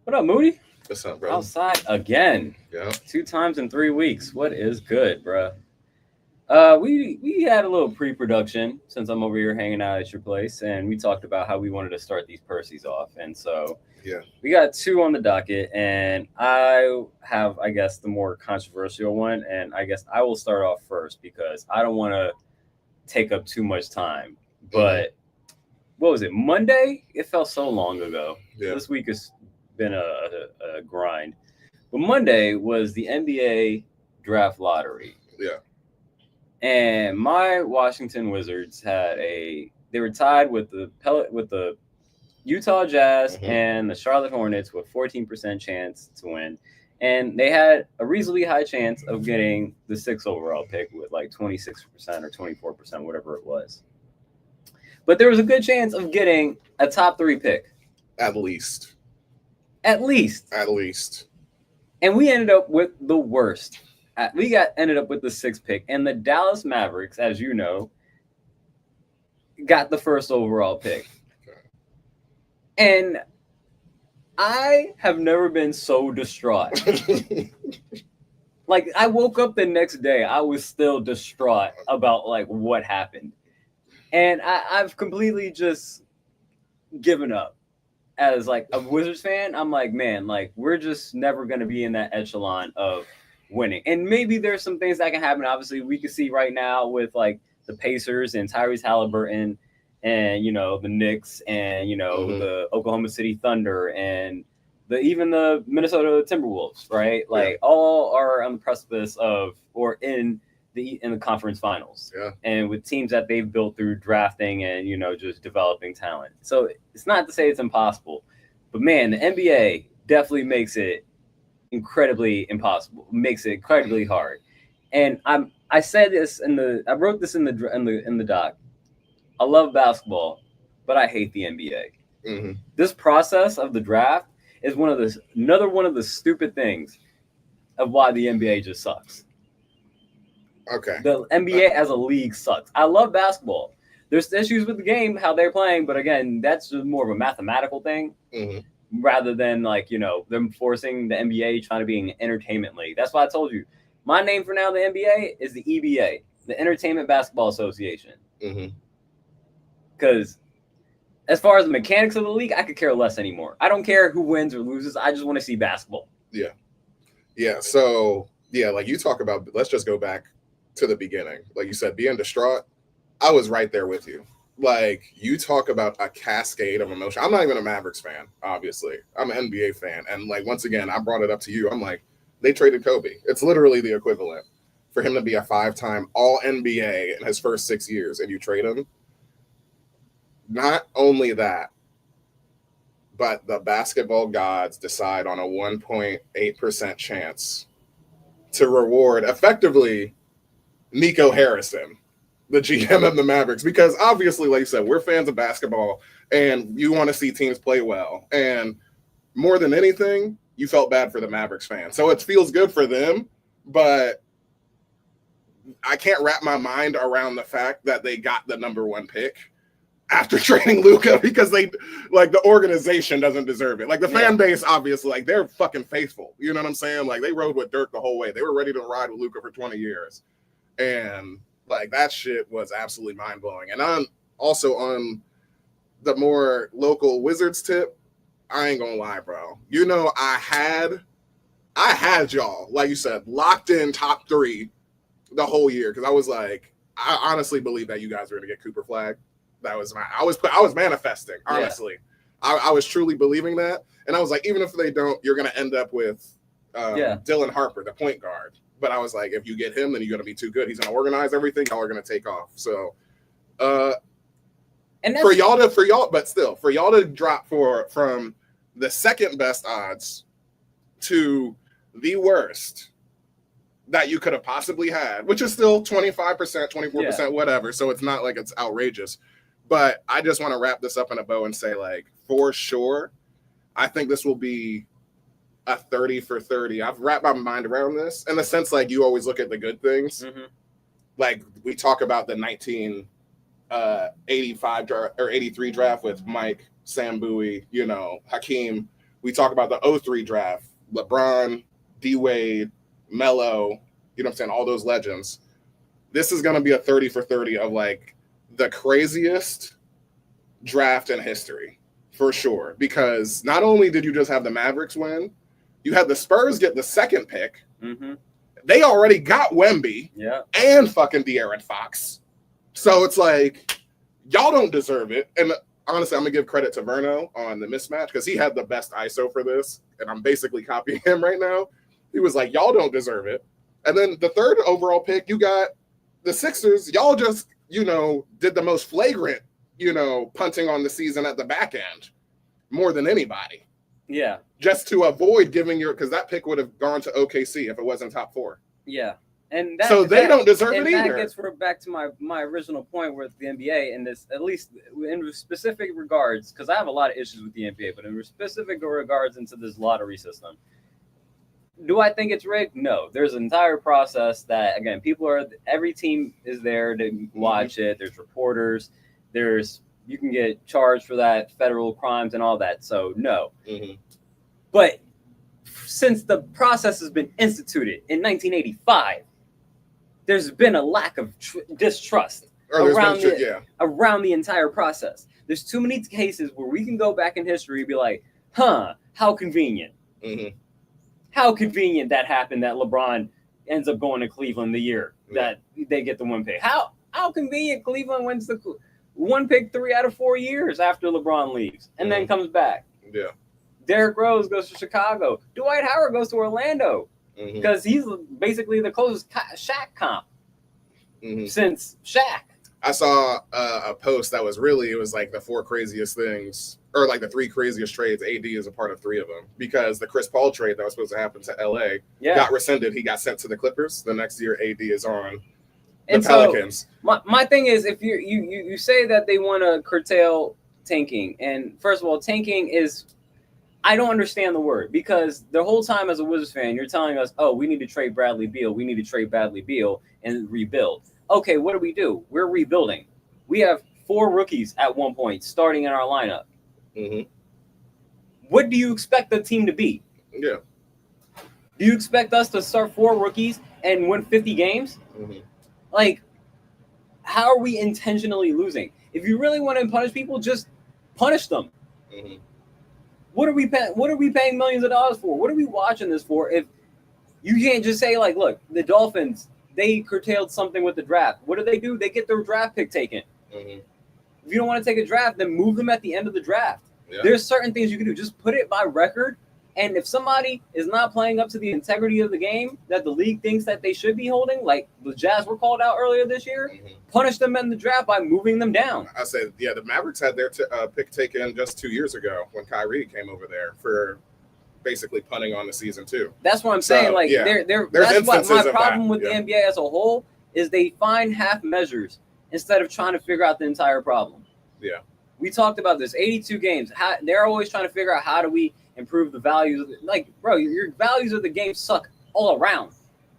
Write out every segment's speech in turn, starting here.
What up, Moody? What's up, bro? Outside again. Yeah. 2 times in 3 weeks. What is good, bruh? We had a little pre-production since I'm over here hanging out at your place, and we talked about how we wanted to start these Percy's off, and so Yeah. we got 2 on the docket, and I have, I guess, the more controversial one, and I guess I will start off first because I don't want to take up too much time. But what was it? Monday? It felt so long ago. Yeah. This week has been a grind. But Monday was the NBA draft lottery. Yeah. And my Washington Wizards they were tied with the Utah Jazz and the Charlotte Hornets with 14% chance to win. And they had a reasonably high chance of getting the 6th overall pick with like 26% or 24%, whatever it was. But there was a good chance of getting a top 3 pick. At least. At least. And we ended up with the worst. Ended up with the 6th pick, and the Dallas Mavericks, as you know, got the 1st overall pick. Okay. And I have never been so distraught. Like, I woke up the next day, I was still distraught about like what happened. And I've completely just given up. As like a Wizards fan, I'm like, man, like we're just never going to be in that echelon of winning. And maybe there's some things that can happen. Obviously, we can see right now with like the Pacers and Tyrese Halliburton and, you know, the Knicks and, you know, the Oklahoma City Thunder and even the Minnesota Timberwolves, right? Like all are on the precipice of or in the conference finals. Yeah. And with teams that they've built through drafting and, you know, just developing talent. So it's not to say it's impossible, but man, the NBA definitely makes it incredibly impossible, makes it incredibly hard. And I said this I wrote this in the doc. I love basketball, but I hate the NBA. This process of the draft is another one of the stupid things of why the NBA just sucks. Okay. The NBA as a league sucks. I love basketball. There's issues with the game, how they're playing, but again, that's just more of a mathematical thing rather than like, you know, them forcing the NBA trying to be an entertainment league. That's why I told you, my name for now, the NBA, is the EBA, the Entertainment Basketball Association. Because as far as the mechanics of the league, I could care less anymore. I don't care who wins or loses. I just want to see basketball. Yeah. Yeah. So, yeah, like you talk about, let's just go back to the beginning. Like you said, being distraught, I was right there with you. Like, you talk about a cascade of emotion. I'm not even a Mavericks fan, obviously. I'm an NBA fan. And, like, once again, I brought it up to you. I'm like, they traded Kobe. It's literally the equivalent for him to be a 5-time All-NBA in his first 6 years, and you trade him. Not only that, but the basketball gods decide on a 1.8% chance to reward, effectively, Nico Harrison, the GM of the Mavericks, because obviously, like you said, we're fans of basketball and you want to see teams play well. And more than anything, you felt bad for the Mavericks fans. So it feels good for them, but I can't wrap my mind around the fact that they got the number 1 pick after trading Luka because they, like, the organization doesn't deserve it. Like, the fan base, obviously, like, they're fucking faithful. You know what I'm saying? Like, they rode with Dirk the whole way. They were ready to ride with Luka for 20 years. And like that shit was absolutely mind blowing. And I'm also on the more local Wizards tip. I ain't gonna lie, bro. You know, I had y'all, like you said, locked in top 3 the whole year because I was like, I honestly believe that you guys were gonna get Cooper Flag. That was I was manifesting. Honestly, I was truly believing that, and I was like, even if they don't, you're gonna end up with Dylan Harper, the point guard. But I was like, if you get him, then you're going to be too good. He's going to organize everything. Y'all are going to take off. So, and for y'all to drop from the second best odds to the worst that you could have possibly had, which is still 25%, 24%, whatever. So it's not like it's outrageous. But I just want to wrap this up in a bow and say, like, for sure, I think this will be a 30 for 30. I've wrapped my mind around this in the sense, like, you always look at the good things. Like, we talk about the 1985 or 83 draft with Mike, Sam Bowie, you know, Hakeem, We talk about the 03 draft, LeBron, D-Wade, Melo, you know what I'm saying, all those legends. This is going to be a 30 for 30 of like the craziest draft in history, for sure. Because not only did you just have the Mavericks win, you had the Spurs get the second pick. Mm-hmm. They already got Wemby and fucking De'Aaron Fox. So it's like, y'all don't deserve it. And honestly, I'm going to give credit to Verno on the mismatch because he had the best ISO for this. And I'm basically copying him right now. He was like, y'all don't deserve it. And then the third overall pick, you got the Sixers. Y'all just, did the most flagrant, punting on the season at the back end more than anybody. Yeah. Just to avoid giving because that pick would have gone to OKC if it wasn't top 4. Yeah. And they don't deserve it either. That gets back to my original point with the NBA and this, at least in specific regards, because I have a lot of issues with the NBA, but in specific regards into this lottery system. Do I think it's rigged? No. There's an entire process that, again, every team is there to watch it. There's reporters. You can get charged for that, federal crimes and all that. So, no. Mm-hmm. But since the process has been instituted in 1985, there's been a lack of distrust around the entire process. There's too many cases where we can go back in history and be like, how convenient. Mm-hmm. How convenient that happened that LeBron ends up going to Cleveland the year that they get the one pick. How convenient Cleveland wins the one pick 3 out of 4 years after LeBron leaves and then comes back. Yeah. Derrick Rose goes to Chicago. Dwight Howard goes to Orlando because he's basically the closest Shaq comp since Shaq. I saw a post that was it was like the 4 craziest things, or like the 3 craziest trades. AD is a part of 3 of them because the Chris Paul trade that was supposed to happen to LA got rescinded. He got sent to the Clippers. The next year, AD is on the Pelicans. So my thing is, if you say that they want to curtail tanking, and first of all, tanking is, I don't understand the word, because the whole time as a Wizards fan, you're telling us, oh, we need to trade Bradley Beal. We need to trade Bradley Beal and rebuild. Okay, what do? We're rebuilding. We have 4 rookies at one point starting in our lineup. Mm-hmm. What do you expect the team to be? Yeah. Do you expect us to start 4 rookies and win 50 games? Mm-hmm. Like, how are we intentionally losing? If you really want to punish people, just punish them. Mm-hmm. What are we paying millions of dollars for? What are we watching this for? If you can't just say, like, look, the Dolphins, they curtailed something with the draft. What do? They get their draft pick taken. Mm-hmm. If you don't want to take a draft, then move them at the end of the draft. Yeah. There's certain things you can do. Just put it by record. And if somebody is not playing up to the integrity of the game that the league thinks that they should be holding, like the Jazz were called out earlier this year, punish them in the draft by moving them down. I said, the Mavericks had their pick taken just 2 years ago when Kyrie came over there for basically punting on the season too. That's what I'm saying. Like, that's what my problem with the NBA as a whole is. They find half measures instead of trying to figure out the entire problem. Yeah. We talked about this, 82 games. They're always trying to figure out how do we improve the values of like, bro, your values of the game suck all around.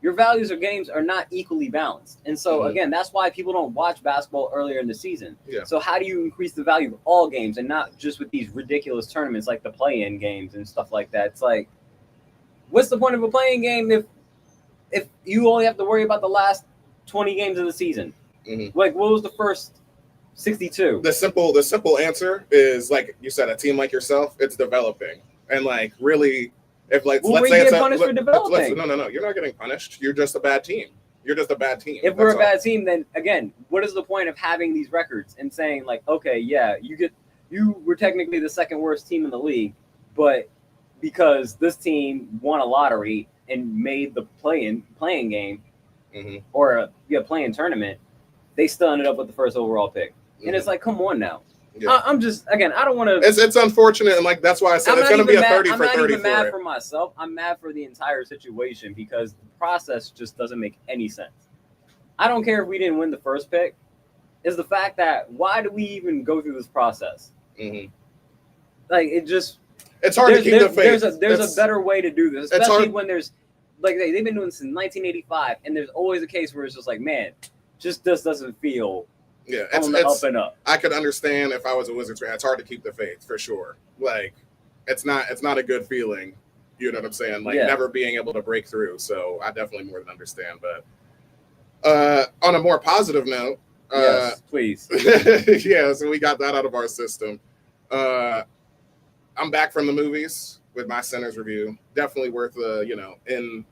Your values of games are not equally balanced. And so, again, that's why people don't watch basketball earlier in the season. Yeah. So how do you increase the value of all games and not just with these ridiculous tournaments like the play-in games and stuff like that? It's like, what's the point of a play-in game if you only have to worry about the last 20 games of the season? Mm-hmm. Like, what was the first 62? The simple answer is, like you said, a team like yourself, it's developing. And like, really, if like, let's say it's punished for developing. No, you're not getting punished. You're just a bad team. You're just a bad team. If we're a bad team, then again, what is the point of having these records and saying like, okay, yeah, you were technically the second worst team in the league, but because this team won a lottery and made the playing game or a playing tournament, they still ended up with the first overall pick. And it's like, come on now. Yeah. I'm just, again, I don't want to. It's unfortunate, and like that's why I said it's going to be a 30 for 30. I'm not even mad for myself. I'm mad for the entire situation because the process just doesn't make any sense. I don't care if we didn't win the first pick. It's the fact that why do we even go through this process? Mm-hmm. Like it's hard to keep the faith. There's a better way to do this, especially when there's like they've been doing this since 1985, and there's always a case where it's just like, man, just this doesn't feel. Yeah, it's up and up. I could understand if I was a Wizards fan. It's hard to keep the faith for sure. Like, it's not a good feeling. You know what I'm saying? Like never being able to break through. So I definitely more than understand. But on a more positive note, yes, please. yeah, so we got that out of our system. I'm back from the movies with my Sinners review. Definitely worth a in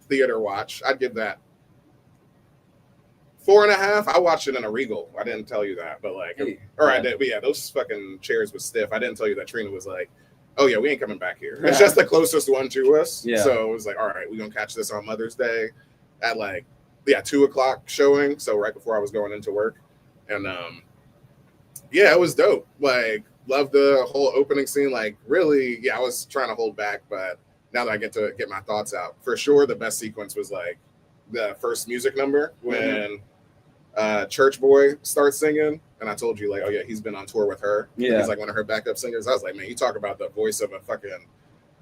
theater watch. I'd give that 4.5. I watched it in a Regal. I didn't tell you that, but like, I did. But yeah, those fucking chairs was stiff. I didn't tell you that Trina was like, "Oh yeah, we ain't coming back here." It's just the closest one to us. Yeah. So it was like, all right, we're gonna catch this on Mother's Day at like 2:00 showing. So right before I was going into work, and yeah, it was dope. Like, loved the whole opening scene. Like, really, yeah, I was trying to hold back, but now that I get to get my thoughts out, for sure, the best sequence was like the first music number when Church Boy starts singing, and I told you like, oh yeah, he's been on tour with her. Yeah, he's like one of her backup singers. I was like, man, you talk about the voice of a fucking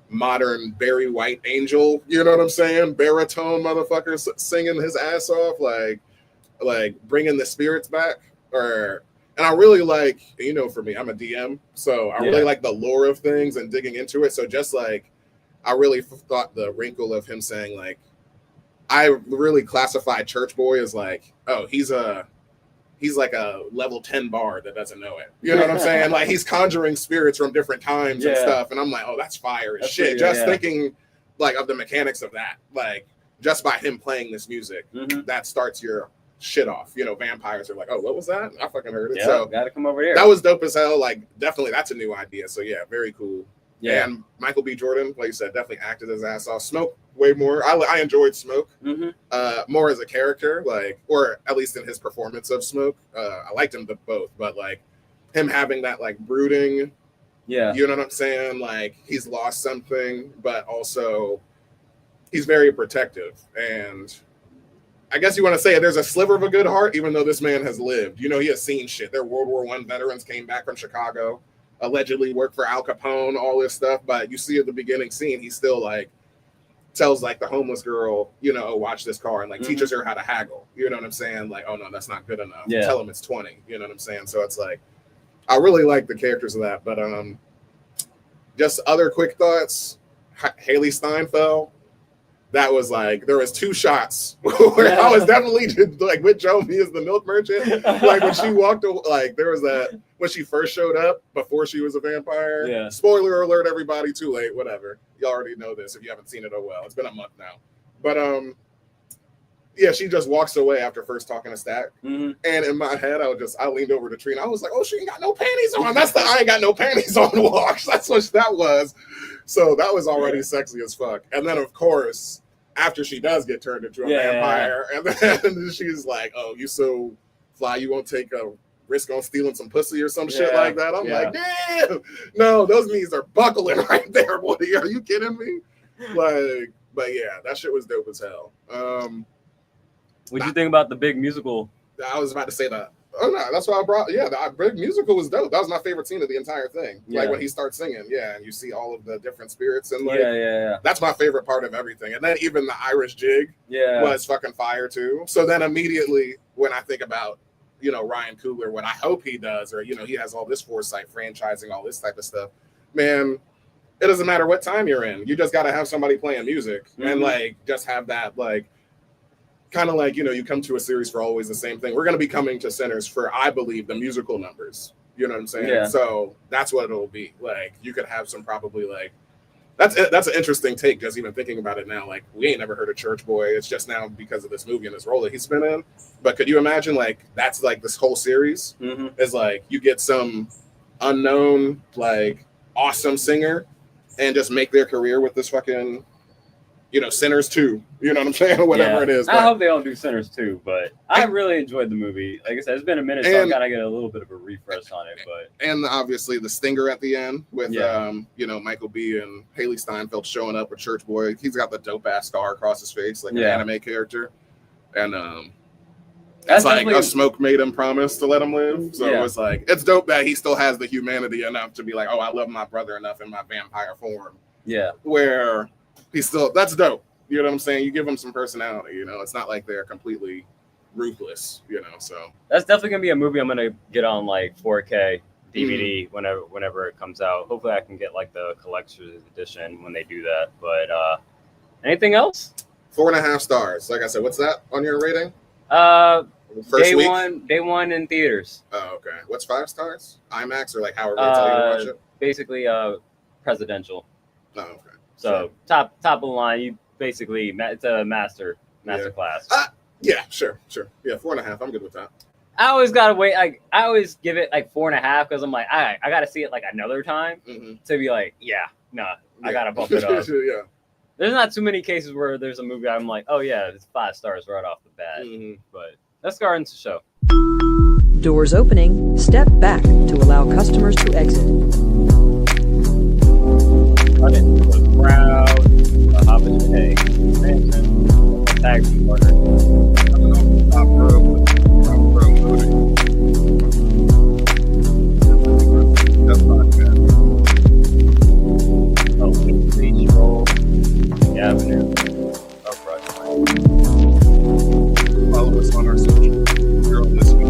modern Barry White angel. You know what I'm saying? Baritone motherfucker singing his ass off, like bringing the spirits back. And I really like, for me, I'm a DM, so I really like the lore of things and digging into it. So just like, I really thought the wrinkle of him saying like, I really classified Church Boy as like, oh, he's like a level 10 bard that doesn't know it. You know what I'm saying? Like, he's conjuring spirits from different times and stuff. And I'm like, oh, that's fire as shit. Just thinking like of the mechanics of that, like just by him playing this music, that starts your shit off. Vampires are like, oh, what was that? I fucking heard it. Yeah, so gotta come over here. That was dope as hell. Like, definitely that's a new idea. So yeah, very cool. Yeah. And Michael B. Jordan, like you said, definitely acted his ass off. Smoke way more. I enjoyed Smoke more as a character, like, or at least in his performance of Smoke. I liked him both, but like him having that like brooding, you know what I'm saying? Like, he's lost something, but also he's very protective. And I guess you want to say there's a sliver of a good heart, even though this man has lived. He has seen shit. They're World War I veterans, came back from Chicago, allegedly worked for Al Capone, all this stuff. But you see at the beginning scene, he still like tells like the homeless girl, oh, watch this car, and like teaches her how to haggle. You know what I'm saying? Like, oh no, that's not good enough. Yeah. Tell him it's 20. You know what I'm saying? So it's like, I really like the characters of that. But just other quick thoughts. Haley Steinfeld. That was like, there was 2 shots where I was definitely like with Jomi as the milk merchant. Like when she walked, like there was that when she first showed up before she was a vampire. Yeah. Spoiler alert, everybody, too late, whatever. You already know this if you haven't seen it. Oh well, it's been a month now. But yeah, she just walks away after first talking to Stack. And in my head, I leaned over to Trina. I was like, oh, she ain't got no panties on. That's the I ain't got no panties on walk. That's what that was. So that was already sexy as fuck. And then, of course, after she does get turned into a vampire, and then she's like, oh, you so fly, you won't take a risk on stealing some pussy or some shit like that. I'm like, damn, no, those knees are buckling right there, boy. Are you kidding me? Like, but yeah, that shit was dope as hell. What'd you think about the big musical? I was about to say that. Oh no, that's why I brought. Yeah, the big musical was dope. That was my favorite scene of the entire thing. Yeah. Like when he starts singing, and you see all of the different spirits and like, that's my favorite part of everything. And then even the Irish jig, was fucking fire too. So then immediately when I think about, Ryan Coogler, what I hope he does, or he has all this foresight, franchising, all this type of stuff, man. It doesn't matter what time you're in. You just got to have somebody playing music and like just have that like. Kind of like, you come to a series for always the same thing. We're going to be coming to Sinners for, I believe, the musical numbers. You know what I'm saying? Yeah. So that's what it'll be. Like, you could have some probably like, that's an interesting take, just even thinking about it now. Like, we ain't never heard of Church Boy. It's just now because of this movie and this role that he's been in. But could you imagine, like, that's like this whole series is like, you get some unknown, like, awesome singer and just make their career with this fucking... Sinners 2, you know what I'm saying? Whatever it is. I hope they don't do Sinners 2, but I really enjoyed the movie. Like I said, it's been a minute, so I gotta get a little bit of a refresh on it. But and obviously the stinger at the end with Michael B. and Haley Steinfeld showing up with Church Boy. He's got the dope ass scar across his face, like an anime character. And it's like a Smoke made him promise to let him live. So it's like it's dope that he still has the humanity enough to be like, oh, I love my brother enough in my vampire form. Yeah. Where he's still, that's dope. You know what I'm saying? You give them some personality, it's not like they're completely ruthless, so. That's definitely going to be a movie I'm going to get on like 4K DVD whenever it comes out. Hopefully, I can get like the collector's edition when they do that. But anything else? 4.5 stars. Like I said, what's that on your rating? First Day week? one in theaters. Oh, okay. What's 5 stars? IMAX or like however they tell you to watch it? Basically, presidential. Oh, okay. So top of the line. You basically it's a master class. Yeah, sure. Yeah, 4.5. I'm good with that. I always gotta wait. Like I always give it like 4.5 because I'm like, I gotta see it like another time to be like, I gotta bump it up. Yeah. There's not too many cases where there's a movie I'm like, oh yeah, it's 5 stars right off the bat. But let's go into the show. Doors opening. Step back to allow customers to exit. Cut it to the crowd. The Hobbit Hey, Samson, tag team partner. Coming off the top rope. That's not bad. Oh, please roll. Avenue. Upright. Follow us on our social. You're on this week.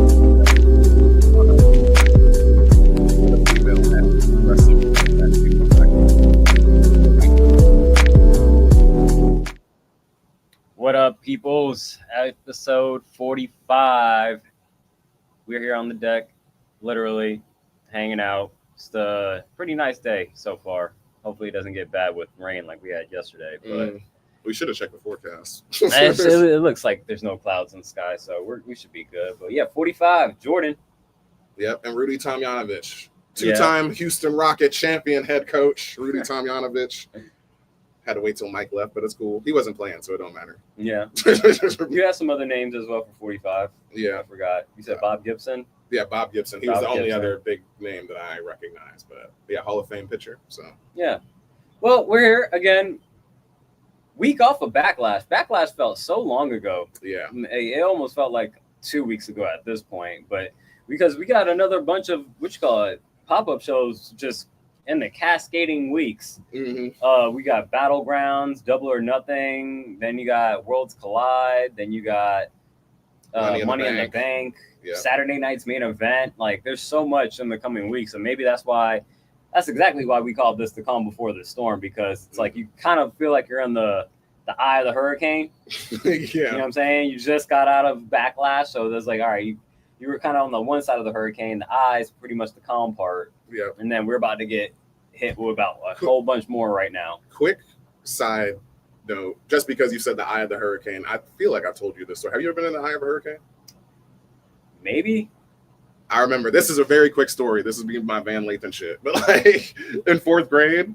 What up, peoples? Episode 45. We're here on the deck, literally hanging out. It's a pretty nice day so far. Hopefully it doesn't get bad with rain like we had yesterday. But we should have checked the forecast. it looks like there's no clouds in the sky, so we should be good. But yeah, 45. Jordan. Yep, and Rudy Tomjanovich, 2-time Houston Rocket champion head coach. Rudy Tomjanovich. Had to wait till Mike left, but it's cool. He wasn't playing, so it don't matter. Yeah. You have some other names as well for 45. Yeah. I forgot. You said Bob Gibson? Yeah, Bob Gibson. He was the only other big name that I recognize, but yeah, Hall of Fame pitcher. So yeah. Well, we're here again. Week off of Backlash. Backlash felt so long ago. Yeah. It almost felt like 2 weeks ago at this point, but because we got another bunch of pop-up shows just in the cascading weeks. We got Battlegrounds, Double or Nothing. Then you got Worlds Collide. Then you got Money in the Bank. Yep. Saturday night's main event. Like, there's so much in the coming weeks, and maybe that's exactly why we call this the calm before the storm, because it's like you kind of feel like you're in the eye of the hurricane. Yeah. You know what I'm saying? You just got out of Backlash, so there's like, all right, you were kind of on the one side of the hurricane. The eye is pretty much the calm part. Yeah. And then we're about to get hit with about a whole bunch more right now. Quick side note, just because you said the eye of the hurricane, I feel like I've told you this story. Have you ever been in the eye of a hurricane? Maybe. I remember, this is a very quick story. This is being my Van Lathan shit. But like in 4th grade,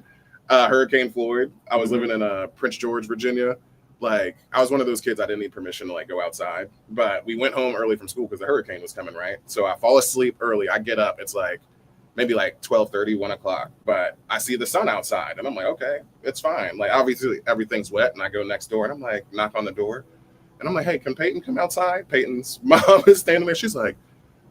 Hurricane Floyd, I was living in Prince George, Virginia. Like, I was one of those kids, I didn't need permission to like go outside. But we went home early from school because the hurricane was coming, right? So I fall asleep early. I get up. It's like maybe like 12:30, 1 o'clock. But I see the sun outside. And I'm like, okay, it's fine. Like, obviously, everything's wet. And I go next door. And I'm like, knock on the door. And I'm like, hey, can Peyton come outside? Peyton's mom is standing there. She's like,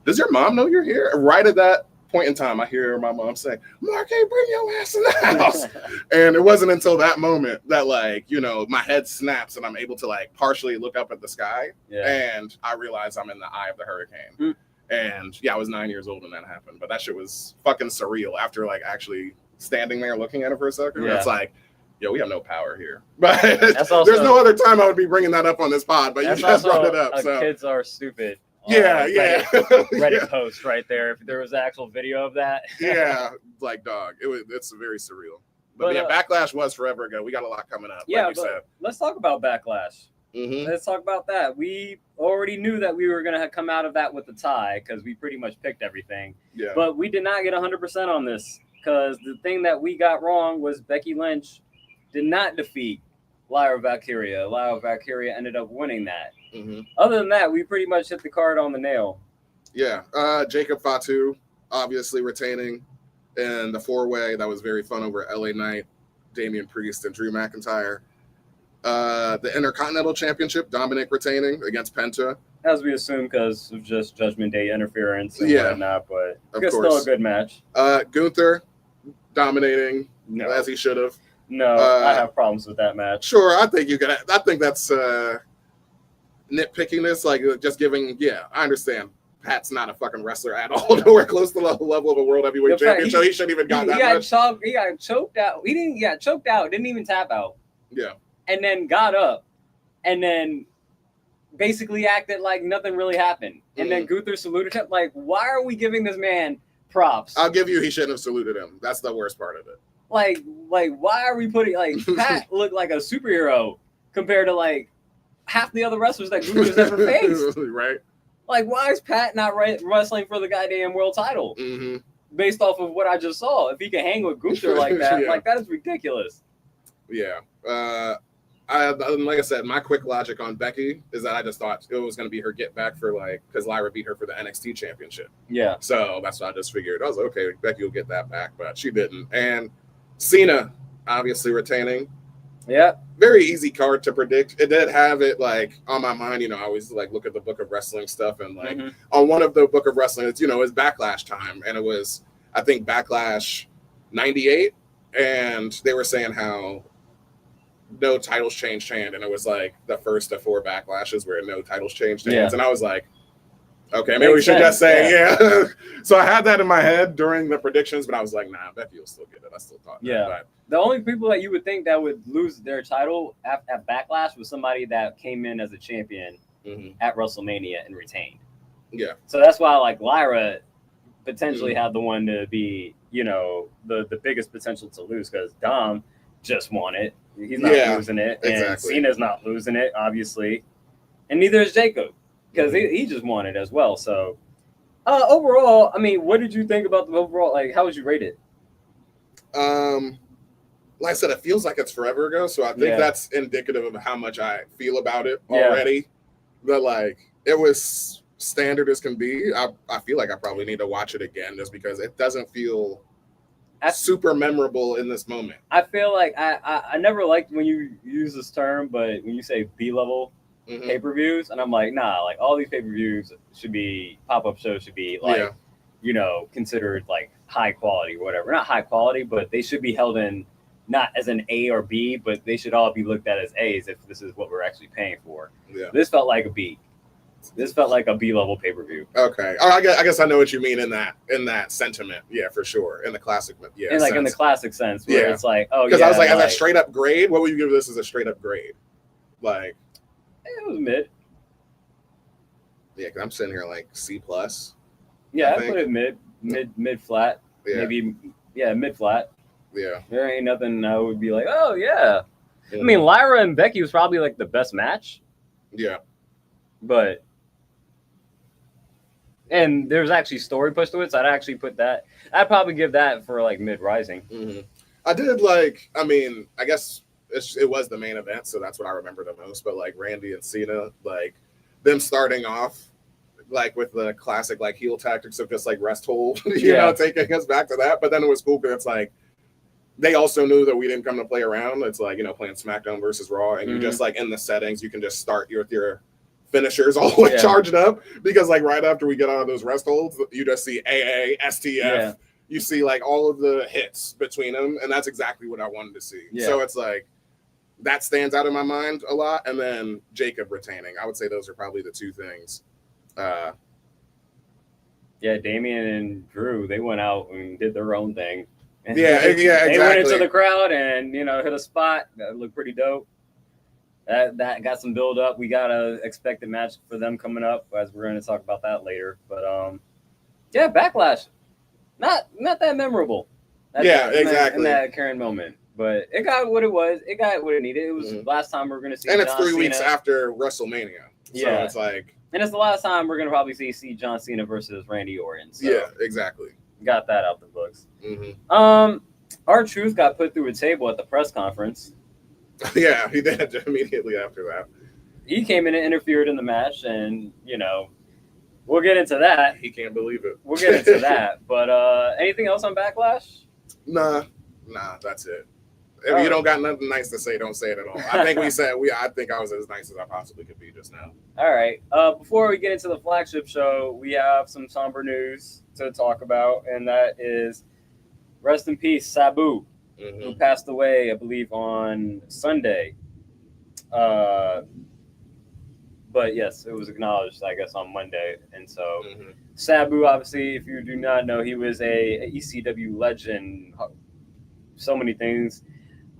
does your mom know you're here? And right at that point in time, I hear my mom say, Mark, hey, bring your ass in the house. And it wasn't until that moment that, like, you know, my head snaps and I'm able to, like, partially look up at the sky. Yeah. And I realize I'm in the eye of the hurricane. And, yeah, I was 9 years old when that happened. But that shit was fucking surreal after, like, actually standing there looking at it for a second. Yeah. It's like, yo, we have no power here. But there's no other time I would be bringing that up on this pod, but you just brought it up. So kids are stupid. Reddit post right there. If there was an actual video of that. Yeah, like, dog. It's very surreal. But yeah, Backlash was forever ago. We got a lot coming up. Yeah, like you said. Let's talk about Backlash. Let's talk about that. We already knew that we were going to come out of that with a tie because we pretty much picked everything. Yeah. But we did not get 100% on this because the thing that we got wrong was Becky Lynch did not defeat Lyra Valkyria. Lyra Valkyria ended up winning that. Other than that, we pretty much hit the card on the nail. Yeah. Jacob Fatu obviously retaining in the 4-way. That was very fun over LA Knight, Damian Priest, and Drew McIntyre. The Intercontinental Championship, Dominic retaining against Penta. As we assume because of just Judgment Day interference and whatnot, but it's still a good match. Gunther dominating as he should have. No, I have problems with that match. Sure, I think that's nitpickiness, like just giving. Yeah, I understand. Pat's not a fucking wrestler at all, nowhere close to the level of a world heavyweight champion. So he shouldn't even got that much. He got choked out. He got choked out. Didn't even tap out. Yeah. And then got up, and then basically acted like nothing really happened. And then Gunther saluted him. Like, why are we giving this man props? I'll give you, he shouldn't have saluted him. That's the worst part of it. Like, why are we putting Pat looked like a superhero compared to like half the other wrestlers that Gunther's ever faced? Right. Like, why is Pat not wrestling for the goddamn world title? Mm-hmm. Based off of what I just saw, if he can hang with Gunther like that, like that is ridiculous. Yeah. Like I said, my quick logic on Becky is that I just thought it was going to be her get back for because Lyra beat her for the NXT championship. Yeah. So that's what I just figured. I was like, okay, Becky will get that back, but she didn't. And Cena obviously retaining. Yeah. Very easy card to predict. It did have it on my mind. I always look at the Book of Wrestling stuff, and on one of the Book of Wrestling, it's Backlash time, and it was, I think, Backlash 98, and they were saying how no titles changed hand, and it was the first of 4 backlashes where no titles changed hands, and I was like, okay, maybe we should just say, yeah. So I had that in my head during the predictions, but I was like, nah, Becky will still get it. I still thought that. But the only people that you would think that would lose their title at Backlash was somebody that came in as a champion at WrestleMania and retained. Yeah. So that's why Lyra potentially had the one to be, the biggest potential to lose, because Dom just won it. He's not losing it. Exactly. And Cena's not losing it, obviously. And neither is Jacob, because he just won it as well. So overall, I mean, what did you think about the overall? How would you rate it? Like I said, it feels like it's forever ago. So I think that's indicative of how much I feel about it already. But it was standard as can be. I feel like I probably need to watch it again just because it doesn't feel super memorable in this moment. I feel like I never liked when you use this term, but when you say B-level pay-per-views, and I'm like, nah, all these pay-per-views should be, pop-up shows should be considered high quality or whatever. Not high quality, but they should be held in not as an A or B, but they should all be looked at as A's if this is what we're actually paying for. Yeah. This felt like a B. This felt like a B-level pay-per-view. Okay. I guess I know what you mean in that sentiment. Yeah, for sure. In the classic, in the classic sense, where it's because I was as a straight up grade, what would you give this as a straight up grade? It was mid. Yeah, because I'm sitting here C+. Yeah, I put it mid flat. Yeah. Maybe mid flat. Yeah. There ain't nothing I would be like, oh yeah. I mean, Lyra and Becky was probably the best match. Yeah. But and there's actually story pushed to it, so I'd actually put that. I'd probably give that for mid rising. I did I mean, I guess it was the main event, so that's what I remember the most. But Randy and Cena, them starting off with the classic heel tactics of just rest hold, taking us back to that. But then it was cool because it's they also knew that we didn't come to play around. It's playing SmackDown versus Raw, and you just in the settings you can just start your finishers all charged up, because right after we get out of those rest holds, you just see AA, STF, you see all of the hits between them, and that's exactly what I wanted to see. So it's that stands out in my mind a lot. And then Jacob retaining, I would say those are probably the two things. Damian and Drew, they went out and did their own thing. Exactly. They went into the crowd and hit a spot that looked pretty dope. That got some build up. We got a expected match for them coming up, as we're going to talk about that later. But Backlash, not that memorable. Exactly. In that current moment, but it got what it was. It got what it needed. It was last time we're going to see. And it's John 3 Cena. weeks after WrestleMania. So it's and it's the last time we're going to probably see John Cena versus Randy Orton. So yeah, exactly. Got that out the books. R-Truth got put through a table at the press conference. Yeah, he did immediately after that. He came in and interfered in the match, and we'll get into that. He can't believe it. We'll get into that. But anything else on Backlash? Nah, that's it. If you don't got nothing nice to say, don't say it at all. I think I think I was as nice as I possibly could be just now. All right. Before we get into the flagship show, we have some somber news to talk about, and that is rest in peace, Sabu, who passed away, I believe, on Sunday. but yes, it was acknowledged, I guess, on Monday. And so Sabu, obviously, if you do not know, he was a ECW legend. So many things.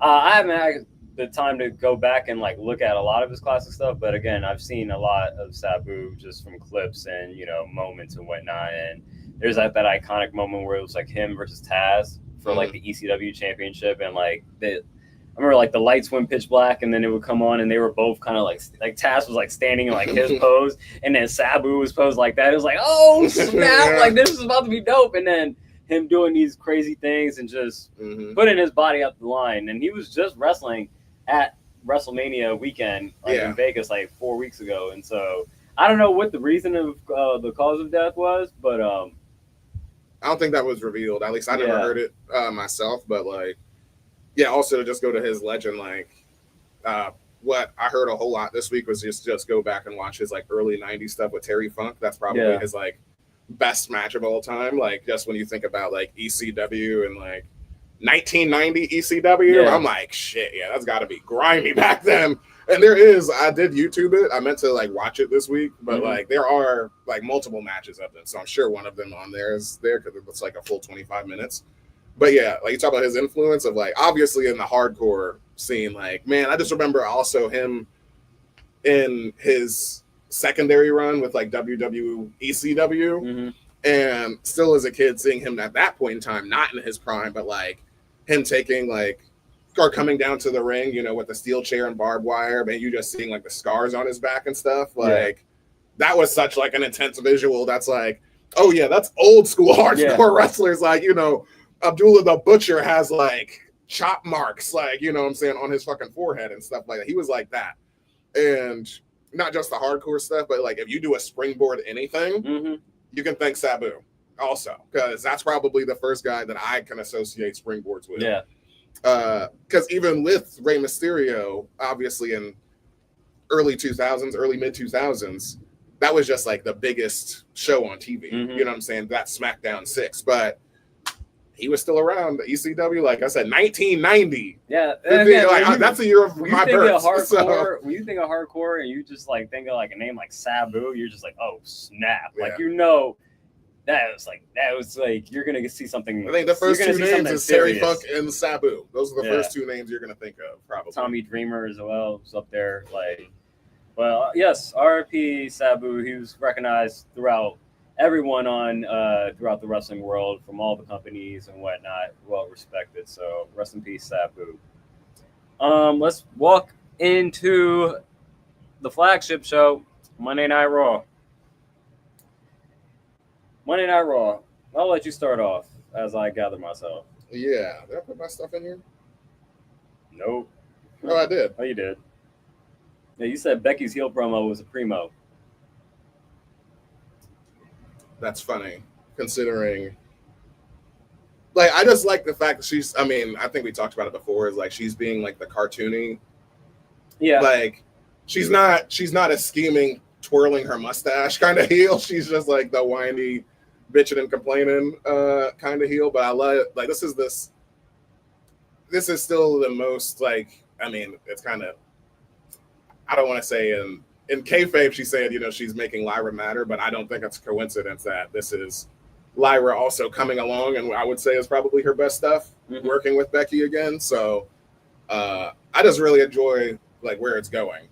I haven't had the time to go back and like look at a lot of his classic stuff, but again, I've seen a lot of Sabu just from clips and moments and whatnot. And there's like that iconic moment where it was like him versus Taz for like the ECW championship, and like I remember like the lights went pitch black, and then it would come on, and they were both kind of like Taz was like standing in like his pose, and then Sabu was posed like that. It was like, oh snap, like this is about to be dope, and then him doing these crazy things and just putting his body up the line. And he was just wrestling at WrestleMania weekend in Vegas like 4 weeks ago. And so I don't know what the reason of the cause of death was, but I don't think that was revealed. At least I never heard it myself. But like, also to just go to his legend, like what I heard a whole lot this week was just go back and watch his like early 90s stuff with Terry Funk. That's probably his like best match of all time. Like just when you think about like ECW and like 1990 ECW, I'm like, shit, that's got to be grimy back then. And I did YouTube it. I meant to like watch it this week, but like there are like multiple matches of them, so I'm sure one of them on there is there because it's like a full 25 minutes. But like you talk about his influence of like obviously in the hardcore scene, like man, I just remember also him in his secondary run with like WWE ECW, and still as a kid seeing him at that point in time, not in his prime, but like him taking like or coming down to the ring, with the steel chair and barbed wire, man, you just seeing like the scars on his back and stuff. Like that was such like an intense visual. That's like, oh yeah, that's old school hardcore wrestlers. Like, Abdullah the Butcher has like chop marks, like, what I'm saying, on his fucking forehead and stuff like that. He was like that. And not just the hardcore stuff, but like if you do a springboard anything, you can thank Sabu also, because that's probably the first guy that I can associate springboards with. Because even with Rey Mysterio, obviously in early 2000s, early mid 2000s, that was just like the biggest show on TV. You know what I'm saying? That SmackDown 6, but he was still around. The ECW, like I said, 1990. Yeah, again, that's the year of my birth. When you think of hardcore and you just like think of like a name like Sabu, you're just like, oh snap! Like that was like you're gonna see something. I think the first two names is Terry Funk and Sabu. Those are the first two names you're gonna think of, probably. Tommy Dreamer as well was up there. Like, well, yes, R.I.P. Sabu. He was recognized throughout everyone throughout the wrestling world, from all the companies and whatnot, well respected. So rest in peace, Sabu. Let's walk into the flagship show, Monday Night Raw. Monday Night Raw. I'll let you start off as I gather myself. Yeah, did I put my stuff in here? Nope. Oh, I did. Oh, you did. Yeah, you said Becky's heel promo was a primo. That's funny, considering. Like, I just like the fact that I think we talked about it before, is like she's being like the cartoony. Yeah. Like, she's not a scheming, twirling her mustache kind of heel. She's just like the whiny, bitching and complaining kind of heel. But I love it. Like, this is still the most, like, I mean, it's kind of, I don't want to say in kayfabe, she said, she's making Lyra matter, but I don't think it's a coincidence that this is Lyra also coming along, and I would say is probably her best stuff, working with Becky again. So I just really enjoy like where it's going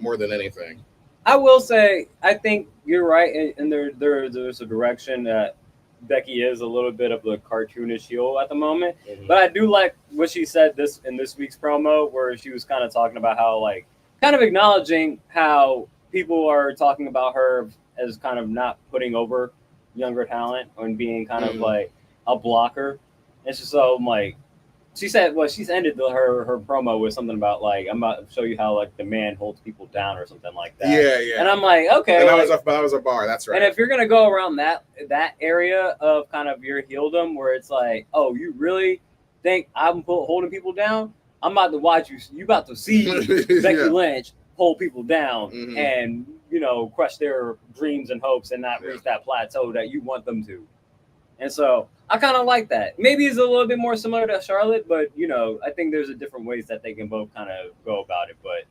more than anything. I will say, I think you're right, and there's a direction that Becky is a little bit of the cartoonish heel at the moment. But I do like what she said in this week's promo, where she was kind of talking about how like kind of acknowledging how people are talking about her as kind of not putting over younger talent and being kind of like a blocker. And so like she said, well, she's ended her promo with something about like, I'm about to show you how like the man holds people down or something like that. Yeah. And I'm like, okay. And that was a bar. That's right. And if you're gonna go around that area of kind of your heeldom, where it's like, oh, you really think I'm holding people down? I'm about to watch you. You about to see Becky Lynch hold people down and crush their dreams and hopes and not reach that plateau that you want them to. And so I kind of like that. Maybe it's a little bit more similar to Charlotte, but I think there's a different ways that they can both kind of go about it. But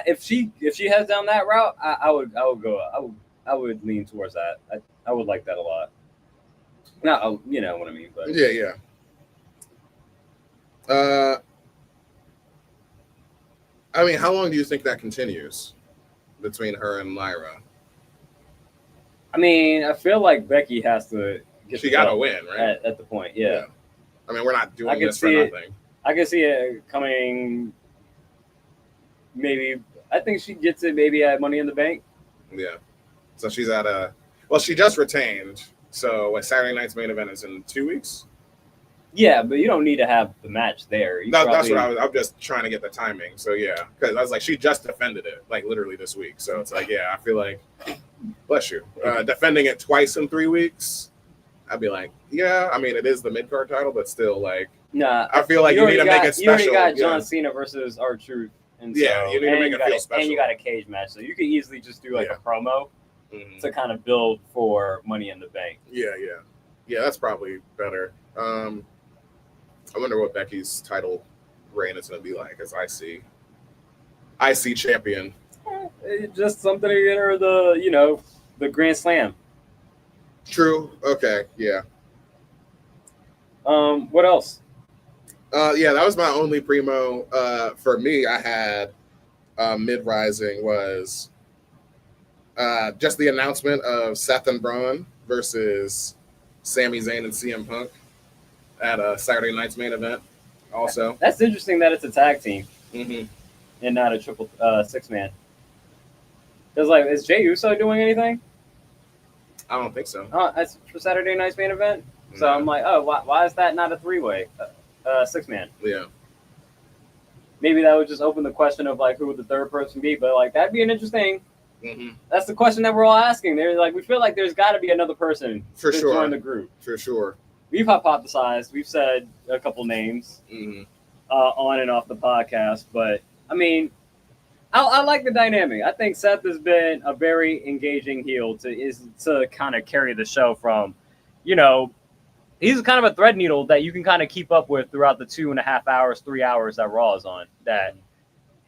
if she heads down that route, I would lean towards that. I would like that a lot. No, you know what I mean. But yeah. I mean, how long do you think that continues between her and Lyra? I mean, I feel like Becky has to. She got to win, right? At the point, yeah. I mean, we're not doing this for nothing. I can see it coming. Maybe I think she gets it. Maybe at Money in the Bank. Yeah. So she's at a. Well, she just retained. So Saturday night's main event is in 2 weeks. Yeah, but you don't need to have the match there. That's what I'm just trying to get the timing. So yeah, because I was like, she just defended it like literally this week. So it's like, yeah, I feel like, bless you, defending it twice in 3 weeks. I'd be like, yeah. I mean, it is the mid card title, but still, like, nah. I feel like you need to make it special. You already got John Cena versus R-Truth, and so, you need to make it feel special. And you got a cage match, so you could easily just do like a promo to kind of build for Money in the Bank. Yeah. That's probably better. I wonder what Becky's title reign is going to be like as IC champion. Just something to get her the Grand Slam. True. Okay. Yeah. What else? Yeah, that was my only primo. For me, I had mid-rising was just the announcement of Seth and Braun versus Sami Zayn and CM Punk at a Saturday night's main event. Also, that's interesting that it's a tag team and not a triple six-man. Because like, is Jey Uso doing anything? I don't think so. That's for Saturday night's main event. So I'm like, oh, why is that not a three-way, six-man? Yeah. Maybe that would just open the question of like who would the third person be, but like that'd be an interesting. That's the question that we're all asking. They're like, we feel like there's got to be another person to join the group. For sure. We've hypothesized. We've said a couple names on and off the podcast, but I mean, I like the dynamic. I think Seth has been a very engaging heel to kind of carry the show from, he's kind of a thread needle that you can kind of keep up with throughout the 2.5 hours, 3 hours that Raw is on. That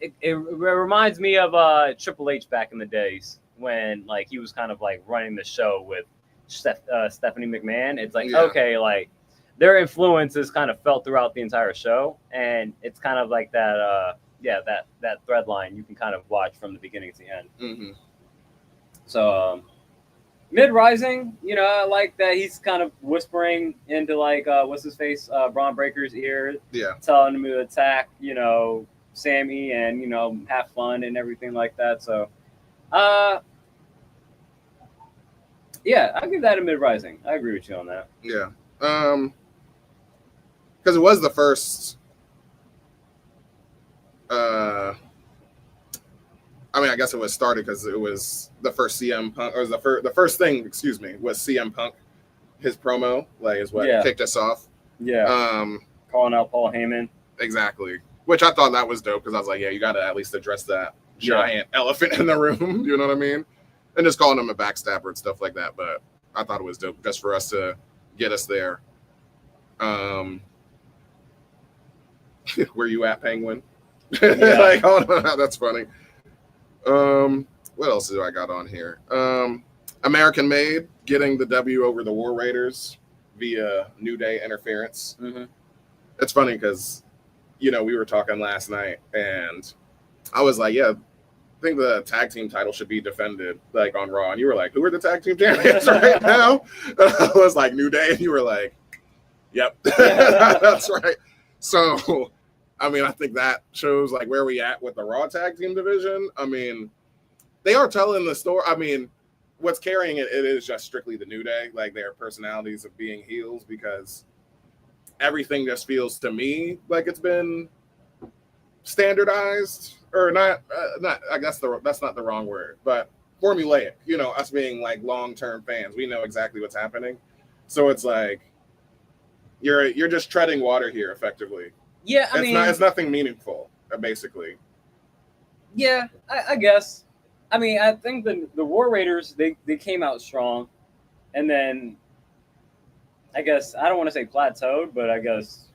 it reminds me of Triple H back in the days when like he was kind of like running the show with Stephanie McMahon. It's like, okay, like their influence is kind of felt throughout the entire show, and it's kind of like that that thread line you can kind of watch from the beginning to the end. So mid-rising, I like that he's kind of whispering into like what's his face, Braun Breaker's ear, telling him to attack, Sammy and have fun and everything like that. So yeah, I'll give that a mid-rising. I agree with you on that. Yeah. Because it was the first I guess it was started because it was the first CM Punk, or the first thing, was CM Punk. His promo, like, is what kicked us off. Yeah. Calling out Paul Heyman. Exactly. Which I thought that was dope because I was like, yeah, you got to at least address that giant elephant in the room. You know what I mean? And just calling him a backstabber and stuff like that. But I thought it was dope just for us to get us there. Where you at, Penguin? Like, oh, no, that's funny. What else do I got on here? American Made getting the W over the War Raiders via New Day interference. It's funny because, we were talking last night and I was like, yeah, I think the tag team title should be defended like on Raw. And you were like, who are the tag team champions right now? And I was like, New Day. And you were like, yep, that's right. So, I mean, I think that shows like where we at with the Raw tag team division. I mean, they are telling the story. I mean, what's carrying it is just strictly the New Day, like their personalities of being heels, because everything just feels to me like it's been standardized or not. I guess that's not the wrong word, but formulaic. Us being like long-term fans, we know exactly what's happening. So it's like you're just treading water here, effectively. Yeah, it's nothing meaningful, basically. Yeah, I guess. I mean, I think the War Raiders they came out strong, and then I guess I don't want to say plateaued, but I guess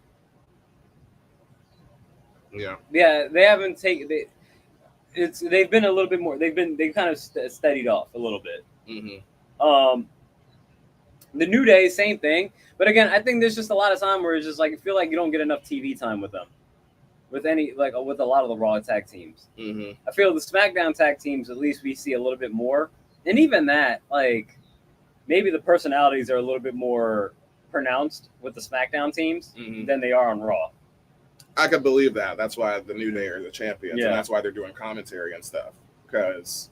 Yeah. they haven't taken. They've been a little bit more. They've kind of steadied off a little bit. Mm-hmm. The New Day, same thing. But again, I think there's just a lot of time where it's just like you feel like you don't get enough TV time with them, with a lot of the Raw tag teams. Mm-hmm. I feel the SmackDown tag teams, at least we see a little bit more, and even that, like maybe the personalities are a little bit more pronounced with the SmackDown teams than they are on Raw. I could believe that. That's why the New Day are the champions, Yeah. and that's why they're doing commentary and stuff. Because,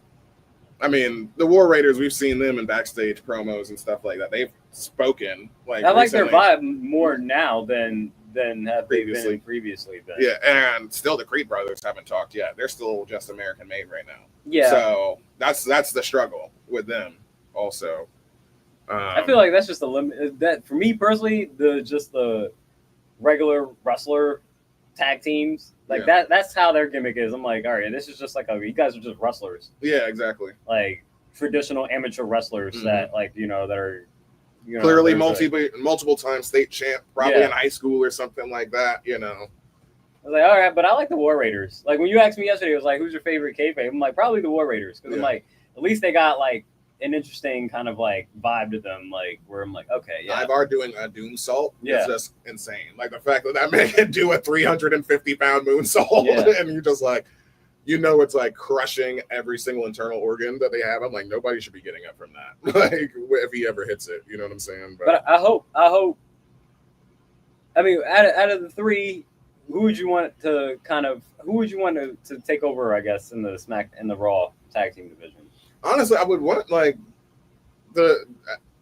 I mean, the War Raiders, we've seen them in backstage promos and stuff like that. They've spoken like I like their recently. vibe more now than have they been previously. Yeah, and still the Creed brothers haven't talked yet. They're still just American made right now. Yeah. So that's the struggle with them also. I feel like that's just a limit. That for me personally, the regular wrestler tag teams, like that's how their gimmick is. I'm like, all right, this is just like you guys are just wrestlers. Yeah, exactly. Like traditional amateur wrestlers that that are clearly multiple time state champ, probably in high school or something like that. I was like, all right, but I like the War Raiders. Like when you asked me yesterday, it was like, who's your favorite kayfabe? I'm like, probably the War Raiders because I'm like, at least they got like an interesting kind of like vibe to them, like where I'm like, okay, yeah. Ivar doing a doom salt is just insane. Like the fact that man can do a 350-pound moonsault, and you're just like, it's like crushing every single internal organ that they have. I'm like, nobody should be getting up from that. Like if he ever hits it, you know what I'm saying? But I hope. I mean, out of the three, who would you want to take over? I guess in the Raw tag team division. Honestly, I would want like the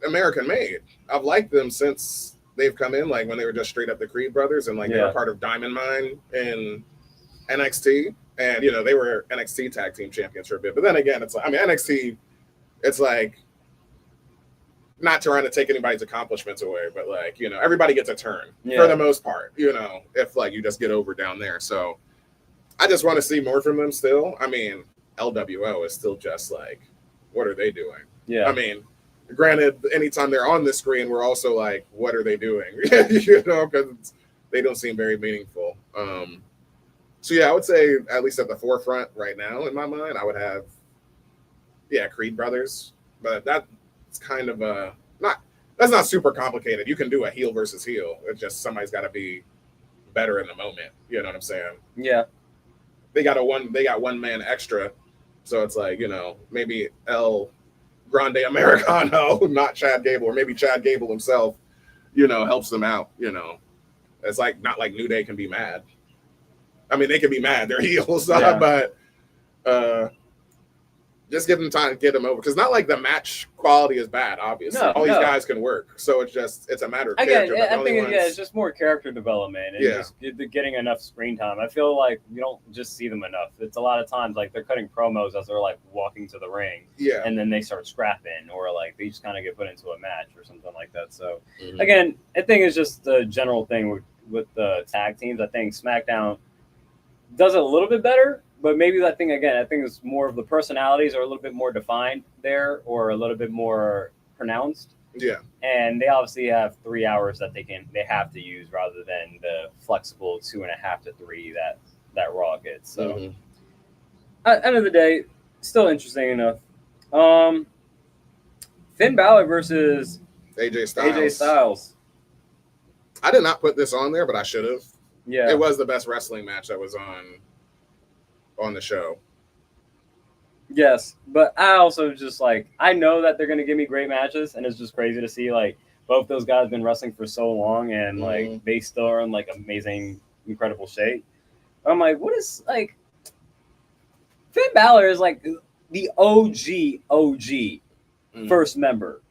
American made. I've liked them since they've come in, like when they were just straight up the Creed brothers, and like they were part of Diamond Mine in NXT, and they were NXT tag team champions for a bit. But then again, it's like, I mean, NXT, it's like not trying to take anybody's accomplishments away, but like everybody gets a turn for the most part. If like you just get over down there, so I just want to see more from them still. I mean, LWO is still just like, what are they doing? Yeah. I mean, granted, anytime they're on the screen, we're also like, what are they doing? Because they don't seem very meaningful. So yeah, I would say at least at the forefront right now in my mind, I would have, Creed brothers. But that's kind of that's not super complicated. You can do a heel versus heel. It's just somebody's got to be better in the moment. You know what I'm saying? Yeah. They got one man extra. So it's like, maybe El Grande Americano, not Chad Gable, or maybe Chad Gable himself, helps them out, It's like, not like New Day can be mad. I mean, they can be mad, they're heels, but just give them time to get them over. Because not like the match quality is bad, obviously. All these guys can work. So it's a matter of character. I think it's just more character development and just getting enough screen time. I feel like you don't just see them enough. It's a lot of times like they're cutting promos as they're like walking to the ring. Yeah. And then they start scrapping or like they just kind of get put into a match or something like that. So again, I think it's just the general thing with the tag teams. I think SmackDown does it a little bit better. But maybe I think it's more of the personalities are a little bit more defined there or a little bit more pronounced. Yeah. And they obviously have 3 hours that they have to use rather than the flexible 2.5 to 3 that Raw gets. So at the end of the day, still interesting enough. Finn Balor versus AJ Styles. I did not put this on there, but I should have. Yeah. It was the best wrestling match that was on the show. Yes, but I also just like, I know that they're going to give me great matches, and it's just crazy to see like both those guys been wrestling for so long and like they still are in like amazing, incredible shape. I'm like, what is like Finn Balor is like the OG first member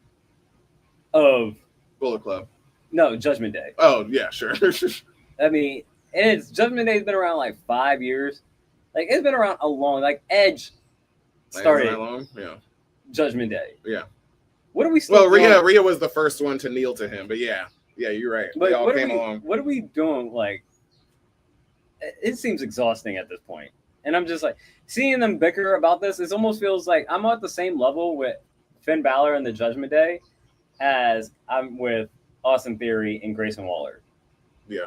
of Bullet Club. No, Judgment Day. Oh yeah, sure. I mean, Judgment Day's been around like 5 years. Like it's been around a long. Like Edge started that long? Yeah. Judgment Day. Yeah. What are we still doing? Rhea was the first one to kneel to him, but yeah, you're right. But they all came along. What are we doing? Like, it seems exhausting at this point. And I'm just like, seeing them bicker about this, it almost feels like I'm at the same level with Finn Balor and the Judgment Day as I'm with Austin Theory, and Grayson Waller. Yeah.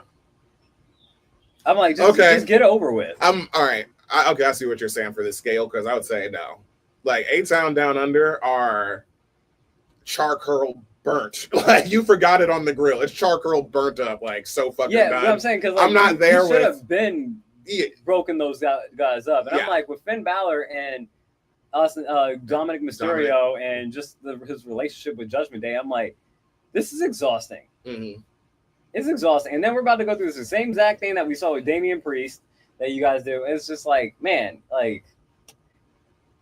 I'm like, just get it over with. I'm all right. I see what you're saying for this scale, because I would say no. Like A-Town Down Under are charcoal burnt. Like you forgot it on the grill. It's charcoal burnt up, like so fucking done. What I'm saying, because like, I'm not there you should have been broken those guys up. And I'm like, with Finn Balor and Dominic Mysterio and just his relationship with Judgment Day, I'm like, this is exhausting. Mm-hmm. It's exhausting. And then we're about to go through the same exact thing that we saw with Damian Priest that you guys do. It's just like, man, like,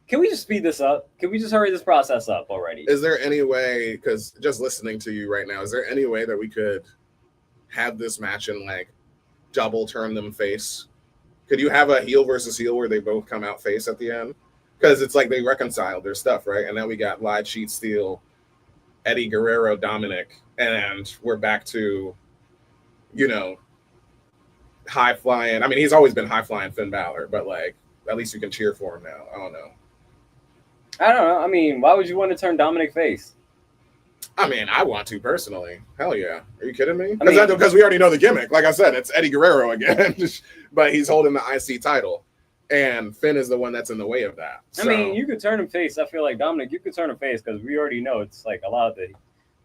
can we just speed this up? Can we just hurry this process up already? Is there any way, because just listening to you right now, is there any way that we could have this match and like double turn them face? Could you have a heel versus heel where they both come out face at the end? Because it's like they reconciled their stuff, right? And then we got Live Cheat Steel, Eddie Guerrero, Dominic, and we're back to, high flying. I mean, he's always been high flying Finn Balor, but like at least you can cheer for him now. I don't know. I mean, why would you want to turn Dominic face? I mean, I want to personally. Hell yeah. Are you kidding me? Because we already know the gimmick. Like I said, it's Eddie Guerrero again, but he's holding the IC title. And Finn is the one that's in the way of that. I mean, you could turn him face. I feel like Dominic, you could turn him face because we already know it's like a lot of the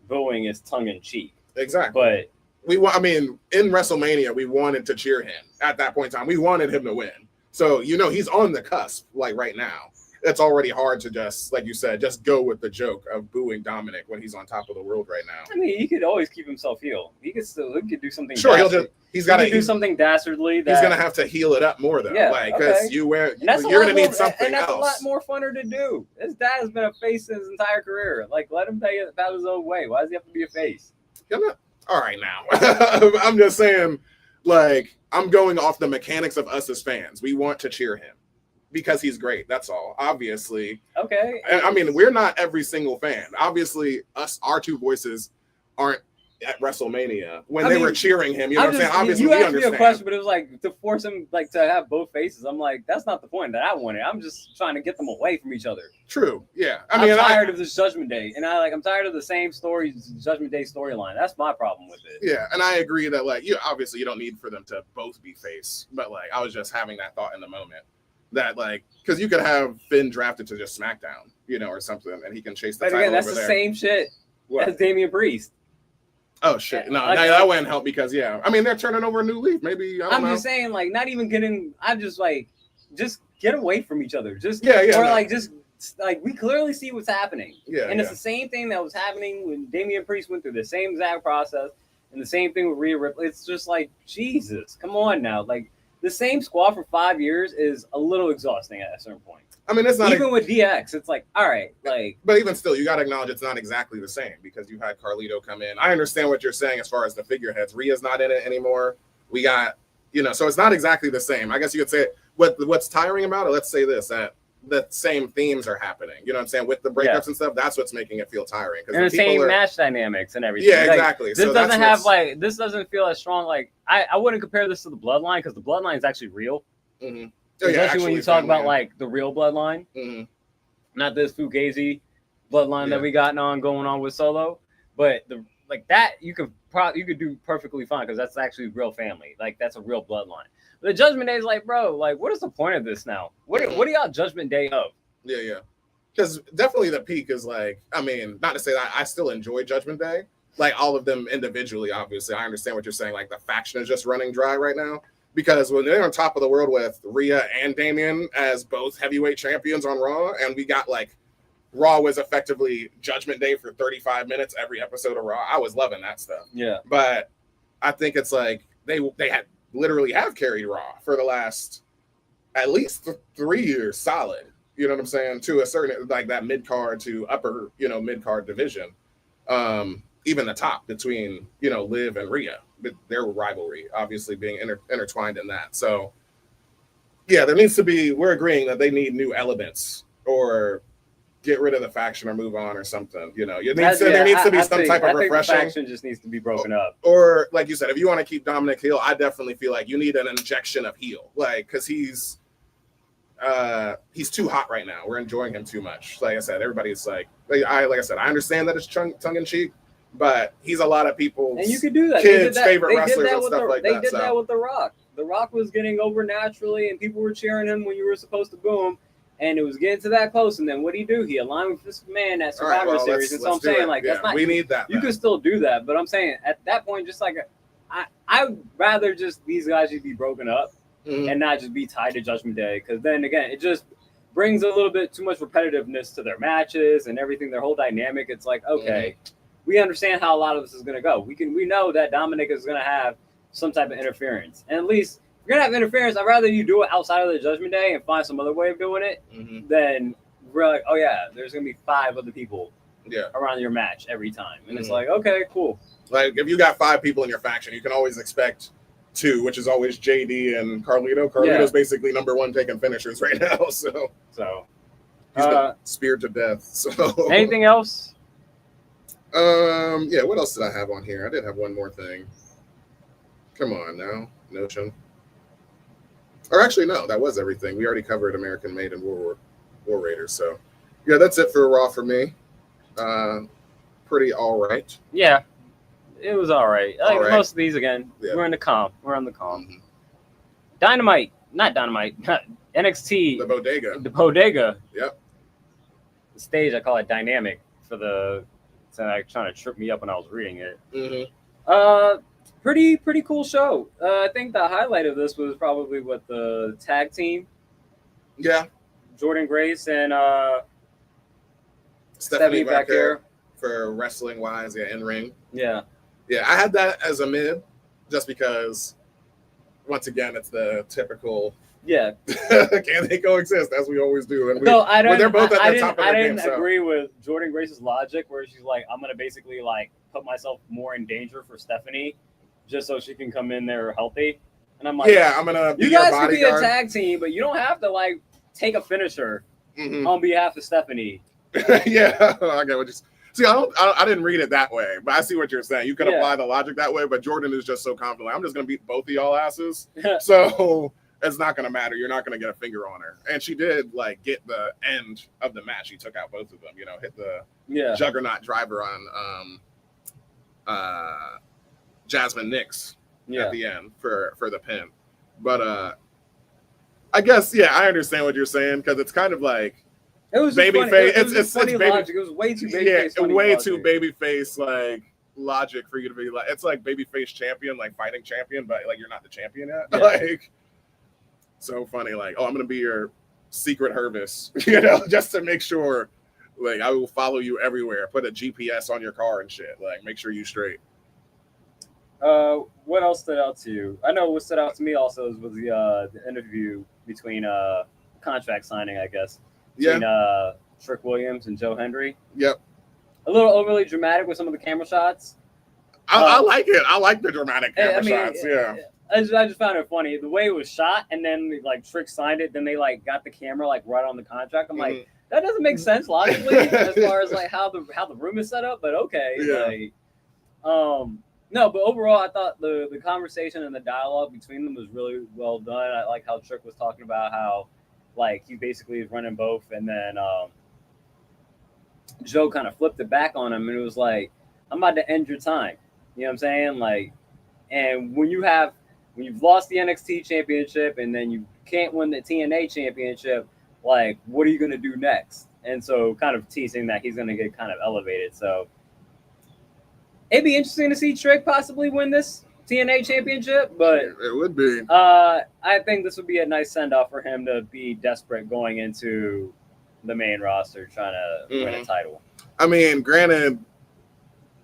booing is tongue in cheek. Exactly. But in WrestleMania, we wanted to cheer him at that point in time. We wanted him to win. So, he's on the cusp, like right now. It's already hard to just, like you said, just go with the joke of booing Dominic when he's on top of the world right now. I mean, he could always keep himself heel. He could do something. Sure, he's got to do something dastardly. He's gonna have to heal it up more though, because you're gonna need something and that's else. a lot more funner to do. His dad has been a face his entire career. Like, let him pay about his own way. Why does he have to be a face? All right, now I'm just saying, like, I'm going off the mechanics of us as fans. We want to cheer him because he's great. That's all. Obviously. Okay. I mean, we're not every single fan. Obviously, our two voices aren't at WrestleMania when they were cheering him. You know what I'm saying? Obviously, you we asked understand. me a question, but it was like to force him like to have both faces. I'm like, that's not the point that I wanted. I'm just trying to get them away from each other. True. Yeah. I'm tired of this Judgment Day, and I'm tired of the same Judgment Day storyline. That's my problem with it. Yeah, and I agree that like obviously you don't need for them to both be face, but like I was just having that thought in the moment that like because you could have Finn drafted to just SmackDown, or something, and he can chase the title. Again, that's over the there. Same shit as Damian Priest. Oh shit! No, that wouldn't help because I mean they're turning over a new leaf. Maybe I'm just saying, like, not even getting. I'm just like, just get away from each other. Just we clearly see what's happening. Yeah, and it's the same thing that was happening when Damian Priest went through the same exact process, and the same thing with Rhea Ripley. It's just like Jesus, come on now, like the same squad for 5 years is a little exhausting at a certain point. I mean, it's not even with DX. It's like, all right, like. But even still, you got to acknowledge it's not exactly the same because you had Carlito come in. I understand what you're saying as far as the figureheads. Rhea's not in it anymore. We got, so it's not exactly the same. I guess you could say what's tiring about it. Let's say this that the same themes are happening. You know what I'm saying with the breakups and stuff. That's what's making it feel tiring. And the same match dynamics and everything. Yeah, exactly. This this doesn't feel as strong. Like I wouldn't compare this to the Bloodline because the Bloodline is actually real. Mm-hmm. Especially when you talk about like the real Bloodline. Mm-hmm. Not this Fugazi bloodline that we got going on with Solo, but that you could do perfectly fine because that's actually real family. Like that's a real bloodline. But the Judgment Day is like, bro, like what is the point of this now? What are y'all Judgment Day of? Yeah. Because definitely the peak is like, I mean, not to say that I still enjoy Judgment Day, like all of them individually. Obviously, I understand what you're saying. Like the faction is just running dry right now. Because when they're on top of the world with Rhea and Damian as both heavyweight champions on Raw, and we got like Raw was effectively Judgment Day for 35 minutes every episode of Raw. I was loving that stuff. Yeah. But I think it's like they had literally have carried Raw for the last at least 3 years solid. You know what I'm saying? To a certain like that mid card to upper mid card division. Even the top between Liv and Rhea. Their rivalry obviously being intertwined in that. So yeah, we're agreeing that they need new elements or get rid of the faction or move on or something. There needs to be some type of refreshing. The faction just needs to be broken up. Or like you said, if you want to keep Dominic heel, I definitely feel like you need an injection of heel, like because he's too hot right now. We're enjoying him too much. Like I said, everybody's like I said, I understand that it's tongue in cheek. but he's a lot of people's and you could do that. kids' favorite wrestlers and stuff like that. They did that with The Rock. The Rock was getting over naturally, and people were cheering him when you were supposed to boo him. And it was getting to that close, and then what did he do? He aligned with this man at Survivor Series. And so I'm saying, like, that's not. We need that. You can still do that, but I'm saying at that point, just like I'd rather just these guys should be broken up and not just be tied to Judgment Day, because then again, it just brings a little bit too much repetitiveness to their matches and everything. Their whole dynamic. It's like, okay, we understand how a lot of this is going to go. We know that Dominic is going to have some type of interference, and at least. If you're gonna have interference, I'd rather you do it outside of the Judgment Day and find some other way of doing it than we're like, oh yeah, there's gonna be 5 other people around your match every time. And it's like, okay, cool. Like if you got 5 people in your faction, you can always expect 2, which is always JD and Carlito. Carlito's basically number 1 taking finishers right now. So he's been speared to death. So anything else? Yeah, what else did I have on here? I did have one more thing. Come on now, Notion. Or actually, no, that was everything. We already covered American Made and War Raiders. So, yeah, that's it for Raw for me. Pretty all right. Yeah, it was all right. Like most of these, again, we're in the calm. We're on the calm. Dynamite. NXT. The Bodega. Yep. The stage, I call it dynamic for the. It's like trying to trip me up when I was reading it. Pretty cool show. I think the highlight of this was probably what the tag team. Yeah. Jordan Grace and Stephanie back here for wrestling wise, in ring. Yeah. Yeah, I had that as a mid, just because. Once again, it's the typical. Yeah. Can they coexist as we always do? And they're both at the top of their game. I didn't agree with Jordan Grace's logic, where she's like, I'm gonna basically like put myself more in danger for Stephanie. Just so she can come in there healthy. And I'm like, I'm going to be you your guys bodyguard. can be a tag team, but you don't have to, like, take a finisher on behalf of Stephanie. Yeah, I get what you're saying. See, I didn't read it that way, but I see what you're saying. You can apply the logic that way, but Jordan is just so confident. Like, I'm just going to beat both of y'all asses. So it's not going to matter. You're not going to get a finger on her. And she did, like, get the end of the match. She took out both of them, hit the Juggernaut driver on Jasmine Nix at the end for the pin. But I guess I understand what you're saying, because it's kind of like it was babyface. It's funny logic. It was way too babyface. Too babyface like logic for you to be like, it's like babyface champion, like fighting champion, but like you're not the champion yet. Yeah. Like so funny. Like, oh, I'm gonna be your secret Hervis, just to make sure. Like, I will follow you everywhere. Put a GPS on your car and shit. Like, make sure you straight. What else stood out to you? I know what stood out to me also was the interview between contract signing, I guess, between Trick Williams and Joe Hendry. Yep. A little overly dramatic with some of the camera shots. I like it. I like the dramatic camera shots. Yeah. I just found it funny the way it was shot, and then like Trick signed it. Then they like got the camera like right on the contract. I'm like, that doesn't make sense logically as far as like how the room is set up. But okay, no, but overall, I thought the conversation and the dialogue between them was really well done. I like how Trick was talking about how, like, he basically is running both, and then Joe kind of flipped it back on him, and it was like, I'm about to end your time. You know what I'm saying? Like, and when you've lost the NXT championship, and then you can't win the TNA championship, like, what are you going to do next? And so kind of teasing that he's going to get kind of elevated. So it'd be interesting to see Trick possibly win this TNA championship, but it would be. I think this would be a nice send-off for him to be desperate going into the main roster trying to win a title. I mean, granted,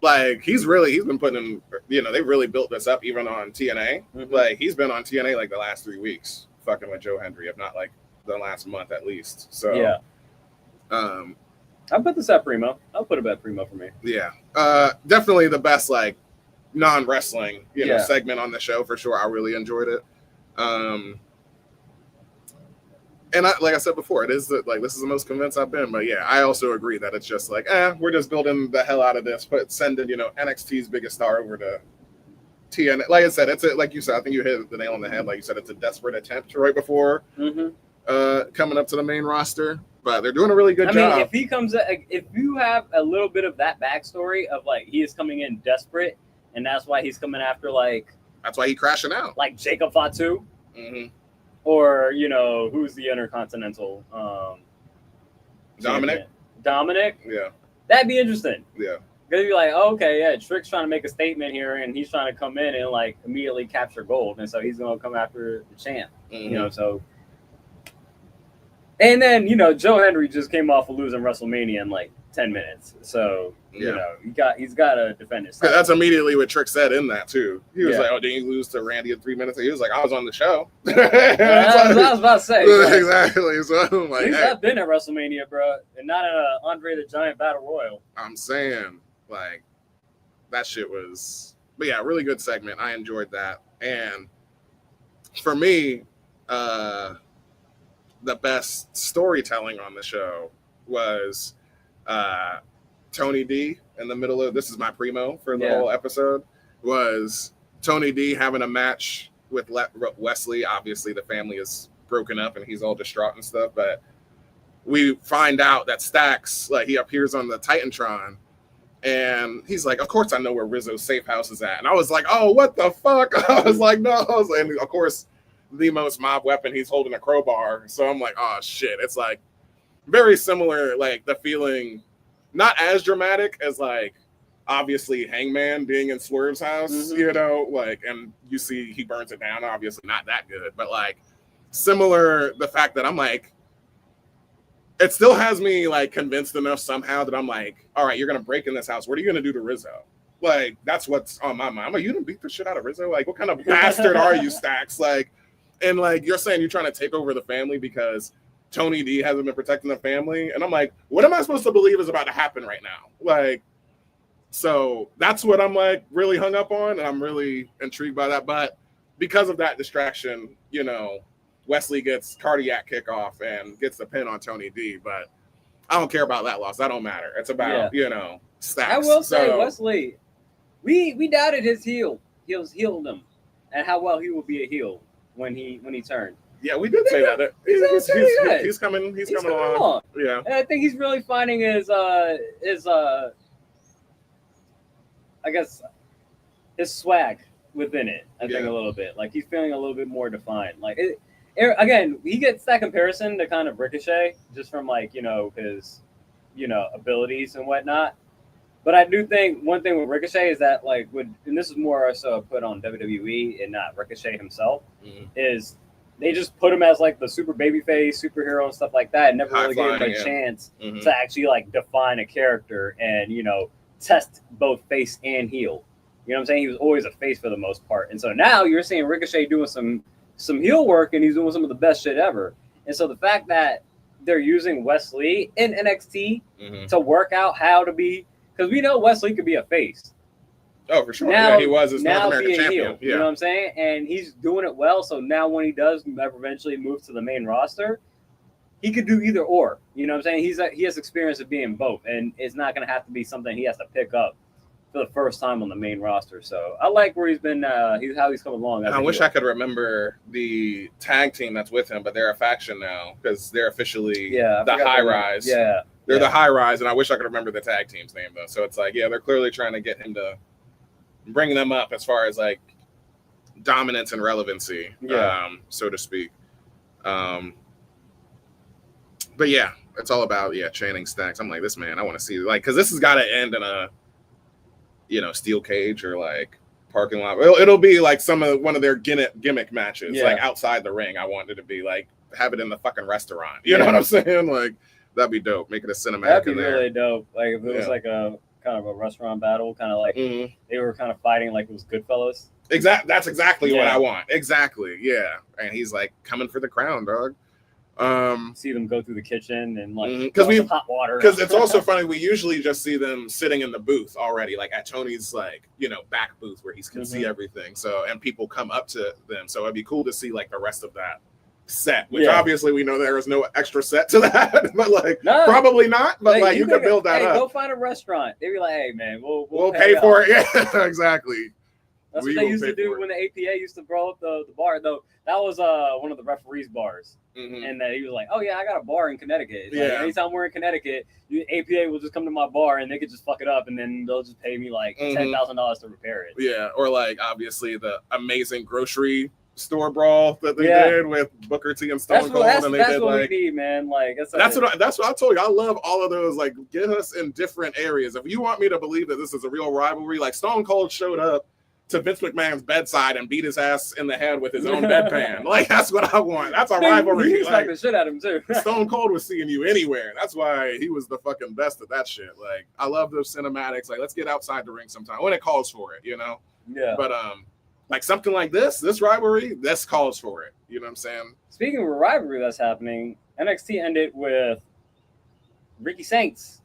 like he's been putting in, they've really built this up even on TNA. Like he's been on TNA like the last 3 weeks, fucking with Joe Hendry, if not like the last month at least. So yeah. I'll put this at Primo. I'll put it at Primo for me. Yeah. Definitely the best like non-wrestling, segment on the show for sure. I really enjoyed it. And like I said before, it is this is the most convinced I've been. But yeah, I also agree that it's just like, we're just building the hell out of this, but sending, NXT's biggest star over to TNA. Like I said, like you said, I think you hit the nail on the head. Like you said, it's a desperate attempt right before coming up to the main roster. But they're doing a really good job. I mean, if you have a little bit of that backstory of like he is coming in desperate, and that's why he's coming after that's why he's crashing out, like Jacob Fatu, or who's the Intercontinental Dominic. Yeah, that'd be interesting. Yeah, because you're like, oh, okay, yeah, Trick's trying to make a statement here, and he's trying to come in and like immediately capture gold, and so he's gonna come after the champ. So. And then, Joe Henry just came off of losing WrestleMania in like 10 minutes. So, he's got to defend his title. That's immediately what Trick said in that, too. He was like, oh, didn't you lose to Randy in 3 minutes? And he was like, I was on the show. I was about to say. Exactly. So I'm like, I've been at WrestleMania, bro, and not in a Andre the Giant Battle Royal. I'm saying, like, that shit was... But yeah, really good segment. I enjoyed that. And for me... the best storytelling on the show was Tony D in the middle of, this is my primo for the whole episode, was Tony D having a match with Wesley. Obviously the family is broken up and he's all distraught and stuff, but we find out that Stax, like, he appears on the Titantron and he's like, of course I know where Rizzo's safe house is at. And I was like, oh, what the fuck? I was like, no. And of course, the most mob weapon, he's holding a crowbar. So I'm like, oh shit. It's like very similar, like the feeling, not as dramatic as like obviously Hangman being in Swerve's house, and you see he burns it down, obviously not that good, but like similar, the fact that I'm like, it still has me like convinced enough somehow that I'm like, all right, you're gonna break in this house. What are you gonna do to Rizzo? Like, that's what's on my mind. I'm like, you didn't beat the shit out of Rizzo? Like, what kind of bastard are you, Stax? Like, and like, you're saying you're trying to take over the family because Tony D hasn't been protecting the family. And I'm like, what am I supposed to believe is about to happen right now? Like, so that's what I'm like really hung up on. And I'm really intrigued by that. But because of that distraction, Wesley gets cardiac kickoff and gets the pin on Tony D. But I don't care about that loss. That don't matter. It's about, Stax. I will say, Wesley, we doubted his heel. He's healed him and how well he will be a heel when he turned. Yeah, we did say that. He's coming along. Yeah. And I think he's really finding his I guess his swag within it. I think a little bit. Like he's feeling a little bit more defined. Like again, he gets that comparison to kind of Ricochet just from like, his abilities and whatnot. But I do think one thing with Ricochet is that like and this is more so put on WWE and not Ricochet himself, is they just put him as like the super babyface superhero and stuff like that, and never really gave him a chance to actually like define a character and test both face and heel. You know what I'm saying? He was always a face for the most part, and so now you're seeing Ricochet doing some heel work, and he's doing some of the best shit ever. And so the fact that they're using Wesley in NXT to work out how to be. Because we know Wesley could be a face. Oh, for sure. Now, he was his North American champion. Heel, you know what I'm saying? And he's doing it well. So now when he does eventually move to the main roster, he could do either or. You know what I'm saying? He has experience of being both. And it's not going to have to be something he has to pick up for the first time on the main roster. So I like where he's been, how he's come along. I wish I could remember the tag team that's with him, but they're a faction now because they're officially the High Rise. Yeah. They're the High Rise, and I wish I could remember the tag team's name, though. So it's like, they're clearly trying to get him to bring them up as far as, like, dominance and relevancy, so to speak. But, yeah, it's all about, chaining Stax. I'm like, this man, I want to see, like, because this has got to end in a, steel cage or, like, parking lot. It'll be, like, one of their gimmick matches, like, outside the ring. I want it to be, like, have it in the fucking restaurant. You know what I'm saying? Like, that'd be dope. Make it a cinematic. That'd be really dope. Like if it was like a kind of a restaurant battle, kind of like they were kind of fighting like it was Goodfellas. That's exactly what I want. Exactly. Yeah. And he's like coming for the crown, dog. See them go through the kitchen and like because hot water. Because it's also funny. We usually just see them sitting in the booth already, like at Tony's like back booth where he can see everything. So and people come up to them. So it'd be cool to see like the rest of that set, which obviously we know there is no extra set to that, but like probably not, but like you could build that up. Go find a restaurant. They'd be like, hey man, we'll pay for it. Yeah, exactly. That's what they used to do when the APA used to brawl up the bar. Though that was one of the referees' bars, and that he was like, "Oh yeah, I got a bar in Connecticut. Like, anytime we're in Connecticut, APA will just come to my bar and they could just fuck it up, and then they'll just pay me like $10,000 to repair it." Yeah, or like obviously the amazing grocery store brawl that they did with Booker T and Stone Cold, and that's what we need, man. Like that's what I told you. I love all of those. Like, get us in different areas. If you want me to believe that this is a real rivalry, like Stone Cold showed up to Vince McMahon's bedside and beat his ass in the head with his own bedpan. Like, that's what I want. That's a rivalry. He like the shit out of him too. Stone Cold was seeing you anywhere. That's why he was the fucking best at that shit. Like, I love those cinematics. Like, let's get outside the ring sometime when it calls for it, you know? Yeah. But like something like this rivalry, this calls for it. You know what I'm saying? Speaking of a rivalry that's happening, NXT ended with Ricky Saints,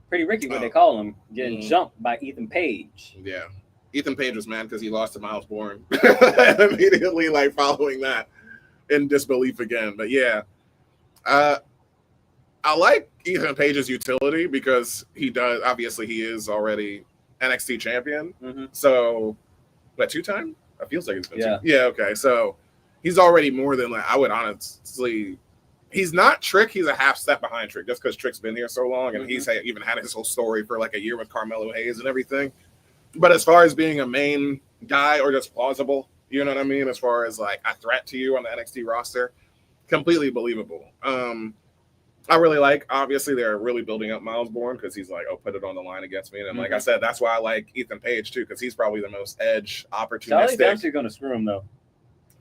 Pretty Ricky, what they call him, getting jumped by Ethan Page. Yeah. Ethan Page was mad because he lost to Miles Bourne immediately, like following that in disbelief again. But yeah, I like Ethan Page's utility because he does. Obviously, he is already NXT champion. So, what, 2-time? It feels like it's been 2. Yeah. Okay. So he's already more than like I would honestly. He's not Trick. He's a half step behind Trick just because Trick's been here so long and he's even had his whole story for like a year with Carmelo Hayes and everything. But as far as being a main guy or just plausible, you know what I mean? As far as like a threat to you on the NXT roster, completely believable. I really like, obviously, they're really building up Miles Bourne because he's like, oh, put it on the line against me. And like I said, that's why I like Ethan Page too, because he's probably the most edge opportunistic. Charlie Dempsey's going to screw him though.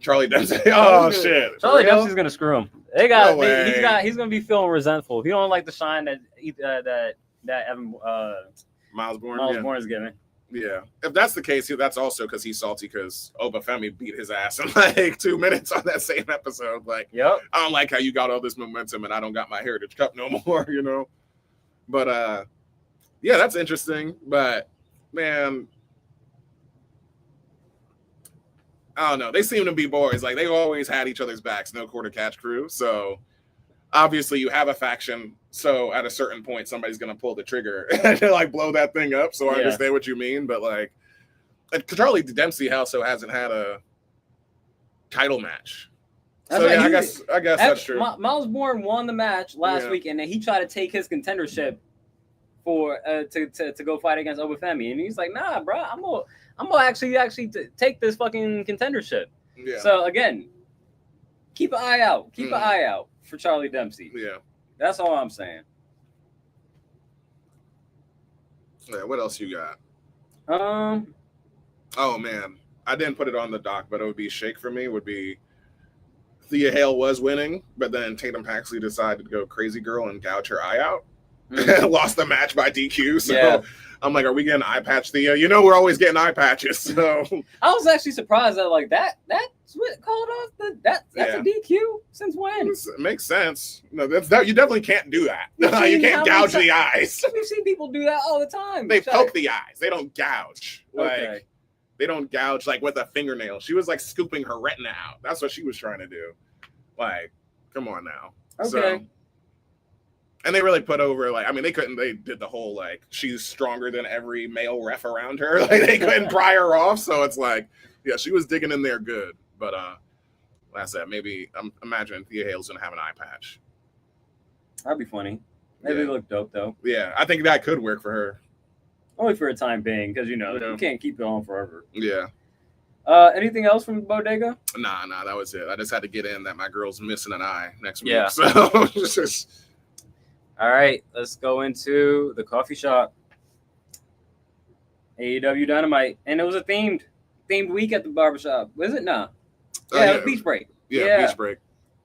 Charlie Dempsey. Oh shit. Charlie Dempsey's going to screw him. He's going to be feeling resentful. He don't like the shine that Evan Miles Bourne is giving. Yeah, if that's the case, that's also because he's salty because Obafemi beat his ass in like 2 minutes on that same episode. Like, I don't like how you got all this momentum and I don't got my Heritage Cup no more, you know? But, yeah, that's interesting. But, man, I don't know. They seem to be boys. Like, they always had each other's backs, no quarter catch crew. So, obviously, you have a faction. So at a certain point, somebody's going to pull the trigger and like blow that thing up. So I understand what you mean. But like, Charlie Dempsey also hasn't had a title match. So yeah, I guess that's true. Miles Bourne won the match last week, and then he tried to take his contendership for to go fight against Obafemi, and he's like, "Nah, bro, I'm gonna actually take this fucking contendership." Yeah. So again, keep an eye out. Keep an eye out for Charlie Dempsey. Yeah. That's all I'm saying. Yeah, what else you got? Oh man, I didn't put it on the doc, but it would be shake for me. Would be Thea Hale was winning, but then Tatum Paxley decided to go crazy girl and gouge her eye out. Lost the match by DQ. So I'm like, are we getting eye patch Thea? You know, we're always getting eye patches. So I was actually surprised that like that's what called off that's a DQ since when? It makes sense. No, you definitely can't do that. You can't gouge the eyes. We've seen people do that all the time. They poke the eyes. They don't gouge. Like they don't gouge like with a fingernail. She was like scooping her retina out. That's what she was trying to do. Like, come on now. Okay. So, and they really put over, like, I mean, they did the whole, like, she's stronger than every male ref around her. Like, they couldn't pry her off. So it's like, yeah, she was digging in there good. But, like I said, maybe, I'm imagining Thea Hale's going to have an eye patch. That'd be funny. Maybe look dope, though. Yeah, I think that could work for her. Only for a time being, because, you can't keep it on forever. Yeah. Anything else from Bodega? Nah, that was it. I just had to get in that my girl's missing an eye next week. Yeah. So, just... All right, let's go into the coffee shop. AEW Dynamite. And it was a themed week at the barbershop. Was it? No. Yeah, it was Beach Break. Yeah, Beach Break.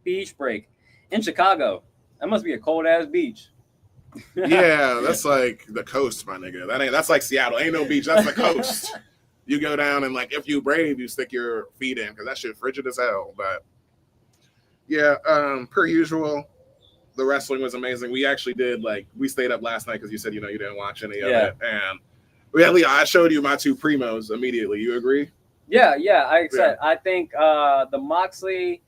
Beach Break. In Chicago. That must be a cold-ass beach. Yeah, that's like the coast, my nigga. That's like Seattle. Ain't no beach. That's the coast. You go down and, like, if you brave, you stick your feet in because that shit frigid as hell. But, yeah, per usual, the wrestling was amazing. We actually did, like, we stayed up last night because you said, you didn't watch any of it. And I showed you my two primos immediately. You agree? Yeah. I said, I think the Moxley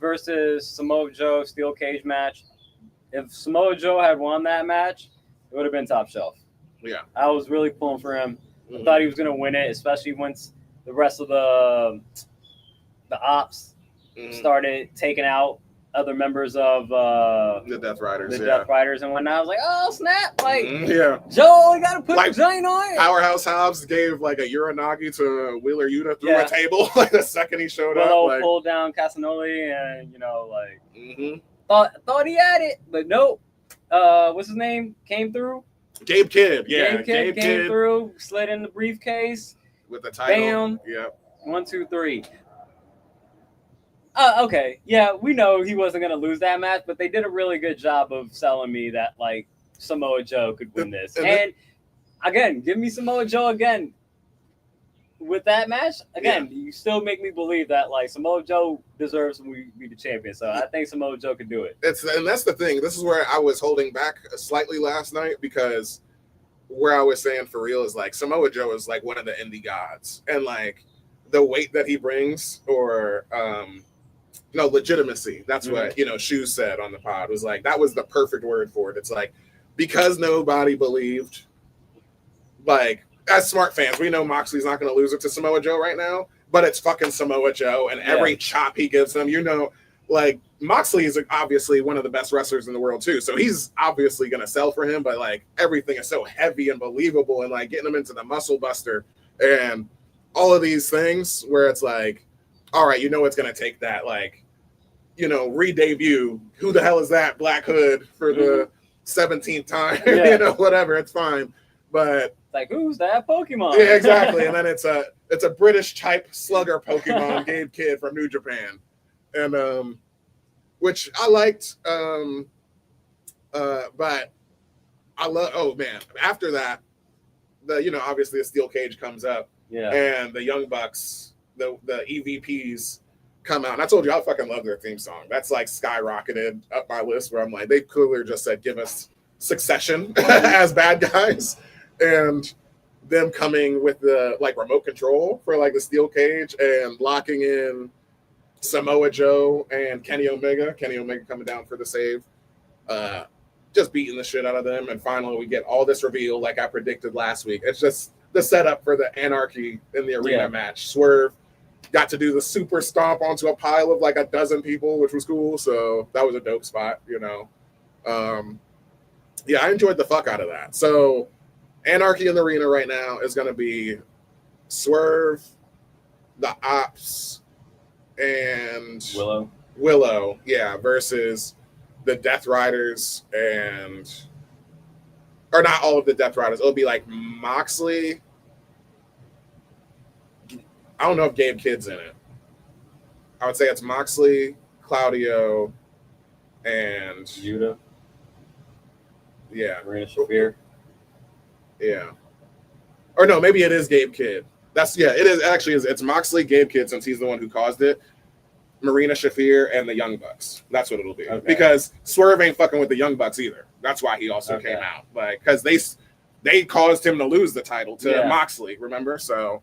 versus Samoa Joe steel cage match, if Samoa Joe had won that match, it would have been top shelf. Yeah. I was really pulling for him. I thought he was going to win it, especially once the rest of the ops started taking out other members of the Death Riders, Death Riders and whatnot. I was like, oh snap! Like, yeah, Joe only got to put like, the giant on it. Powerhouse Hobbs gave like a Uranagi to Wheeler Yuta through a table like the second he showed Willow up. Like, pulled down Casanoli and thought he had it, but nope. What's his name? Came through. Gabe Kidd, yeah, Gabe Kidd came through, slid in the briefcase with the title. Bam. Yeah. 1, 2, 3. Okay, yeah, we know he wasn't gonna lose that match, but they did a really good job of selling me that like Samoa Joe could win this. And again, give me Samoa Joe again with that match. Again, you still make me believe that like Samoa Joe deserves to be the champion. So I think Samoa Joe could do it. And that's the thing. This is where I was holding back slightly last night, because where I was saying for real is like Samoa Joe is like one of the indie gods, and like the weight that he brings, or legitimacy. That's what Shoes said on the pod, was like that was the perfect word for it. It's like, because nobody believed, like, as smart fans, we know Moxley's not going to lose it to Samoa Joe right now, but it's fucking Samoa Joe, and every chop he gives him, like, Moxley is obviously one of the best wrestlers in the world too, so he's obviously going to sell for him, but like everything is so heavy and believable, and like getting him into the muscle buster and all of these things where it's like, all right, it's going to take that, like, re-debut, who the hell is that Black Hood for the 17th time, whatever, it's fine, but like, who's that Pokemon? Yeah, exactly. And then it's a British type slugger Pokemon, Gabe Kidd from New Japan, and which I liked, but I love. Oh man! After that, obviously the steel cage comes up, and the Young Bucks, the EVPs come out. And I told you I fucking love their theme song. That's like skyrocketed up my list, where I'm like, they clearly just said, give us Succession as bad guys. And them coming with the like remote control for like the steel cage and locking in Samoa Joe and Kenny Omega coming down for the save, just beating the shit out of them. And finally we get all this reveal like I predicted last week. It's just the setup for the Anarchy in the arena match. Swerve got to do the super stomp onto a pile of like a dozen people, which was cool. So that was a dope spot, I enjoyed the fuck out of that. So Anarchy in the arena right now is going to be Swerve, the Ops, and Willow, versus the Death Riders or not all of the Death Riders. It'll be like Moxley. I don't know if Gabe Kidd's in it. I would say it's Moxley, Claudio, and Yuta. Yeah. Marina Shafir. Yeah. Or no, maybe it is Gabe Kidd. It is actually. It's Moxley, Gabe Kidd, since he's the one who caused it. Marina Shafir and the Young Bucks. That's what it'll be. Okay. Because Swerve ain't fucking with the Young Bucks either. That's why he also came out. Like, because they caused him to lose the title to Moxley, remember? So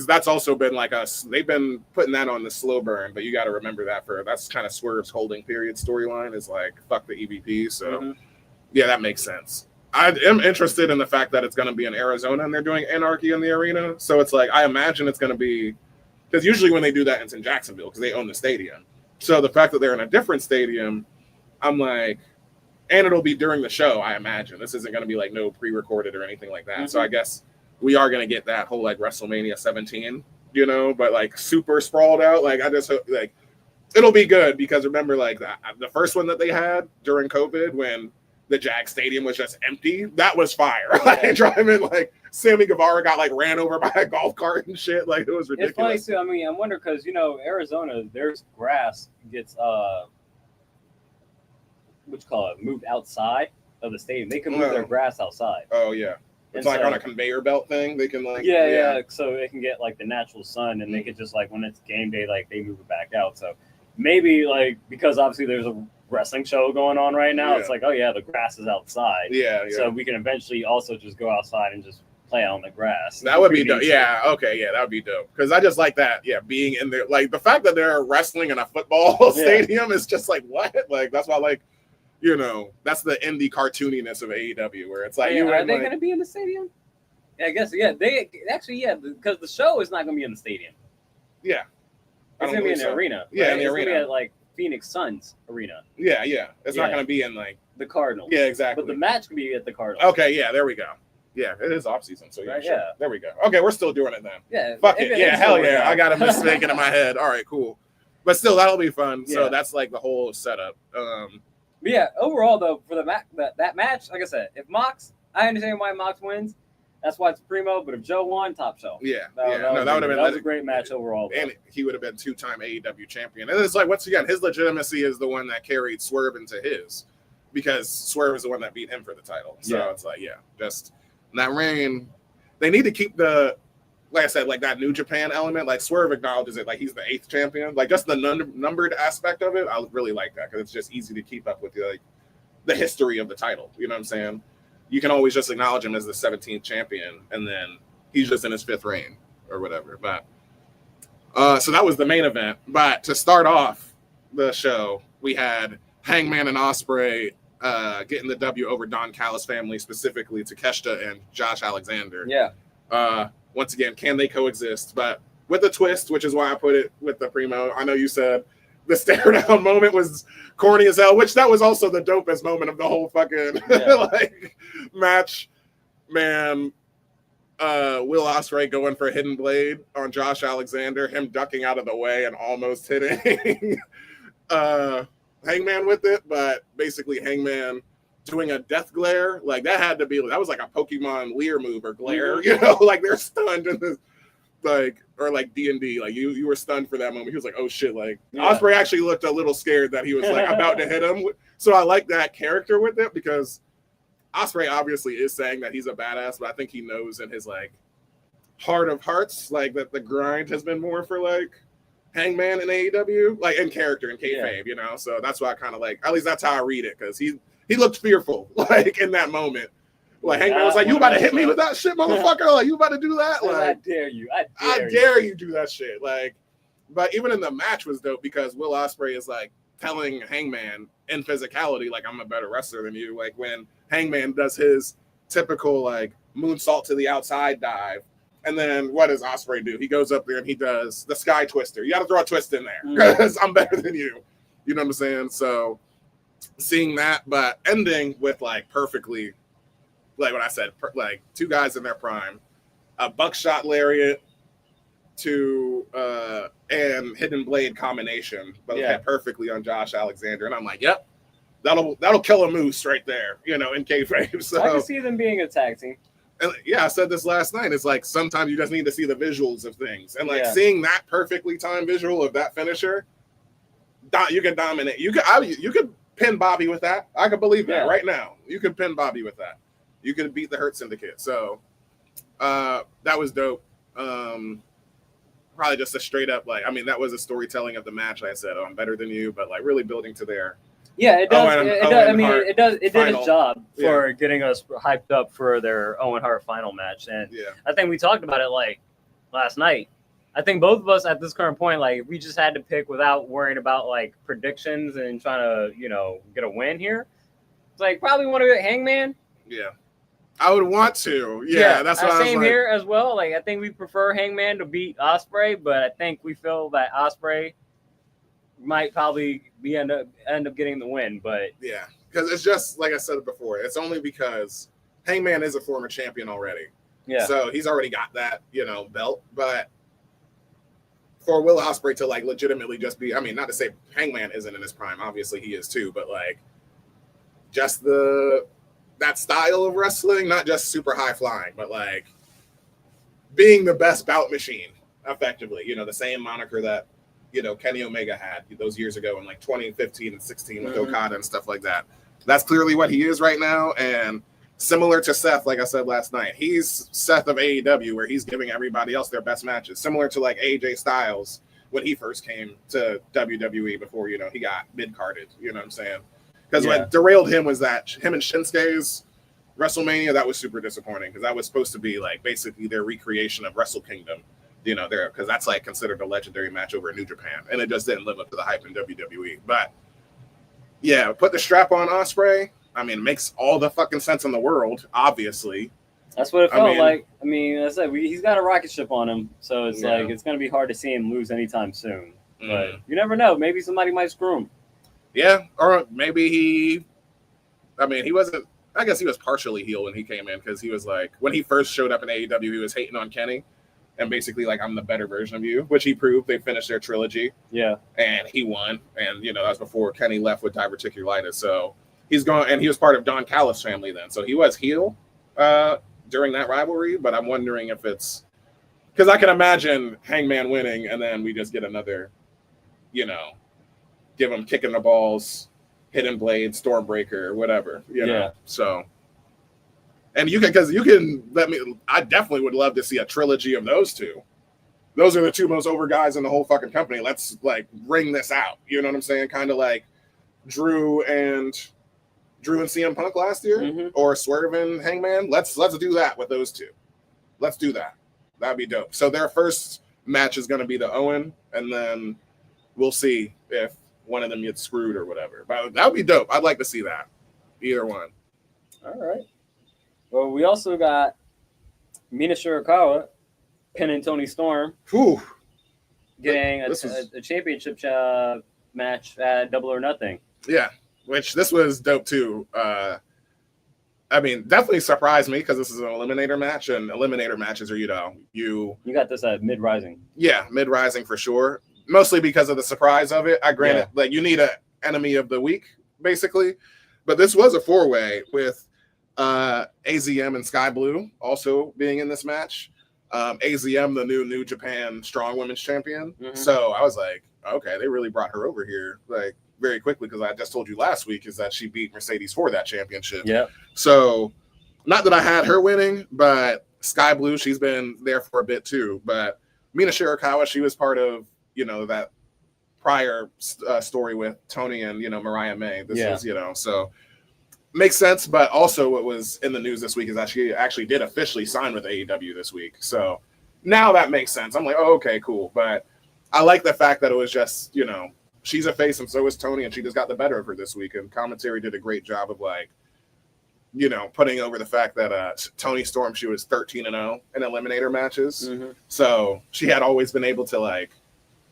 that's also been like they've been putting that on the slow burn, but you got to remember that's kind of Swerve's holding period storyline, is like, fuck the EVP. So yeah, that makes sense. I am interested in the fact that it's going to be in Arizona and they're doing Anarchy in the arena. So it's like, I imagine it's going to be, because usually when they do that, it's in Jacksonville because they own the stadium. So the fact that they're in a different stadium, I'm like, and it'll be during the show, I imagine. This isn't going to be like no pre-recorded or anything like that. So I guess we are going to get that whole like WrestleMania 17, but like super sprawled out. Like, I just hope like it'll be good, because remember like the first one that they had during COVID when the Jag Stadium was just empty, that was fire. Like, driving, like, Sammy Guevara got like ran over by a golf cart and shit. Like, it was ridiculous. It's funny too. I mean, I wonder because Arizona, there's grass gets moved outside of the stadium. They can move their grass outside. Oh yeah, it's like on a conveyor belt thing. They can like so they can get like the natural sun, and they could just like when it's game day, like they move it back out. So maybe like because obviously there's a wrestling show going on right now, it's like, oh yeah, the grass is outside. So we can eventually also just go outside and just play on the grass. That would be dope. Yeah, okay, yeah, that would be dope. Because I just like that, being in there. Like, the fact that they're wrestling in a football stadium is just like, what? Like, that's why, like, that's the indie cartooniness of AEW, where it's like, are they going to be in the stadium? Yeah, I guess, yeah. They actually, yeah, because the show is not going to be in the stadium. Yeah. It's going to be in the arena. Yeah, right? in the it's arena. Going to be at, like, Phoenix Suns arena. Yeah. It's not Yeah. going to be in, like... The Cardinals. Yeah, exactly. But the match could be at the Cardinals. Okay, yeah, there we go. Yeah, it is off season, so yeah, Right, sure. yeah. There we go. Okay, we're still doing it then. Yeah. Fuck it. Yeah, hell yeah. I got a mistake in my head. All right, cool. But still, that'll be fun. Yeah. So that's like the whole setup. But yeah, overall though, for that match, like I said, if Mox, I understand why Mox wins. That's why it's primo. But if Joe won, top shelf. Yeah, that would have been a great match overall. And he would have been 2-time AEW champion. And it's like, once again, his legitimacy is the one that carried Swerve into his, because Swerve is the one that beat him for the title. So it's like, just that reign. They need to keep the, like I said, like that New Japan element. Like Swerve acknowledges it, like he's the 8th champion. Like just the numbered aspect of it, I really like that, because it's just easy to keep up with the history of the title. You know what I'm saying? You can always just acknowledge him as the 17th champion, and then he's just in his 5th reign or whatever. But so that was the main event. But to start off the show, we had Hangman and Ospreay getting the W over Don Callis family, specifically Takeshita and Josh Alexander. Yeah. Once again, can they coexist? But with a twist, which is why I put it with the primo. I know you said the stare down moment was corny as hell, which that was also the dopest moment of the whole fucking like match. Man, Will Ospreay going for a hidden blade on Josh Alexander, him ducking out of the way and almost hitting Hangman with it, but basically Hangman doing a death glare, like that was like a Pokemon Leer move or glare, you know, like they're stunned in this, like, or like D&D, like you were stunned for that moment. He was like, oh shit, like Ospreay actually looked a little scared that he was like about to hit him. So I like that character with it, because Ospreay obviously is saying that he's a badass, but I think he knows in his like heart of hearts, like that the grind has been more for like Hangman and AEW, like in character and kayfabe, you know. So that's why I kind of like, at least that's how I read it, because he looked fearful, like in that moment. Like Hangman was like, "You about to hit me with that shit, motherfucker? Like you about to do that? Like I dare you! I dare you do that shit!" Like, but even in the match was dope, because Will Ospreay is like telling Hangman in physicality, like, "I'm a better wrestler than you." Like when Hangman does his typical like moonsault to the outside dive. And then what does Ospreay do? He goes up there and he does the sky twister. You got to throw a twist in there, because I'm better than you. You know what I'm saying? So seeing that, but ending with like perfectly, like what I said, like two guys in their prime, a buckshot lariat to and hidden blade combination, both hit perfectly on Josh Alexander. And I'm like, yep, that'll kill a moose right there, you know, in kayfabe. So I can see them being a tag team. And yeah, I said this last night. It's like sometimes you just need to see the visuals of things, and like seeing that perfectly timed visual of that finisher, you can dominate. You could pin Bobby with that. I could believe that right now. You could pin Bobby with that. You could beat the Hurt Syndicate. So that was dope. Probably just a straight up like, I mean, that was a storytelling of the match. Like I said, I'm better than you, but like really building to their. Yeah, it does. It did its job for getting us hyped up for their Owen Hart final match. And I think we talked about it like last night. I think both of us at this current point, like, we just had to pick without worrying about like predictions and trying to, you know, get a win here. It's like probably want to get Hangman. Yeah, I would want to. Yeah, that's what I was same like. here as well. Like, I think we prefer Hangman to beat Ospreay, but I think we feel that Ospreay might probably end up getting the win. But yeah, because it's just like I said before, it's only because Hangman is a former champion already. Yeah, so he's already got that, you know, belt. But for Will Ospreay to like legitimately just be, I mean, not to say Hangman isn't in his prime, obviously he is too, but like just that style of wrestling, not just super high flying, but like being the best bout machine, effectively. You know, the same moniker that, you know, Kenny Omega had those years ago in like 2015 and 16 with Okada and stuff like that. That's clearly what he is right now. And similar to Seth, like I said last night, he's Seth of AEW, where he's giving everybody else their best matches. Similar to like AJ Styles when he first came to WWE before, you know, he got mid-carded. You know what I'm saying? Because what derailed him was that him and Shinsuke's WrestleMania, that was super disappointing, because that was supposed to be like basically their recreation of Wrestle Kingdom. You know, there, because that's like considered a legendary match over in New Japan, and it just didn't live up to the hype in WWE. But yeah, put the strap on Ospreay. I mean, it makes all the fucking sense in the world, obviously. That's what it felt like. I mean, as I said, he's got a rocket ship on him, so it's like it's going to be hard to see him lose anytime soon. But you never know. Maybe somebody might screw him. Yeah, or maybe he wasn't. I guess he was partially heel when he came in because he was like, when he first showed up in AEW, he was hating on Kenny and basically like, I'm the better version of you, which he proved. They finished their trilogy. Yeah. And he won. And, that was before Kenny left with diverticulitis. So he's gone, and he was part of Don Callis' family then. So he was heel during that rivalry, but I'm wondering if it's because I can imagine Hangman winning and then we just get another, give him kicking the balls, Hidden Blade, Stormbreaker, whatever, know. So, and you can let me. I definitely would love to see a trilogy of those two. Those are the two most over guys in the whole fucking company. Let's like ring this out. You know what I'm saying? Kind of like Drew and CM Punk last year, or Swerve and Hangman. Let's do that with those two. Let's do that. That'd be dope. So their first match is going to be the Owen, and then we'll see if one of them gets screwed or whatever. But that would be dope. I'd like to see that. Either one. All right. Well, we also got Mina Shirakawa pinning Toni Storm. Whew. Getting a championship match at Double or Nothing. Yeah, which this was dope too. I mean, definitely surprised me because this is an eliminator match, and eliminator matches are, you got this at mid-rising. Yeah, mid-rising for sure. Mostly because of the surprise of it. I granted, like, you need an enemy of the week, basically. But this was a four-way with AZM and Sky Blue also being in this match. AZM, the New Japan Strong Women's Champion. So I was like, okay, they really brought her over here, like, very quickly, because I just told you last week is that she beat Mercedes for that championship. Yeah. So, not that I had her winning, but Sky Blue, she's been there for a bit too. But Mina Shirakawa, she was part of, that prior story with Tony and, Mariah May. This is, so makes sense. But also what was in the news this week is that she actually did officially sign with AEW this week. So now that makes sense. I'm like, oh, okay, cool. But I like the fact that it was just, she's a face and so is Tony, and she just got the better of her this week. And commentary did a great job of like, putting over the fact that Toni Storm, she was 13-0 in eliminator matches. So she had always been able to like,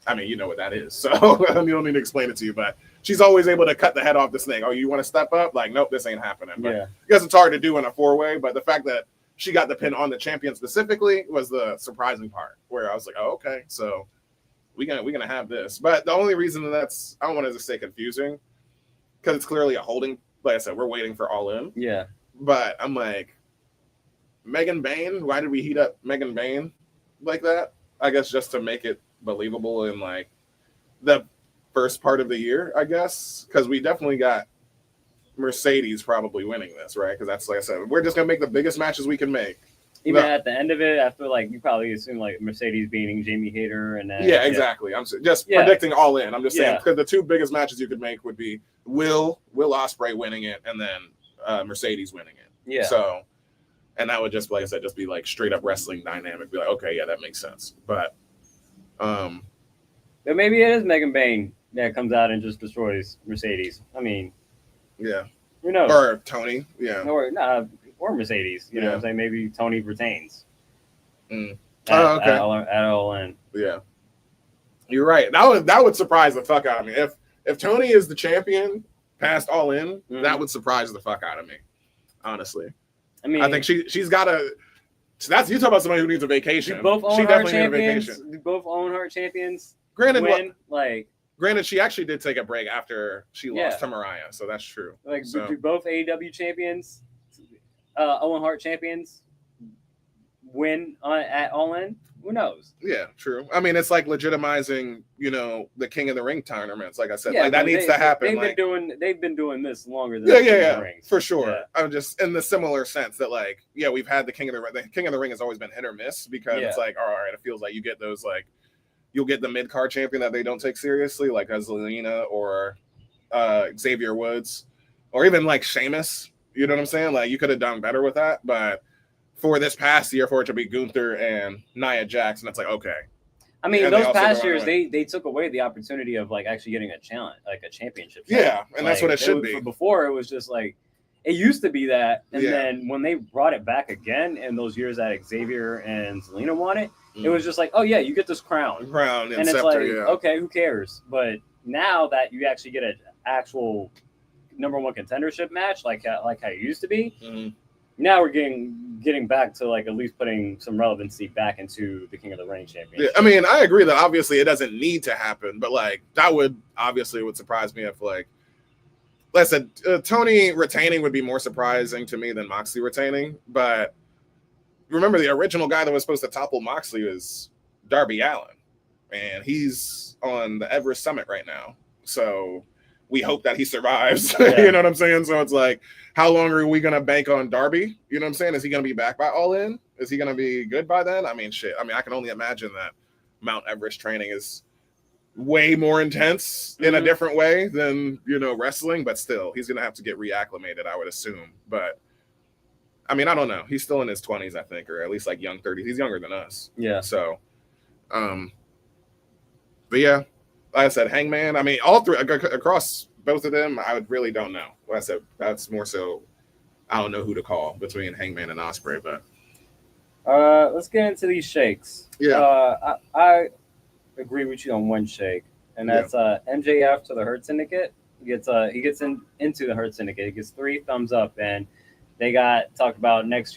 I mean, you know what that is. So you don't need to explain it to you, but she's always able to cut the head off this thing. Oh, you want to step up? Like, nope, this ain't happening. But I guess it's hard to do in a four-way, but the fact that she got the pin on the champion specifically was the surprising part, where I was like, oh, okay, so we're gonna have this. But the only reason I don't want it to stay confusing, because it's clearly a holding. Like I said, we're waiting for All In. Yeah. But I'm like, Megan Bayne, why did we heat up Megan Bayne like that? I guess just to make it believable in like the first part of the year, I guess, because we definitely got Mercedes probably winning this, right? Because that's, like I said, we're just gonna make the biggest matches we can make. Even at the end of it, I feel like you probably assume like Mercedes beating Jamie Hayter, and then exactly. I'm just predicting All In. I'm just saying because the two biggest matches you could make would be Will Ospreay winning it, and then Mercedes winning it. Yeah. So, and that would just, like I said, just be like straight up wrestling dynamic. Be like, okay, yeah, that makes sense. But maybe it is Megan Bayne that comes out and just destroys Mercedes. I mean, yeah, who knows? Or Tony, or Mercedes. You know what I'm saying? Maybe Tony retains. Okay. At All In. Yeah, you're right. That would surprise the fuck out of me. If Tony is the champion past All In, that would surprise the fuck out of me. Honestly, I mean, I think she's got a. So that's, you talk about somebody who needs a vacation. Do both own Heart champions? Do both own Heart champions? Granted, she actually did take a break after she lost to Mariah, so that's true. Like, do both AEW champions, Owen Hart champions, win at All In? Who knows? Yeah, true. I mean, it's like legitimizing, the King of the Ring tournaments. Like I said, like that needs to happen. They've been doing this longer than King of the Ring, for sure. Yeah. I'm just in the similar sense that, like, we've had the King of the Ring. The King of the Ring has always been hit or miss because it's like, all right, it feels like you get those, like, you'll get the mid card champion that they don't take seriously, like Zelina or Xavier Woods, or even like Sheamus. You know what I'm saying? Like, you could have done better with that, but for this past year, for it to be Gunther and Nia Jax, and it's like, okay. I mean, those past years, they took away the opportunity of like actually getting a challenge, like a championship. Yeah, and that's what it should be. Before, it was just like It used to be that, and Yeah. then when they brought it back again in those years that Xavier and Zelina won it, it was just like, oh yeah, you get this crown, and and it's scepter, like, yeah. okay, who cares? But now that you actually get an actual number one contendership match, like how it used to be, now we're getting back to like at least putting some relevancy back into the King of the Ring championship. Yeah, I mean, I agree that obviously it doesn't need to happen, but like that would surprise me if like, listen, Tony retaining would be more surprising to me than Moxley retaining. But remember, the original guy that was supposed to topple Moxley was Darby Allin, and he's on the Everest summit right now. So we hope that he survives. Yeah. You know what I'm saying? So it's like, how long are we going to bank on Darby? You know what I'm saying? Is he going to be back by All In? Is he going to be good by then? I mean, shit. I mean, I can only imagine that Mount Everest training is way more intense in a different way than, you know, wrestling, but still, he's going to have to get reacclimated, I would assume. But I mean, I don't know. He's still in his 20s, I think, or at least like young 30s. He's younger than us. Yeah. So, but yeah, like I said, Hangman. I mean, all three across both of them, I really don't know. Like I said, that's more so, I don't know who to call between Hangman and Ospreay, but let's get into these shakes. Yeah. I agree with you on one shake, and that's MJF to the Hurt Syndicate. He gets into the Hurt Syndicate. He gets 3 thumbs up, and they got talked about next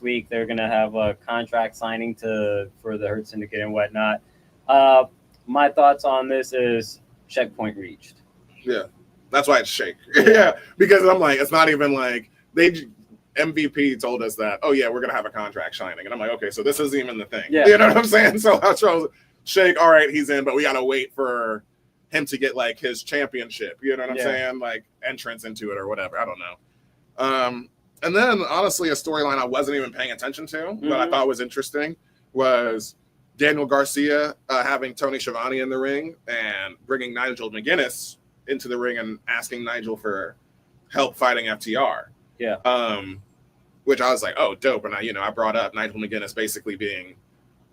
week. They're gonna have a contract signing for the Hurt Syndicate and whatnot. My thoughts on this is checkpoint reached. Yeah, that's why it's shake. Yeah, because I'm like, it's not even like MVP told us that, oh yeah, we're gonna have a contract signing, and I'm like, okay, so this isn't even the thing. Yeah. You know what I'm saying? So I chose shake. All right, he's in, but we gotta wait for him to get like his championship. You know what I'm saying? Like entrance into it or whatever. I don't know. And then honestly, a storyline I wasn't even paying attention to, but I thought was interesting was Daniel Garcia having Tony Schiavone in the ring and bringing Nigel McGuinness into the ring and asking Nigel for help fighting FTR. Yeah. Which I was like, oh, dope. And I brought up Nigel McGuinness basically being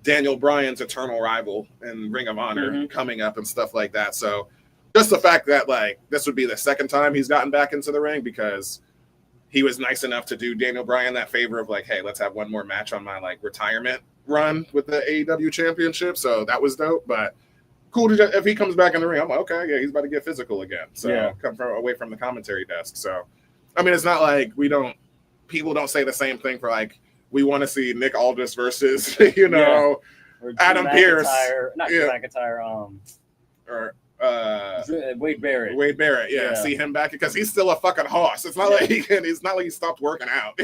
Daniel Bryan's eternal rival in Ring of Honor coming up and stuff like that. So just the fact that like this would be the second time he's gotten back into the ring because he was nice enough to do Daniel Bryan that favor of like, hey, let's have one more match on my like retirement run with the AEW championship. So that was dope. But cool to if he comes back in the ring, I'm like, okay, yeah, he's about to get physical again. So come from away from the commentary desk. So I mean, it's not like people don't say the same thing for like we want to see Nick Aldis versus Or Adam Pearce, not McIntyre, or Wade Barrett. Wade Barrett, see him back because he's still a fucking hoss. It's not like he stopped working out,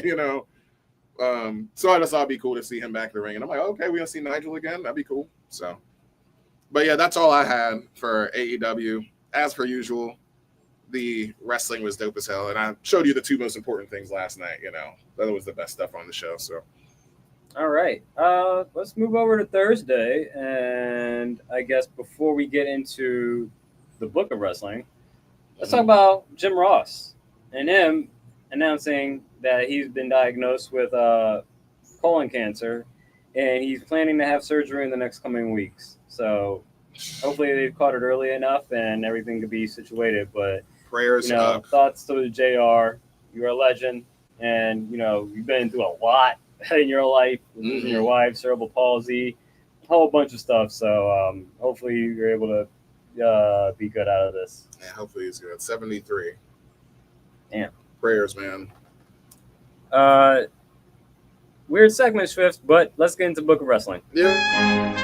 So I just thought it'd be cool to see him back in the ring, and I'm like, okay, we're gonna see Nigel again. That'd be cool. So, but yeah, that's all I had for AEW. As per usual, the wrestling was dope as hell, and I showed you the 2 most important things last night. That was the best stuff on the show. So. All right, let's move over to Thursday, and I guess before we get into the book of wrestling, let's talk about Jim Ross and him announcing that he's been diagnosed with colon cancer, and he's planning to have surgery in the next coming weeks. So hopefully they've caught it early enough and everything could be situated. But prayers up. Thoughts to JR. You're a legend, and you've been through a lot in your life, losing your wife, cerebral palsy, a whole bunch of stuff. So hopefully you're able to be good out of this. Yeah, hopefully he's good. 73. Damn. Prayers, man. Weird segment shift, but let's get into Book of Wrestling. Yeah.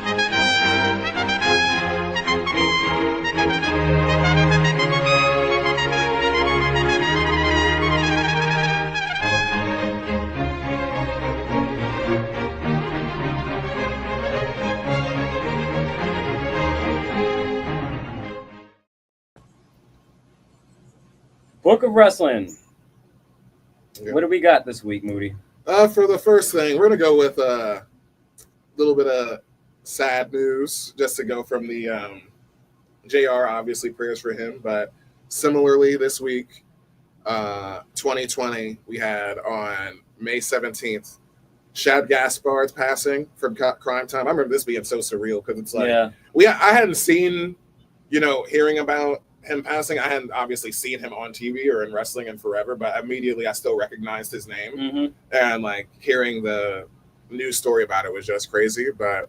Book of Wrestling. Yeah. What do we got this week, Moody? For the first thing, we're going to go with a little bit of sad news just to go from the JR, obviously prayers for him. But similarly, this week, 2020, we had on May 17th, Shad Gaspard's passing from Crime Time. I remember this being so surreal because it's like, I hadn't seen, hearing about him passing, I hadn't obviously seen him on TV or in wrestling in forever, but immediately I still recognized his name. Mm-hmm. And like hearing the news story about it was just crazy. But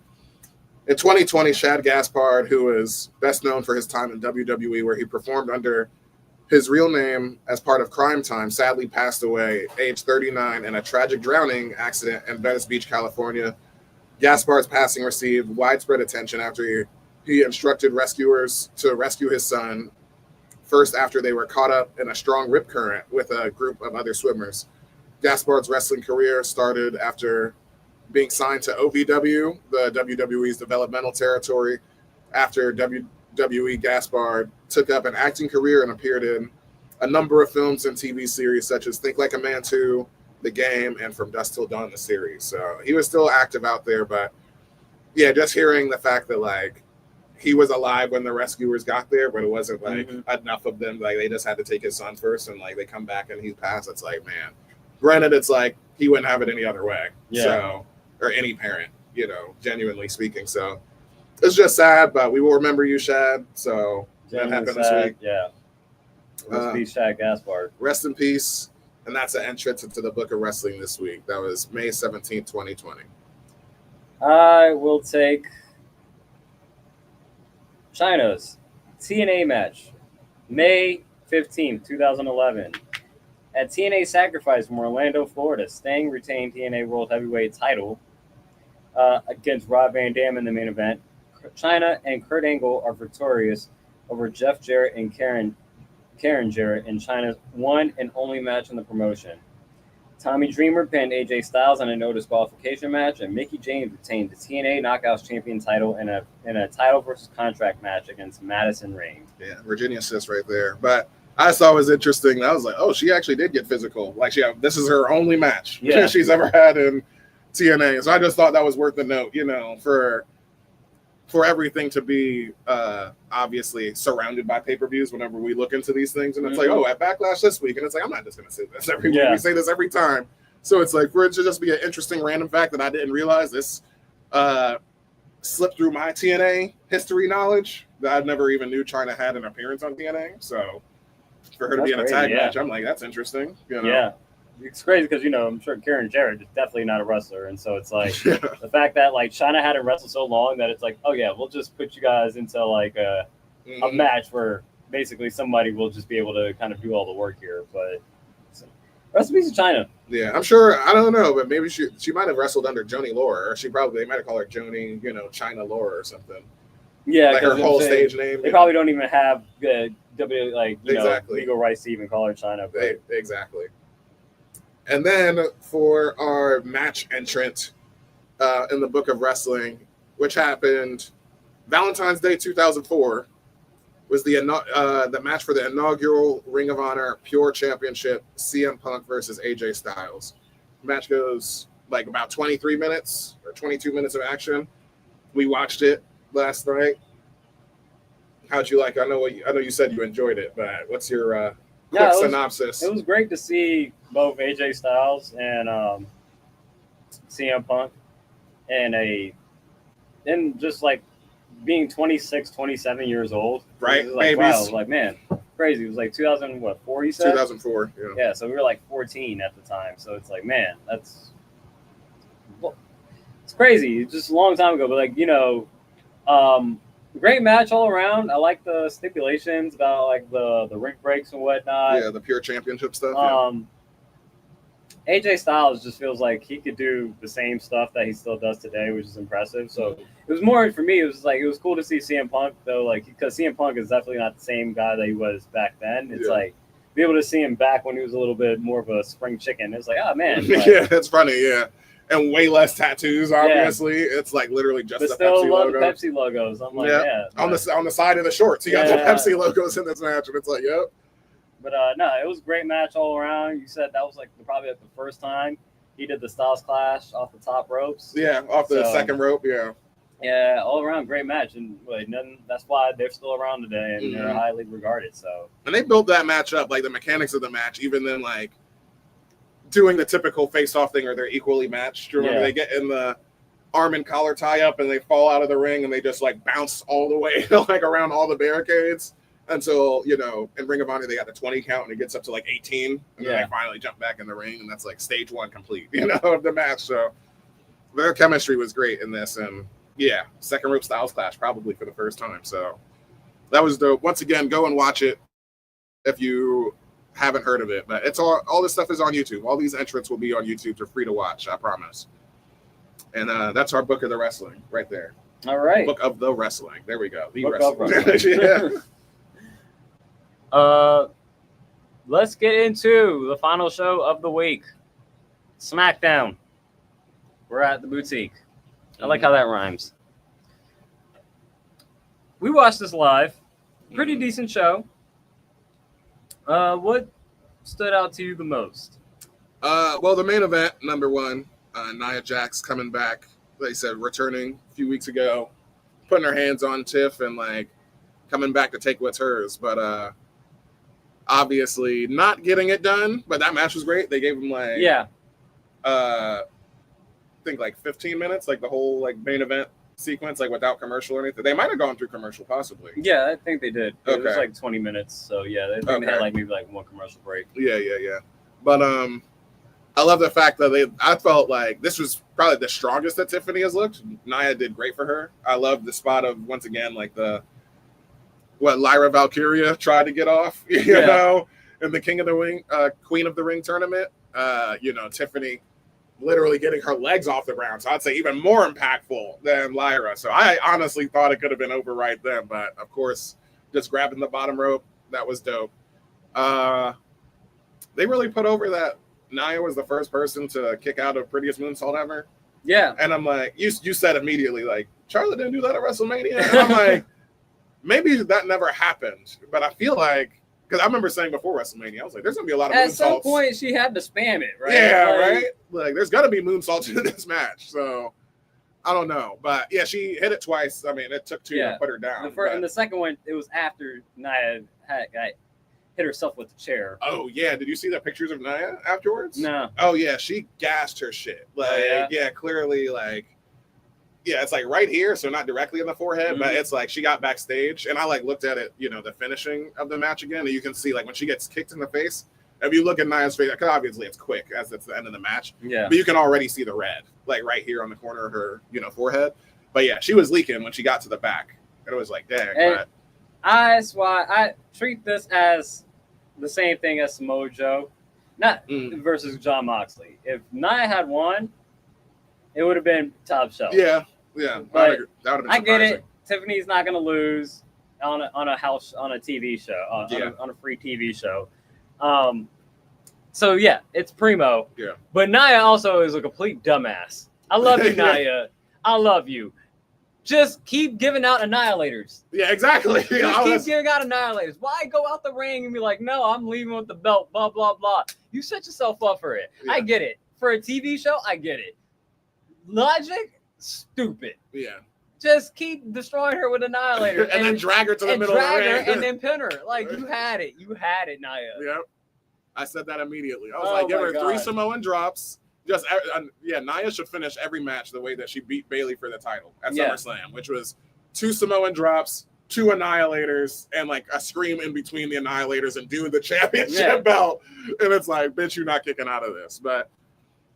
in 2020, Shad Gaspard, who is best known for his time in WWE, where he performed under his real name as part of Crime Time, sadly passed away age 39 in a tragic drowning accident in Venice Beach, California. Gaspard's passing received widespread attention after he instructed rescuers to rescue his son, first after they were caught up in a strong rip current with a group of other swimmers. Gaspard's wrestling career started after being signed to OVW, the WWE's developmental territory. After WWE, Gaspard took up an acting career and appeared in a number of films and TV series such as Think Like a Man 2, The Game, and From Dusk Till Dawn, the series. So he was still active out there, but yeah, just hearing the fact that like he was alive when the rescuers got there, but it wasn't like enough of them. Like they just had to take his son first, and like they come back and he passed. It's like, man. Granted, it's like he wouldn't have it any other way. Yeah. So, or any parent, you know, genuinely speaking. So it's just sad, but we will remember you, Shad. So that happened this week. Yeah. Rest in peace, Shad Gaspard. Rest in peace. And that's an entrance into the Book of Wrestling this week. That was May 17th, 2020. I will take China's TNA match, May 15th, 2011. At TNA Sacrifice from Orlando, Florida, Sting retained TNA World Heavyweight title against Rob Van Dam in the main event. China and Kurt Angle are victorious over Jeff Jarrett and Karen Jarrett in China's one and only match in the promotion. Tommy Dreamer pinned AJ Styles in a no disqualification match, and Mickie James retained the TNA Knockouts Champion title in a title versus contract match against Madison Rayne. Yeah, Virginia sis right there. But I saw it was interesting. I was like, oh, she actually did get physical. Like, this is her only match she's ever had in TNA. So I just thought that was worth the note, you know, for everything to be obviously surrounded by pay-per-views whenever we look into these things. And it's like, oh, at Backlash this week. And it's like, I'm not just going to say this every week. We say this every time. So it's like, for it to just be an interesting random fact that I didn't realize this slipped through my TNA history knowledge that I never even knew China had an appearance on TNA. So for her to be in a tag match, I'm like, that's interesting. You know? Yeah. It's crazy because, you know, I'm sure Karen Jarrett is definitely not a wrestler. And so it's like the fact that, like, China hadn't wrestled so long that it's like, oh, yeah, we'll just put you guys into, like, a match where basically somebody will just be able to kind of do all the work here. But rest in peace to China. Yeah, I'm sure. I don't know, but maybe she might have wrestled under Joni Laura, or they might have called her Joni, you know, China Laura or something. Yeah, like her whole stage name. They probably don't even have the know, Exactly. legal rights to even call her China. But. Exactly. And then for our match entrant in the Book of Wrestling, which happened Valentine's Day 2004, was the match for the inaugural Ring of Honor Pure Championship, CM Punk versus AJ Styles. The match goes like about 23 minutes or 22 minutes of action. We watched it last night. How'd you like? I know you said you enjoyed it, but what's your quick synopsis? It was great to see both AJ Styles and CM Punk and just like being 26, 27 years old. Right. Like, wow, I was like, man, crazy. It was like 2004, you said? 2004, yeah. Yeah, so we were like 14 at the time. So it's like, man, it's crazy. It's just a long time ago. But like, you know, great match all around. I like the stipulations about like the rink breaks and whatnot. Yeah, the Pure Championship stuff. AJ Styles just feels like he could do the same stuff that he still does today, which is impressive. So it was more for me. It was cool to see CM Punk though, like because CM Punk is definitely not the same guy that he was back then. It's like be able to see him back when he was a little bit more of a spring chicken. It's like, oh man, like, yeah, it's funny, yeah. And way less tattoos, obviously. Yeah. It's like literally just the Pepsi logo. The Pepsi logos. I'm like, yeah. On the side of the shorts, you got the Pepsi logos in this match, and it's like, yep. But no, it was a great match all around. You said that was like probably the first time he did the Styles Clash off the top ropes. Yeah, off the second rope. Yeah. Yeah, all around great match, and that's why they're still around today, and they're highly regarded. So. And they built that match up, like the mechanics of the match, even then like doing the typical face-off thing, or they're equally matched. Remember, they get in the arm and collar tie-up, and they fall out of the ring, and they just like bounce all the way like around all the barricades. until, in Ring of Honor, they got the 20 count and it gets up to like 18. And then they finally jump back in the ring. And that's like stage 1 complete, of the match. So their chemistry was great in this. And yeah, second rope styles clash probably for the first time. So that was dope. Once again, go and watch it if you haven't heard of it. But it's all this stuff is on YouTube. All these entrants will be on YouTube. They're free to watch, I promise. And that's our book of the wrestling right there. All right. Book of the wrestling. There we go. The Book wrestling. Yeah. Let's get into the final show of the week. SmackDown. We're at the boutique. I like how that rhymes. We watched this live. Pretty decent show. What stood out to you the most? Well, the main event, number 1, Nia Jax coming back. They said returning a few weeks ago, putting her hands on Tiff and like coming back to take what's hers. But obviously not getting it done. But that match was great. They gave him like I think like 15 minutes, like the whole like main event sequence, like without commercial or anything. They might have gone through commercial, possibly. Yeah, I think they did. Okay. It was like 20 minutes. So yeah, they had like maybe like one commercial break. Yeah. But I love the fact that I felt like this was probably the strongest that Tiffany has looked. Nia did great for her. I love the spot of, once again, like Lyra Valkyria tried to get off, you know, in the King of the Ring, Queen of the Ring tournament. Tiffany literally getting her legs off the ground. So I'd say even more impactful than Lyra. So I honestly thought it could have been over right then. But of course, just grabbing the bottom rope, that was dope. They really put over that Nia was the first person to kick out a prettiest moonsault ever. Yeah. And I'm like, you said immediately, like, Charlotte didn't do that at WrestleMania. And I'm like, maybe that never happened. But I feel like, because I remember saying before WrestleMania, I was like, there's going to be a lot of moonsaults. At some point, she had to spam it, right? Yeah, right? Like, there's got to be moonsaults in this match. So, I don't know. But, yeah, she hit it twice. I mean, it took 2 to put her down. And the second one, it was after Nia hit herself with the chair. Oh, yeah. Did you see the pictures of Nia afterwards? No. Oh, yeah. She gassed her shit. Like, clearly, like, it's like right here, so not directly in the forehead, but it's like she got backstage, and I like looked at it, the finishing of the match again, and you can see like when she gets kicked in the face, if you look at Nia's face, because obviously it's quick as it's the end of the match, but you can already see the red, like right here on the corner of her, forehead. But yeah, she was leaking when she got to the back. It was like, dang. But that's why I treat this as the same thing as Samoa Joe, not versus Jon Moxley. If Nia had won, it would have been top shelf. Yeah, but that would have been I get it. Tiffany's not going to lose on a TV show, on a free TV show. So yeah, it's primo. Yeah. But Nia also is a complete dumbass. I love you, Nia. I love you. Just keep giving out annihilators. Yeah, exactly. Just keep giving out annihilators. Why go out the ring and be like, no, I'm leaving with the belt, blah, blah, blah. You set yourself up for it. Yeah. I get it. For a TV show, I get it. Logic, stupid. Yeah. Just keep destroying her with annihilator. and then drag her to the middle of the ring. And then pin her. Like, you had it. You had it, Nia. Yep. I said that immediately. I was like, give her 3 Samoan drops. Nia should finish every match the way that she beat Bayley for the title at SummerSlam, which was 2 Samoan drops, 2 annihilators, and like a scream in between the annihilators and do the championship belt. And it's like, bitch, you're not kicking out of this. But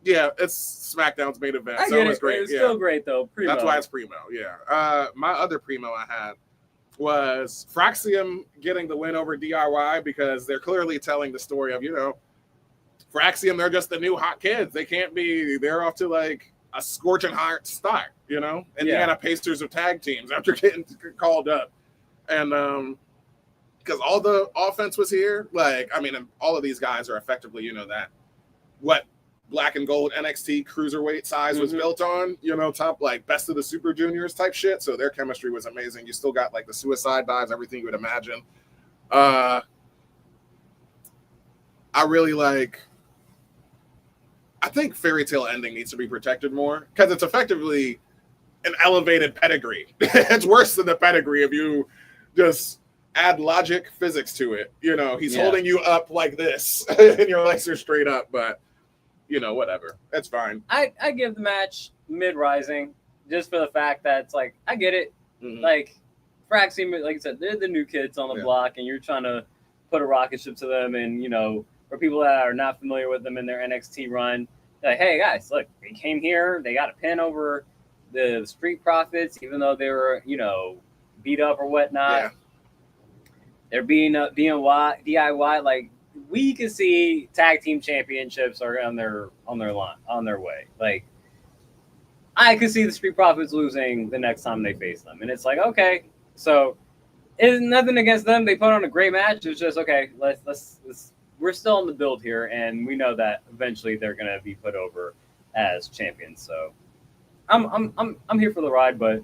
yeah, it's SmackDown's main event. So it was great. It's still great though. Primo. That's why it's primo. Yeah. My other primo I had was Fraxium getting the win over DIY because they're clearly telling the story of, Fraxium, they're just the new hot kids. They're off to like a scorching hot start, Indiana Pacers of tag teams after getting called up. And because all the offense was here, all of these guys are effectively, that what black and gold NXT cruiserweight size was built on, top like best of the Super Juniors type shit. So their chemistry was amazing. You still got like the suicide dives, everything you would imagine. I think Fairy Tale Ending needs to be protected more because it's effectively an elevated pedigree. It's worse than the pedigree if you just add logic physics to it. He's holding you up like this and your legs are straight up, but whatever. That's fine. I give the match mid-rising just for the fact that it's like, I get it. Like, Frax team, like I said, they're the new kids on the block, and you're trying to put a rocket ship to them. And, you know, for people that are not familiar with them in their NXT run, they're like, hey, guys, look, they came here. They got a pin over the Street Profits, even though they were, you know, beat up or whatnot. Yeah. They're being DIY. Like, we can see tag team championships are on their way. Like, I could see the Street Profits losing the next time they face them, and it's like, okay, so it's nothing against them. They put on a great match. It's just okay. Let's we're still on the build here, and we know that eventually they're gonna be put over as champions. So I'm here for the ride, but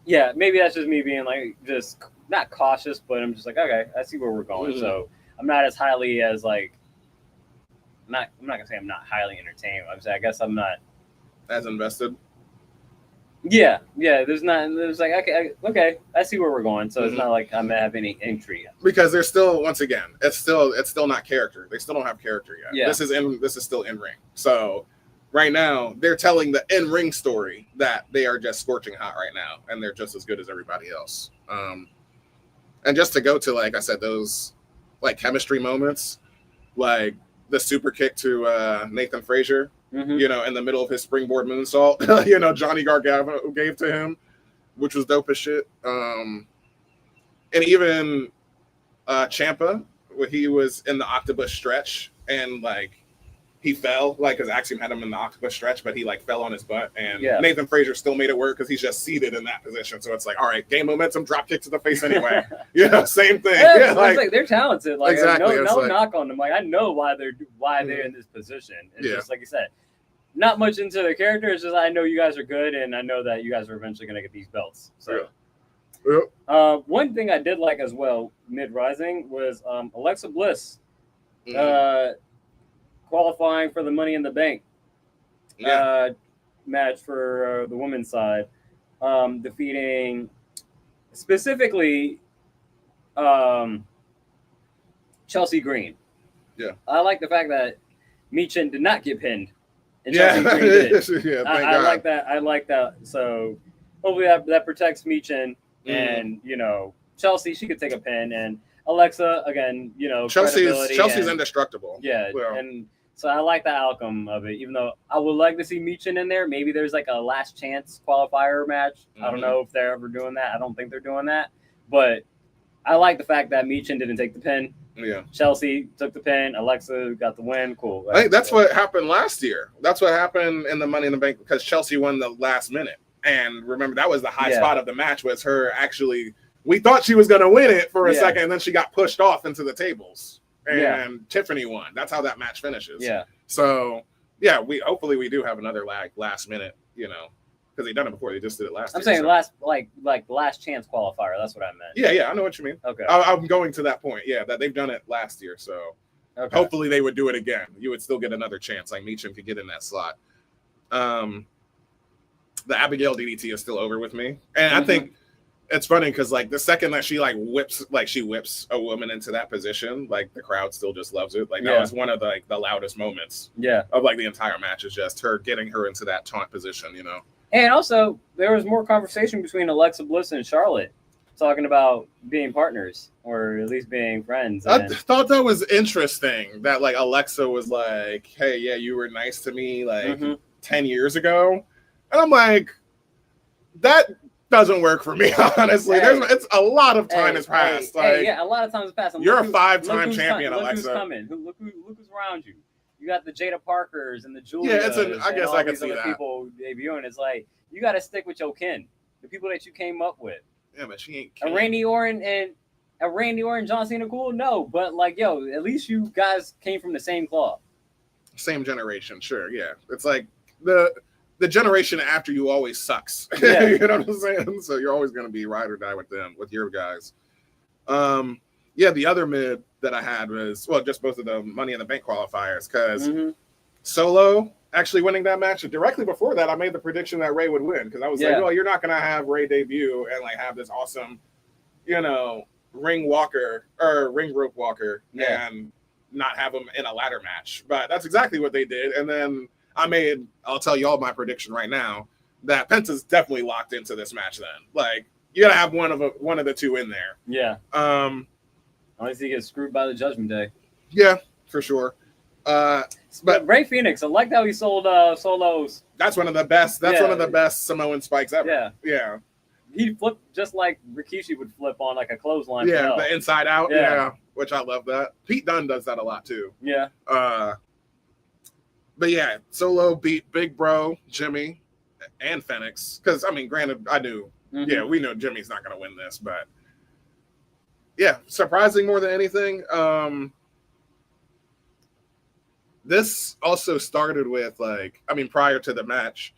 yeah, maybe that's just me being like just not cautious, but I'm just like, okay, I see where we're going. Mm-hmm. So I'm not as highly as like. I'm not gonna say I'm not highly entertained. I guess I'm not as invested. Yeah. There's like okay, I see where we're going. So it's not like I'm gonna have any intrigue because they're still, once again, it's still not character. They still don't have character yet. Yeah. This is still in ring. So right now they're telling the in ring story that they are just scorching hot right now, and they're just as good as everybody else. And just to go to, like I said, those like chemistry moments, like the super kick to Nathan Frazier, you know, in the middle of his springboard moonsault, you know, Johnny Gargano gave to him, which was dope as shit. And even Ciampa, when he was in the octopus stretch and like he fell, like because Axiom had him in the octopus stretch, but he like fell on his butt, and Nathan Frazier still made it work because he's just seated in that position. So it's like, all right, game momentum, drop kick to the face anyway. You know, same thing. Yeah, like they're talented. Like exactly. no knock on them. Like I know why they're in this position. It's just like you said, not much into their character. It's just I know you guys are good, and I know that you guys are eventually going to get these belts. So. One thing I did like as well mid rising was Alexa Bliss. Qualifying for the Money in the Bank match for the women's side, defeating specifically Chelsea Green. Yeah, I like the fact that Michin did not get pinned, and Chelsea Green did. I like that. I like that. So hopefully that protects Michin, and you know Chelsea, she could take a pin, and Alexa again, you know, Chelsea's indestructible. Yeah, and so I like the outcome of it, even though I would like to see Michin in there. Maybe there's like a last chance qualifier match. I don't know if they're ever doing that. I don't think they're doing that. But I like the fact that Michin didn't take the pin. Yeah. Chelsea took the pin. Alexa got the win. Cool. I think that's what happened last year. That's what happened in the Money in the Bank because Chelsea won the last minute. And remember, that was the high spot of the match was her actually – we thought she was going to win it for a second, and then she got pushed off into the tables. And Tiffany won. That's how that match finishes. Yeah. So hopefully we do have another last minute, you know, because they've done it before. They just did it last. I'm saying last last chance qualifier. That's what I meant. Yeah, I know what you mean. Okay. I'm going to that point. Yeah, that they've done it last year. So hopefully they would do it again. You would still get another chance. Like Meacham could get in that slot. The Abigail DDT is still over with me, and I think. It's funny because like the second that she whips a woman into that position, like the crowd still just loves it. Like that was one of the loudest moments of like the entire match is just her getting her into that taunt position, you know. And also there was more conversation between Alexa Bliss and Charlotte talking about being partners or at least being friends. I thought that was interesting that like Alexa was like, hey, yeah, you were nice to me like 10 years ago. And I'm like, that doesn't work for me, honestly. It's a lot of time has passed. A lot of time has passed. You're a 5-time champion, Alexa. Look who's coming. Look who's around you. You got the Jada Parkers and the Julias. Yeah, I guess I can see that. People debuting. It's like you got to stick with your kin, the people that you came up with. Yeah, but she ain't. A Randy Orton, John Cena, cool. No, but like, at least you guys came from the same cloth. Same generation, sure. Yeah, it's like the generation after you always sucks. Yeah. You know what I'm saying? So you're always going to be ride or die with them, with your guys. The other mid that I had was, just both of the Money in the Bank qualifiers because Solo actually winning that match. Directly before that, I made the prediction that Ray would win because I was like, well, you're not going to have Ray debut and like have this awesome, you know, ring rope walker and not have him in a ladder match. But that's exactly what they did. And then I'll tell you all my prediction right now. that Penta's definitely locked into this match. Then, like, you gotta have one of the two in there. Yeah. Unless he gets screwed by the Judgment Day. Yeah, for sure. But Ray Phoenix, I liked how he sold Solos. That's one of the best. That's one of the best Samoan spikes ever. Yeah. Yeah. He flipped just like Rikishi would flip on like a clothesline. Yeah, the inside out. Yeah. Yeah, which I love that. Pete Dunne does that a lot too. Yeah. But yeah, Solo beat Big Bro, Jimmy, and Phoenix. Because I mean, granted, I knew. Mm-hmm. Yeah, we know Jimmy's not going to win this, but yeah, surprising more than anything. This also started with like, I mean, prior to the match,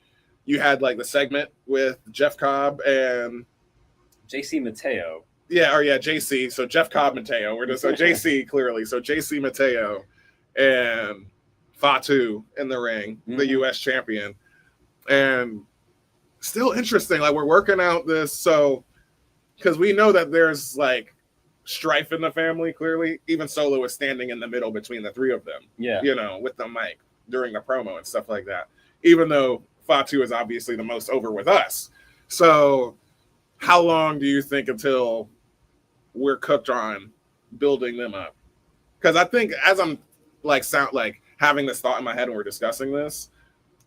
you had like the segment with Jeff Cobb and JC Mateo. Yeah, JC. So Jeff Cobb Mateo. So JC clearly. So JC Mateo and Fatu in the ring, the US champion. And still interesting. Like, we're working out this, so because we know that there's like strife in the family, clearly. Even Solo is standing in the middle between the three of them. Yeah. You know, with the mic during the promo and stuff like that. Even though Fatu is obviously the most over with us. So how long do you think until we're cooked on building them up? Because I think as I'm like having this thought in my head when we're discussing this,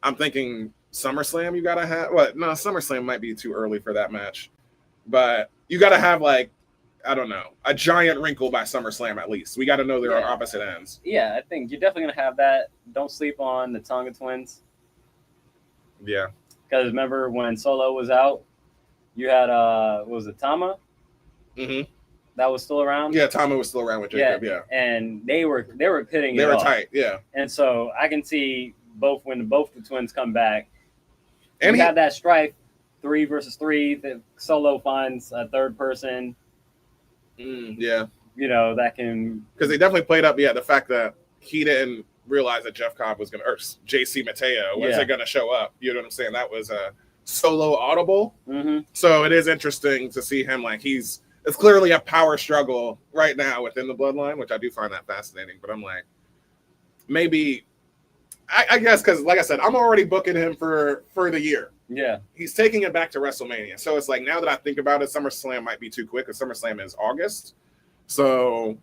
I'm thinking SummerSlam you gotta have SummerSlam might be too early for that match. But you gotta have like, I don't know, a giant wrinkle by SummerSlam at least. We gotta know there are opposite ends. Yeah, I think you're definitely gonna have that. Don't sleep on the Tonga twins. Yeah. Because remember when Solo was out, you had what was it, Tama? Mm-hmm. That was still around. Yeah, Tama was still around with Jacob. Yeah. And they were pitting. They were tight. Yeah. And so I can see when both the twins come back, and you have that strife, 3 versus 3. That Solo finds a third person. Yeah. You know, that can, because they definitely played up. Yeah, the fact that he didn't realize that Jeff Cobb was gonna, or JC Mateo was gonna show up. You know what I'm saying? That was a Solo audible. Mm-hmm. So it is interesting to see him like it's clearly a power struggle right now within the bloodline, which I do find that fascinating. But I'm like, maybe, I guess, because like I said, I'm already booking him for the year. Yeah. He's taking it back to WrestleMania. So it's like, now that I think about it, SummerSlam might be too quick, because SummerSlam is August. So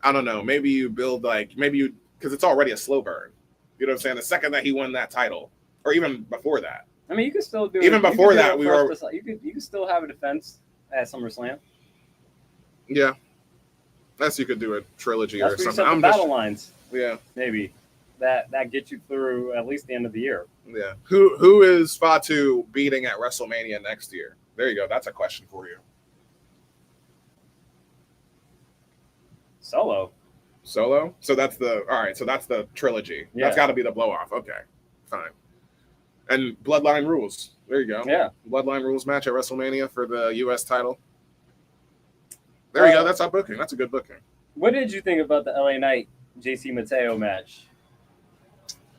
I don't know. Maybe you build because it's already a slow burn. You know what I'm saying? The second that he won that title, or even before that. I mean, you could still do even before that. You could still have a defense at SummerSlam. Yeah, that's, you could do a trilogy or something. I'm battle lines. Yeah, maybe that gets you through at least the end of the year. Yeah. Who is Fatu beating at WrestleMania next year? There you go. That's a question for you. Solo. So that's the trilogy. Yeah. That's got to be the blow off. Okay, fine. And Bloodline rules. There you go. Yeah. Bloodline rules match at WrestleMania for the U.S. title. There you go. That's our booking. That's a good booking. What did you think about the LA Knight JC Mateo match?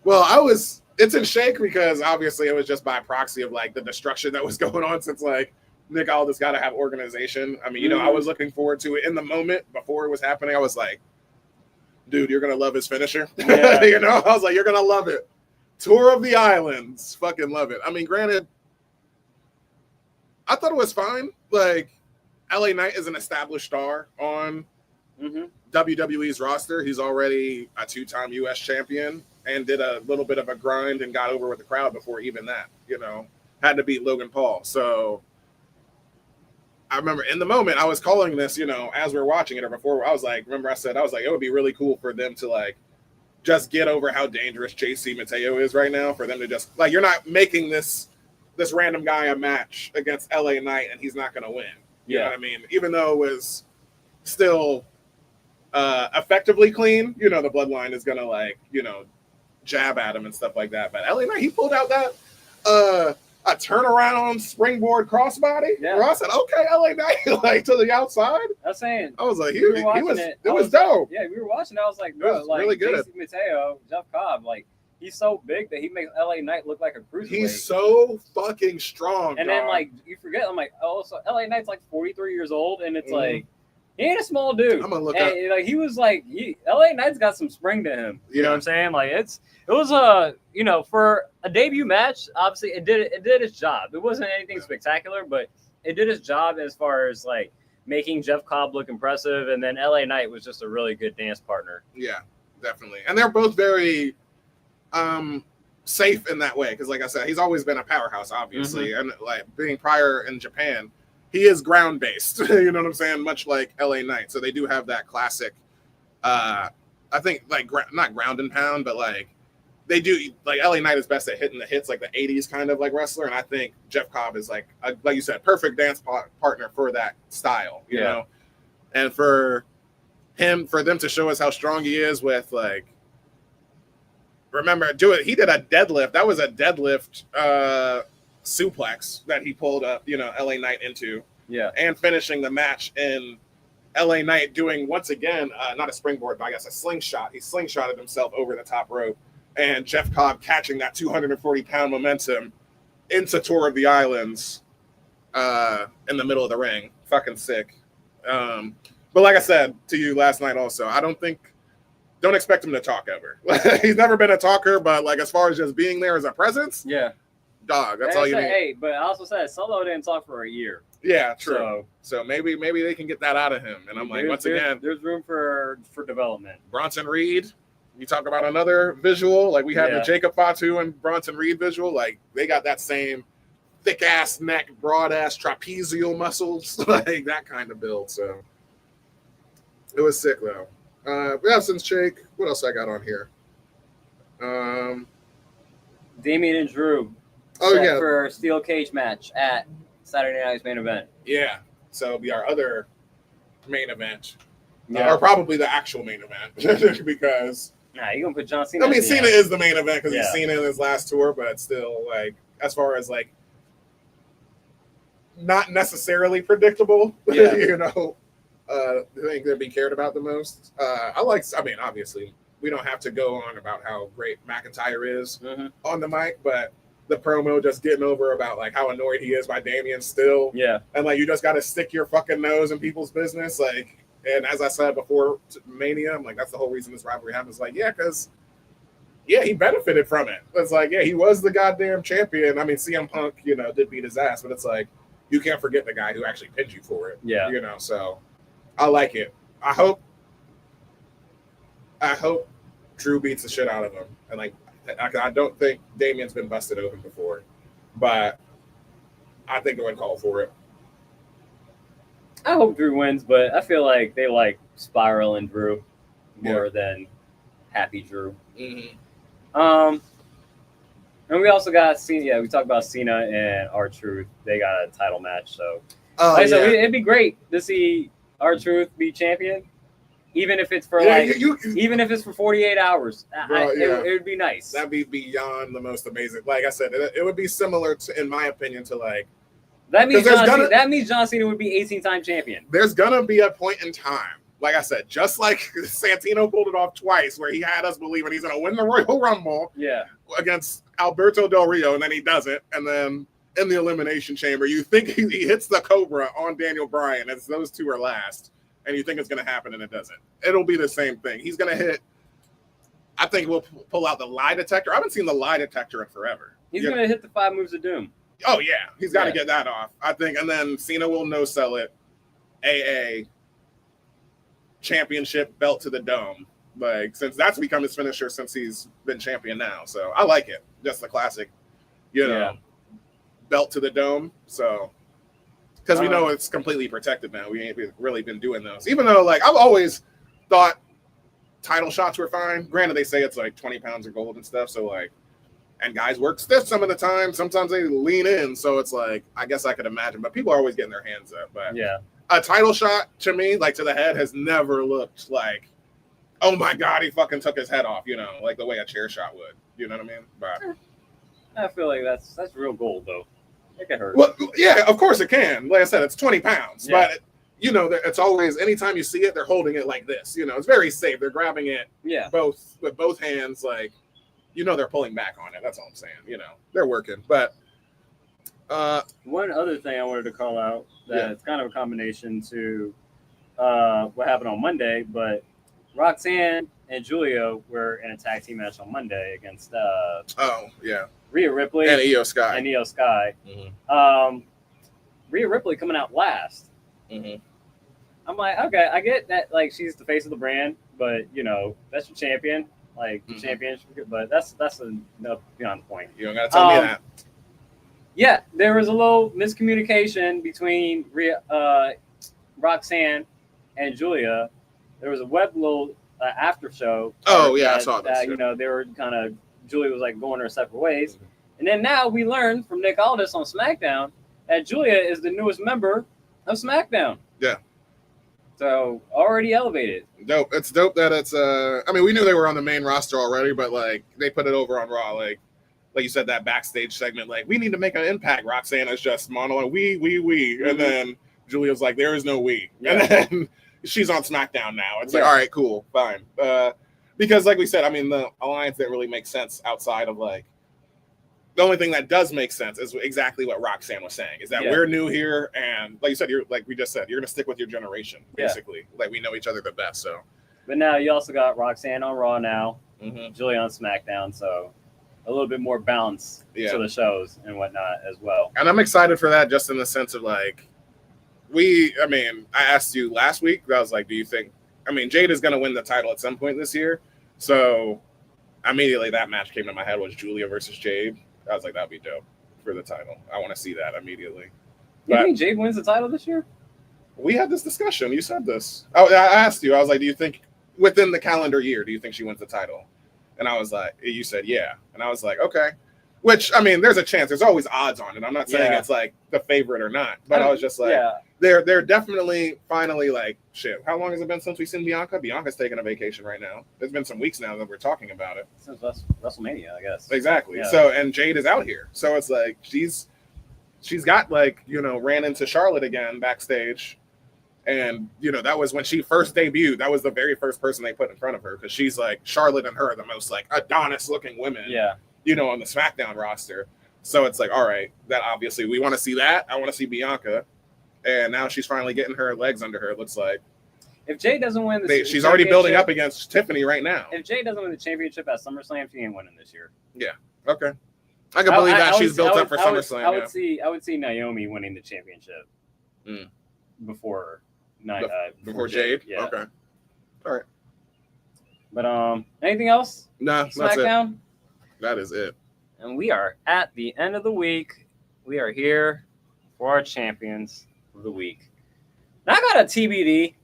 Well, it's in shake because obviously it was just by proxy of like the destruction that was going on since like Nick Aldis got to have organization. I mean, I was looking forward to it in the moment before it was happening. I was like, dude, you're going to love his finisher. Yeah. I was like, you're going to love it. Tour of the Islands. Fucking love it. I mean, granted, I thought it was fine. Like, LA Knight is an established star on WWE's roster. He's already a 2-time U.S. champion and did a little bit of a grind and got over with the crowd before even that, had to beat Logan Paul. So I remember in the moment I was calling this, as we were watching it or before, I was like, it would be really cool for them to like just get over how dangerous JC Mateo is right now, for them to just like, you're not making this random guy a match against LA Knight and he's not going to win. You know what I mean? Even though it was still effectively clean, the bloodline is going to like, jab at him and stuff like that. But LA Knight, he pulled out that a turnaround springboard crossbody. Yeah. Where I said, okay, LA Knight, like to the outside. I was saying, I was like, it was dope. Yeah, we were watching. I was like, bro, like really good. JC Mateo, Jeff Cobb, like he's so big that he makes LA Knight look like a cruiserweight. He's so fucking strong. And then like you forget, I'm like, oh, so LA Knight's like 43 years old, and it's like He ain't a small dude. I'm gonna look and, up. Like he was like, LA Knight's got some spring to him. You know what I'm saying? Like it was for a debut match. Obviously, it did its job. It wasn't anything spectacular, but it did its job as far as like making Jeff Cobb look impressive. And then LA Knight was just a really good dance partner. Yeah, definitely. And they're both very safe in that way because, like I said, he's always been a powerhouse, obviously, and like being prior in Japan. He is ground based, you know what I'm saying? Much like LA Knight. So they do have that classic, I think, like, not ground and pound, but like they do, like, LA Knight is best at hitting the hits, like the 80s kind of like wrestler. And I think Jeff Cobb is like you said, perfect dance partner for that style, you know? And for them to show us how strong he is with, like, remember, he did a deadlift. That was a deadlift, suplex that he pulled up, LA Knight into, and finishing the match in LA Knight doing once again not a springboard, but I guess a slingshot. He slingshotted himself over the top rope, and Jeff Cobb catching that 240-pound momentum into Tour of the Islands in the middle of the ring. Fucking sick. But like I said to you last night, also, don't expect him to talk ever. He's never been a talker, but like as far as just being there as a presence, dog, that's all you need. Hey, but I also said Solo didn't talk for a year. Yeah, true. So maybe they can get that out of him. And I'm like, once again, there's room for development. Bronson Reed, you talk about another visual, like we had the Jacob Fatu and Bronson Reed visual, like they got that same thick ass neck, broad ass trapezial muscles, like that kind of build. So it was sick though. Since Jake, what else I got on here? Damian and Drew. For a steel cage match at Saturday Night's main event. Yeah. So it'll be our other main event. Or probably the actual main event. Because you're gonna put John Cena. I mean, Cena is the main event because he's Cena in his last tour, but it's still like as far as like not necessarily predictable. I think they'd be cared about the most. Obviously, we don't have to go on about how great McIntyre is on the mic, but the promo just getting over about like how annoyed he is by Damian still. Yeah. And like you just gotta stick your fucking nose in people's business. Like, and as I said before Mania, I'm like, that's the whole reason this rivalry happens. Like, because he benefited from it. It's like, he was the goddamn champion. I mean, CM Punk, did beat his ass, but it's like you can't forget the guy who actually pinned you for it. Yeah. So I like it. I hope Drew beats the shit out of him. And like I don't think Damian's been busted open before, but I think they're going to call for it. I hope Drew wins, but I feel like they like Spiral and Drew more than Happy Drew. And we also got Cena. We talked about Cena and R-Truth. They got a title match, so it'd be great to see R-Truth be champion. Even if it's for even if it's for 48 hours, it would be nice. That'd be beyond the most amazing. Like I said, it would be similar to, in my opinion, to like that means John Cena would be 18-time champion. There's gonna be a point in time, like I said, just like Santino pulled it off twice, where he had us believing he's gonna win the Royal Rumble, against Alberto Del Rio, and then he doesn't, and then in the Elimination Chamber, you think he hits the Cobra on Daniel Bryan, as those two are last. And you think it's going to happen, and it doesn't. It'll be the same thing. He's going to hit. I think we'll pull out the lie detector. I haven't seen the lie detector in forever. He's going to hit the 5 moves of doom. Oh, yeah. He's got to get that off, I think. And then Cena will no-sell it. AA championship belt to the dome. Like, since that's become his finisher since he's been champion now. So I like it. Just the classic, belt to the dome. So. Because we know it's completely protected now. We ain't really been doing those. Even though, like, I've always thought title shots were fine. Granted, they say it's like 20 pounds of gold and stuff. So, like, and guys work stiff some of the time. Sometimes they lean in. So it's like, I guess I could imagine. But people are always getting their hands up. But a title shot, to me, like to the head, has never looked like, oh my God, he fucking took his head off, like the way a chair shot would. You know what I mean? But I feel like that's real gold, though. It can hurt. Well, yeah, of course it can. Like I said, it's 20 pounds. But, it's always, anytime you see it, they're holding it like this. It's very safe. They're grabbing it with both hands. Like, they're pulling back on it. That's all I'm saying. They're working. But one other thing I wanted to call out that it's kind of a combination to what happened on Monday, but Roxanne and Julia were in a tag team match on Monday against Rhea Ripley and Io Sky. Mm-hmm. Rhea Ripley coming out last. Mm-hmm. I'm like, okay, I get that, like, she's the face of the brand, but that's your champion, like the championship. But that's beyond the point. You don't gotta tell me that. Yeah, there was a little miscommunication between Roxanne and Julia. There was a little after show. I saw this. They were kind of, Julia was like going her separate ways, and then now we learned from Nick Aldis on SmackDown that Julia is the newest member of SmackDown. Yeah. So already elevated. Dope. It's dope that it's we knew they were on the main roster already, but like they put it over on Raw, like you said, that backstage segment, like, we need to make an impact. Roxanne is just monologue, we. Mm-hmm. And then Julia's like, there is no we. Yeah. And then she's on SmackDown now. It's like, all right, cool, fine. Because like we said, the alliance didn't really make sense outside of like, the only thing that does make sense is exactly what Roxanne was saying, is that we're new here, and like you said, you're going to stick with your generation, basically. Yeah. Like, we know each other the best, so. But now you also got Roxanne on Raw now, Julia on SmackDown, so a little bit more balance to the shows and whatnot as well. And I'm excited for that, just in the sense of like, I asked you last week, I was like, do you think, Jade is going to win the title at some point this year, so immediately that match came to my head was Julia versus Jade. I was like, that'd be dope for the title. I want to see that immediately. You think Jade wins the title this year? We had this discussion. You said this. I asked you. I was like, do you think within the calendar year, do you think she wins the title? And I was like, you said, yeah. And I was like, okay. Which, there's a chance. There's always odds on it. I'm not saying it's like the favorite or not. But I was just like, they're definitely finally like, shit, how long has it been since we've seen Bianca? Bianca's taking a vacation right now. It's been some weeks now that we're talking about it. Since WrestleMania, I guess. Exactly. Yeah. So, and Jade is out here. So it's like, she's got like, ran into Charlotte again backstage. And, that was when she first debuted. That was the very first person they put in front of her. Because she's like, Charlotte and her are the most like Adonis looking women. Yeah. On the SmackDown roster. So it's like, all right, that obviously we want to see that. I want to see Bianca. And now she's finally getting her legs under her, it looks like. If Jade doesn't win she's already building up against Tiffany right now. If Jade doesn't win the championship at SummerSlam, she ain't winning this year. Yeah. Okay. I can believe that she's built up for SummerSlam. I would see Naomi winning the championship before Jade. Yeah. Okay. All right. But anything else? No, SmackDown? That's it. That is it. And we are at the end of the week. We are here for our champions of the week. Now I got a TBD.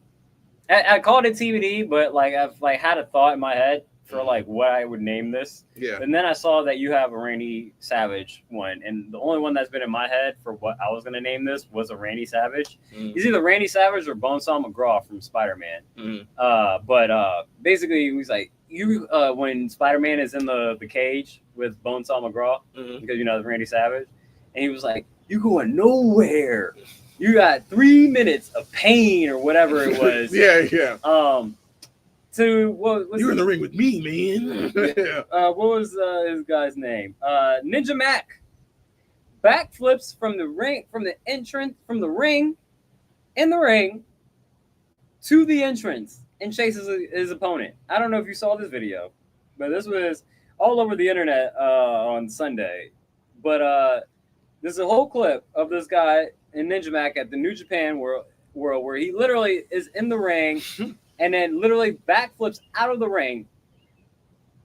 I called it TBD, but like I've like had a thought in my head for like what I would name this. Yeah. And then I saw that you have a Randy Savage one, and the only one that's been in my head for what I was gonna name this was a Randy Savage. He's either Randy Savage or Bonesaw McGraw from Spider-Man. But basically he's like, when Spider-Man is in the cage with Bonesaw McGraw, because it's Randy Savage, and he was like, "You going nowhere? You got 3 minutes of pain or whatever it was." Yeah. You're in the ring with me, man. What was his guy's name? Ninja Mac. Backflips from the ring, from the ring to the entrance, and chases his opponent. I don't know if you saw this video, but this was all over the internet on Sunday. But there's a whole clip of this guy in Ninja Mac at the New Japan World where he literally is in the ring and then literally backflips out of the ring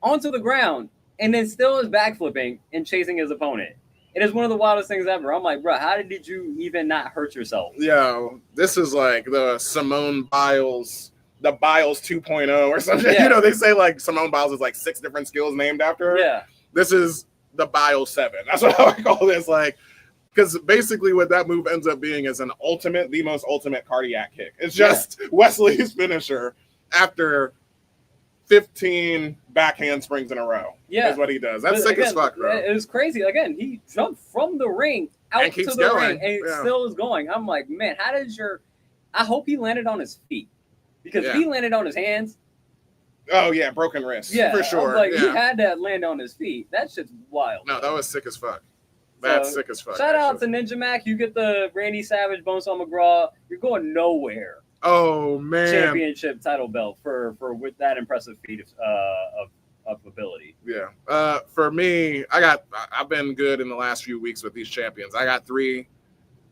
onto the ground and then still is backflipping and chasing his opponent. It is one of the wildest things ever. I'm like, bro, how did you even not hurt yourself? Yeah, this is like the Simone Biles, the Biles 2.0 or something. Yeah. They say like Simone Biles is like 6 different skills named after her. Yeah. This is the Biles 7. That's what I call this. Like, because basically what that move ends up being is the most ultimate cardiac kick. It's just Wesley's finisher after 15 back handsprings in a row. Yeah. Is what he does. That's sick as fuck, bro. It was crazy. Again, he jumped from the ring out to the ring and it still is going. I'm like, man, I hope he landed on his feet. Because if he landed on his hands. Oh, yeah, broken wrist. Yeah, for sure. He had to land on his feet. That shit's wild. No, that was sick as fuck. That's sick as fuck. Shout out to Ninja Mac. You get the Randy Savage, Bonesaw McGraw. You're going nowhere. Oh man, championship title belt for with that impressive feat of ability. Yeah. For me, I've been good in the last few weeks with these champions. I got 3.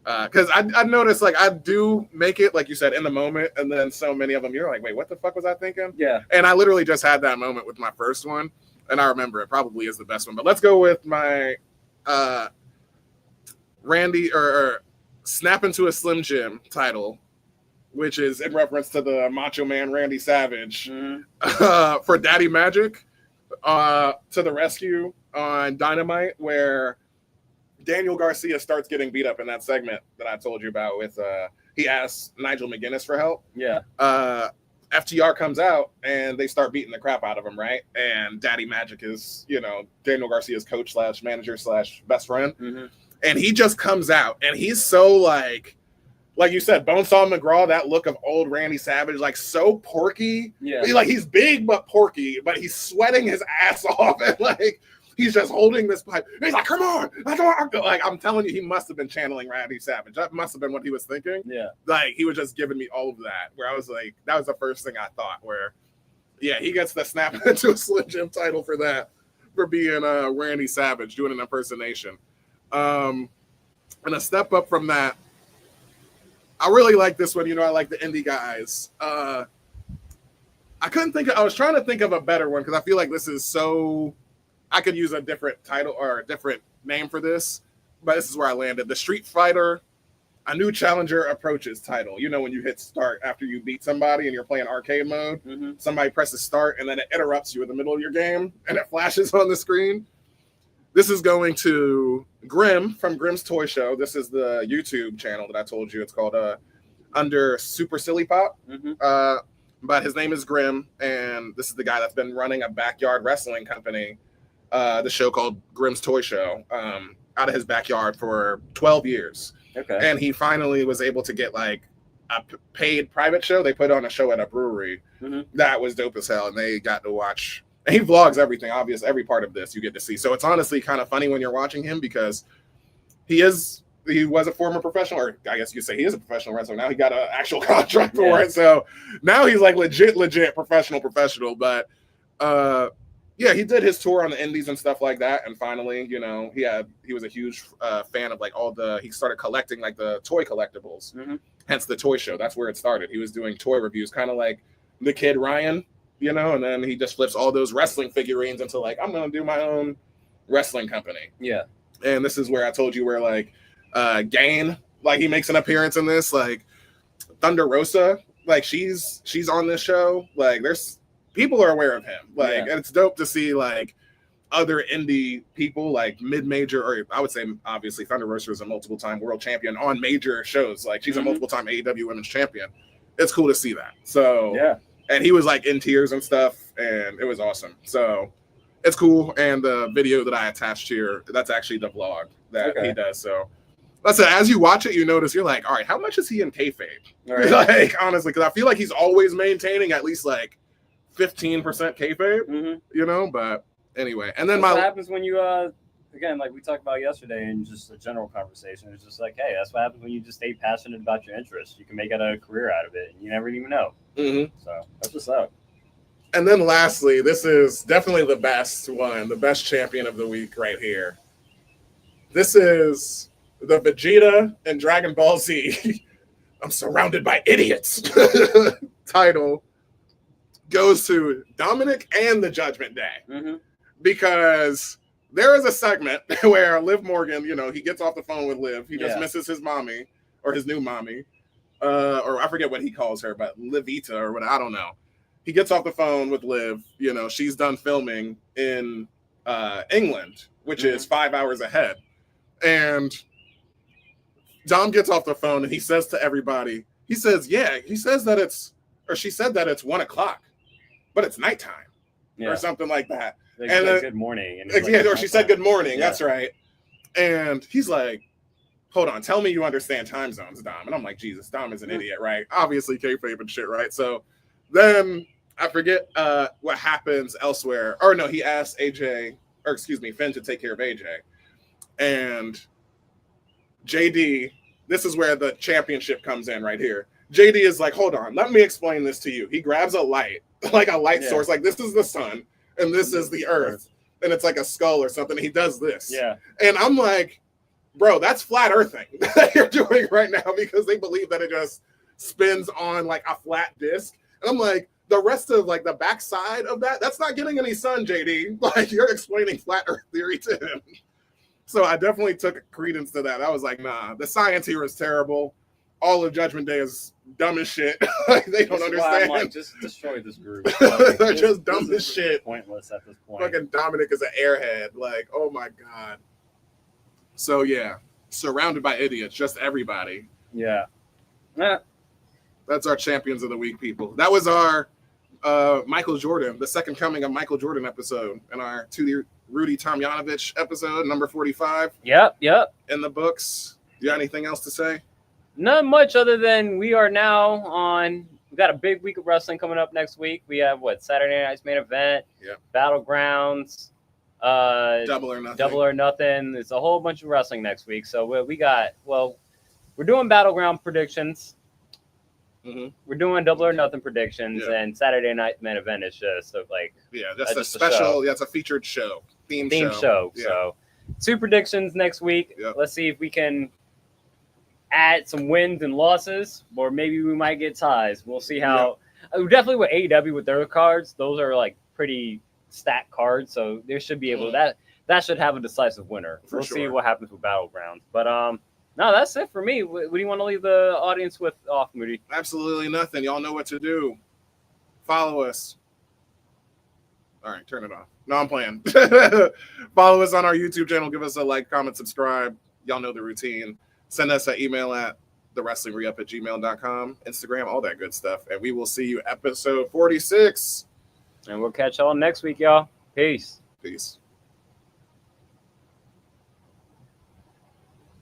Because I noticed, like, I do make it, like you said, in the moment, and then so many of them, you're like, wait, what the fuck was I thinking? Yeah. And I literally just had that moment with my first one, and I remember it probably is the best one. But let's go with my Randy or Snap into a Slim Jim title, which is in reference to the Macho Man Randy Savage for Daddy Magic to the rescue on Dynamite, where Daniel Garcia starts getting beat up in that segment that I told you about with he asks Nigel McGuinness for help. Yeah. FTR comes out and they start beating the crap out of him, right? And Daddy Magic is, Daniel Garcia's coach / manager / best friend. Mm-hmm. And he just comes out and he's so like you said, Bonesaw McGraw, that look of old Randy Savage, like so porky. Yeah. He's big but porky, but he's sweating his ass off and like he's just holding this pipe. He's like, come on. I'm telling you, he must have been channeling Randy Savage. That must have been what he was thinking. Yeah. Like, he was just giving me all of that, where I was like, that was the first thing I thought, where, yeah, he gets the Snap into a Slim Jim title for that, for being Randy Savage, doing an impersonation. And a step up from that, I really like this one. I like the indie guys. I was trying to think of a better one, because I feel like this is so... I could use a different title or a different name for this, but this is where I landed. The Street Fighter, a new challenger approaches title. When you hit start after you beat somebody and you're playing arcade mode, somebody presses start and then it interrupts you in the middle of your game and it flashes on the screen. This is going to Grim from Grimm's Toy Show. This is the YouTube channel that I told you. It's called Under Super Silly Pop. But his name is Grim, and this is the guy that's been running a backyard wrestling company, the show called Grimm's Toy Show, out of his backyard for 12 years. Okay. And he finally was able to get like a paid private show. They put on a show at a brewery that was dope as hell, and they got to watch. And he vlogs everything, obviously, every part of this you get to see. So it's honestly kind of funny when you're watching him, because he was a former professional, or I guess you could say he is a professional wrestler. Now he got an actual contract for it. So now he's like legit professional. But yeah, he did his tour on the indies and stuff like that. And finally, he was a huge fan of like he started collecting like the toy collectibles, hence the toy show. That's where it started. He was doing toy reviews, kind of like the Kid Ryan, and then he just flips all those wrestling figurines into like, I'm going to do my own wrestling company. Yeah. And this is where I told you where like Gain, like he makes an appearance in this, like Thunder Rosa, like she's on this show. Like there's people are aware of him. Like, and it's dope to see like other indie people, like mid-major, or I would say obviously Thunder Rosa is a multiple-time world champion on major shows. Like she's a multiple-time AEW women's champion. It's cool to see that. So yeah. And he was like in tears and stuff, and it was awesome. So it's cool. And the video that I attached here, that's actually the vlog that he does. So that's it. As you watch it, you notice you're like, all right, how much is he in kayfabe? Right. Like honestly, because I feel like he's always maintaining at least like 15% kayfabe, But anyway, and then what happens when you again, like we talked about yesterday in just a general conversation, it's just like, hey, that's what happens when you just stay passionate about your interests. You can make a career out of it, and you never even know. So that's what's up. And then lastly, this is definitely the best one, the best champion of the week right here. This is the Vegeta and Dragon Ball Z. I'm surrounded by idiots. Title goes to Dominic and the Judgment Day, because there is a segment where Liv Morgan, he gets off the phone with Liv. He just misses his mommy, or his new mommy, or I forget what he calls her, but Livita or what, I don't know. He gets off the phone with Liv. She's done filming in England, which is 5 hours ahead. And Dom gets off the phone and he says to everybody, he says that she said that it's 1 o'clock, but it's nighttime or something like that. Like, and then, good morning. And or she said good morning. That's right. And he's like, hold on, tell me you understand time zones, Dom. And I'm like, Jesus, Dom is an idiot, right? Obviously kayfabe and shit, right? So then I forget what happens elsewhere. Or no, he asks Finn to take care of AJ. And JD, this is where the championship comes in right here. JD is like, hold on, let me explain this to you. He grabs a light, like a light source, like this is the sun and this is the earth, and it's like a skull or something. And he does this. Yeah. And I'm like, bro, that's flat earthing that you're doing right now, because they believe that it just spins on like a flat disc. And I'm like, the rest of like the backside of that's not getting any sun, JD. Like, you're explaining flat earth theory to him. So I definitely took credence to that. I was like, nah, the science here is terrible. All of Judgment Day is dumb as shit. Like, they don't understand. I'm like, just destroy this group. They're Like, just dumb as shit. Pointless at this point. Fucking Dominic is an airhead. Like, oh my God. So yeah, surrounded by idiots, just everybody. Yeah. That's our champions of the week, people. That was our Michael Jordan, the second coming of Michael Jordan episode, and our Rudy Tomjanovich episode, number 45. Yep. In the books. Do you have anything else to say? Not much other than we are now on. We got a big week of wrestling coming up next week. We have Saturday night's main event. Yep. Battlegrounds. Double or Nothing. It's a whole bunch of wrestling next week. So we're doing Battleground predictions. Mm-hmm. We're doing Double or Nothing predictions, and Saturday night main event is just just a special. Yeah, it's a featured show, theme show. Yeah. So 2 predictions next week. Yep. Let's see if we can add some wins and losses, or maybe we might get ties. We'll see how. Definitely with AEW with their cards, those are like pretty stacked cards, so they should be able that should have a decisive winner. We'll see what happens with Battlegrounds, but no, that's it for me. What do you want to leave the audience with off, Moody? Absolutely nothing. Y'all know what to do. Follow us. All right, turn it off. No, I'm playing. Follow us on our YouTube channel. Give us a like, comment, subscribe. Y'all know the routine. Send us an email at thewrestlingreup@gmail.com, Instagram, all that good stuff. And we will see you episode 46. And we'll catch y'all next week, y'all. Peace. Peace.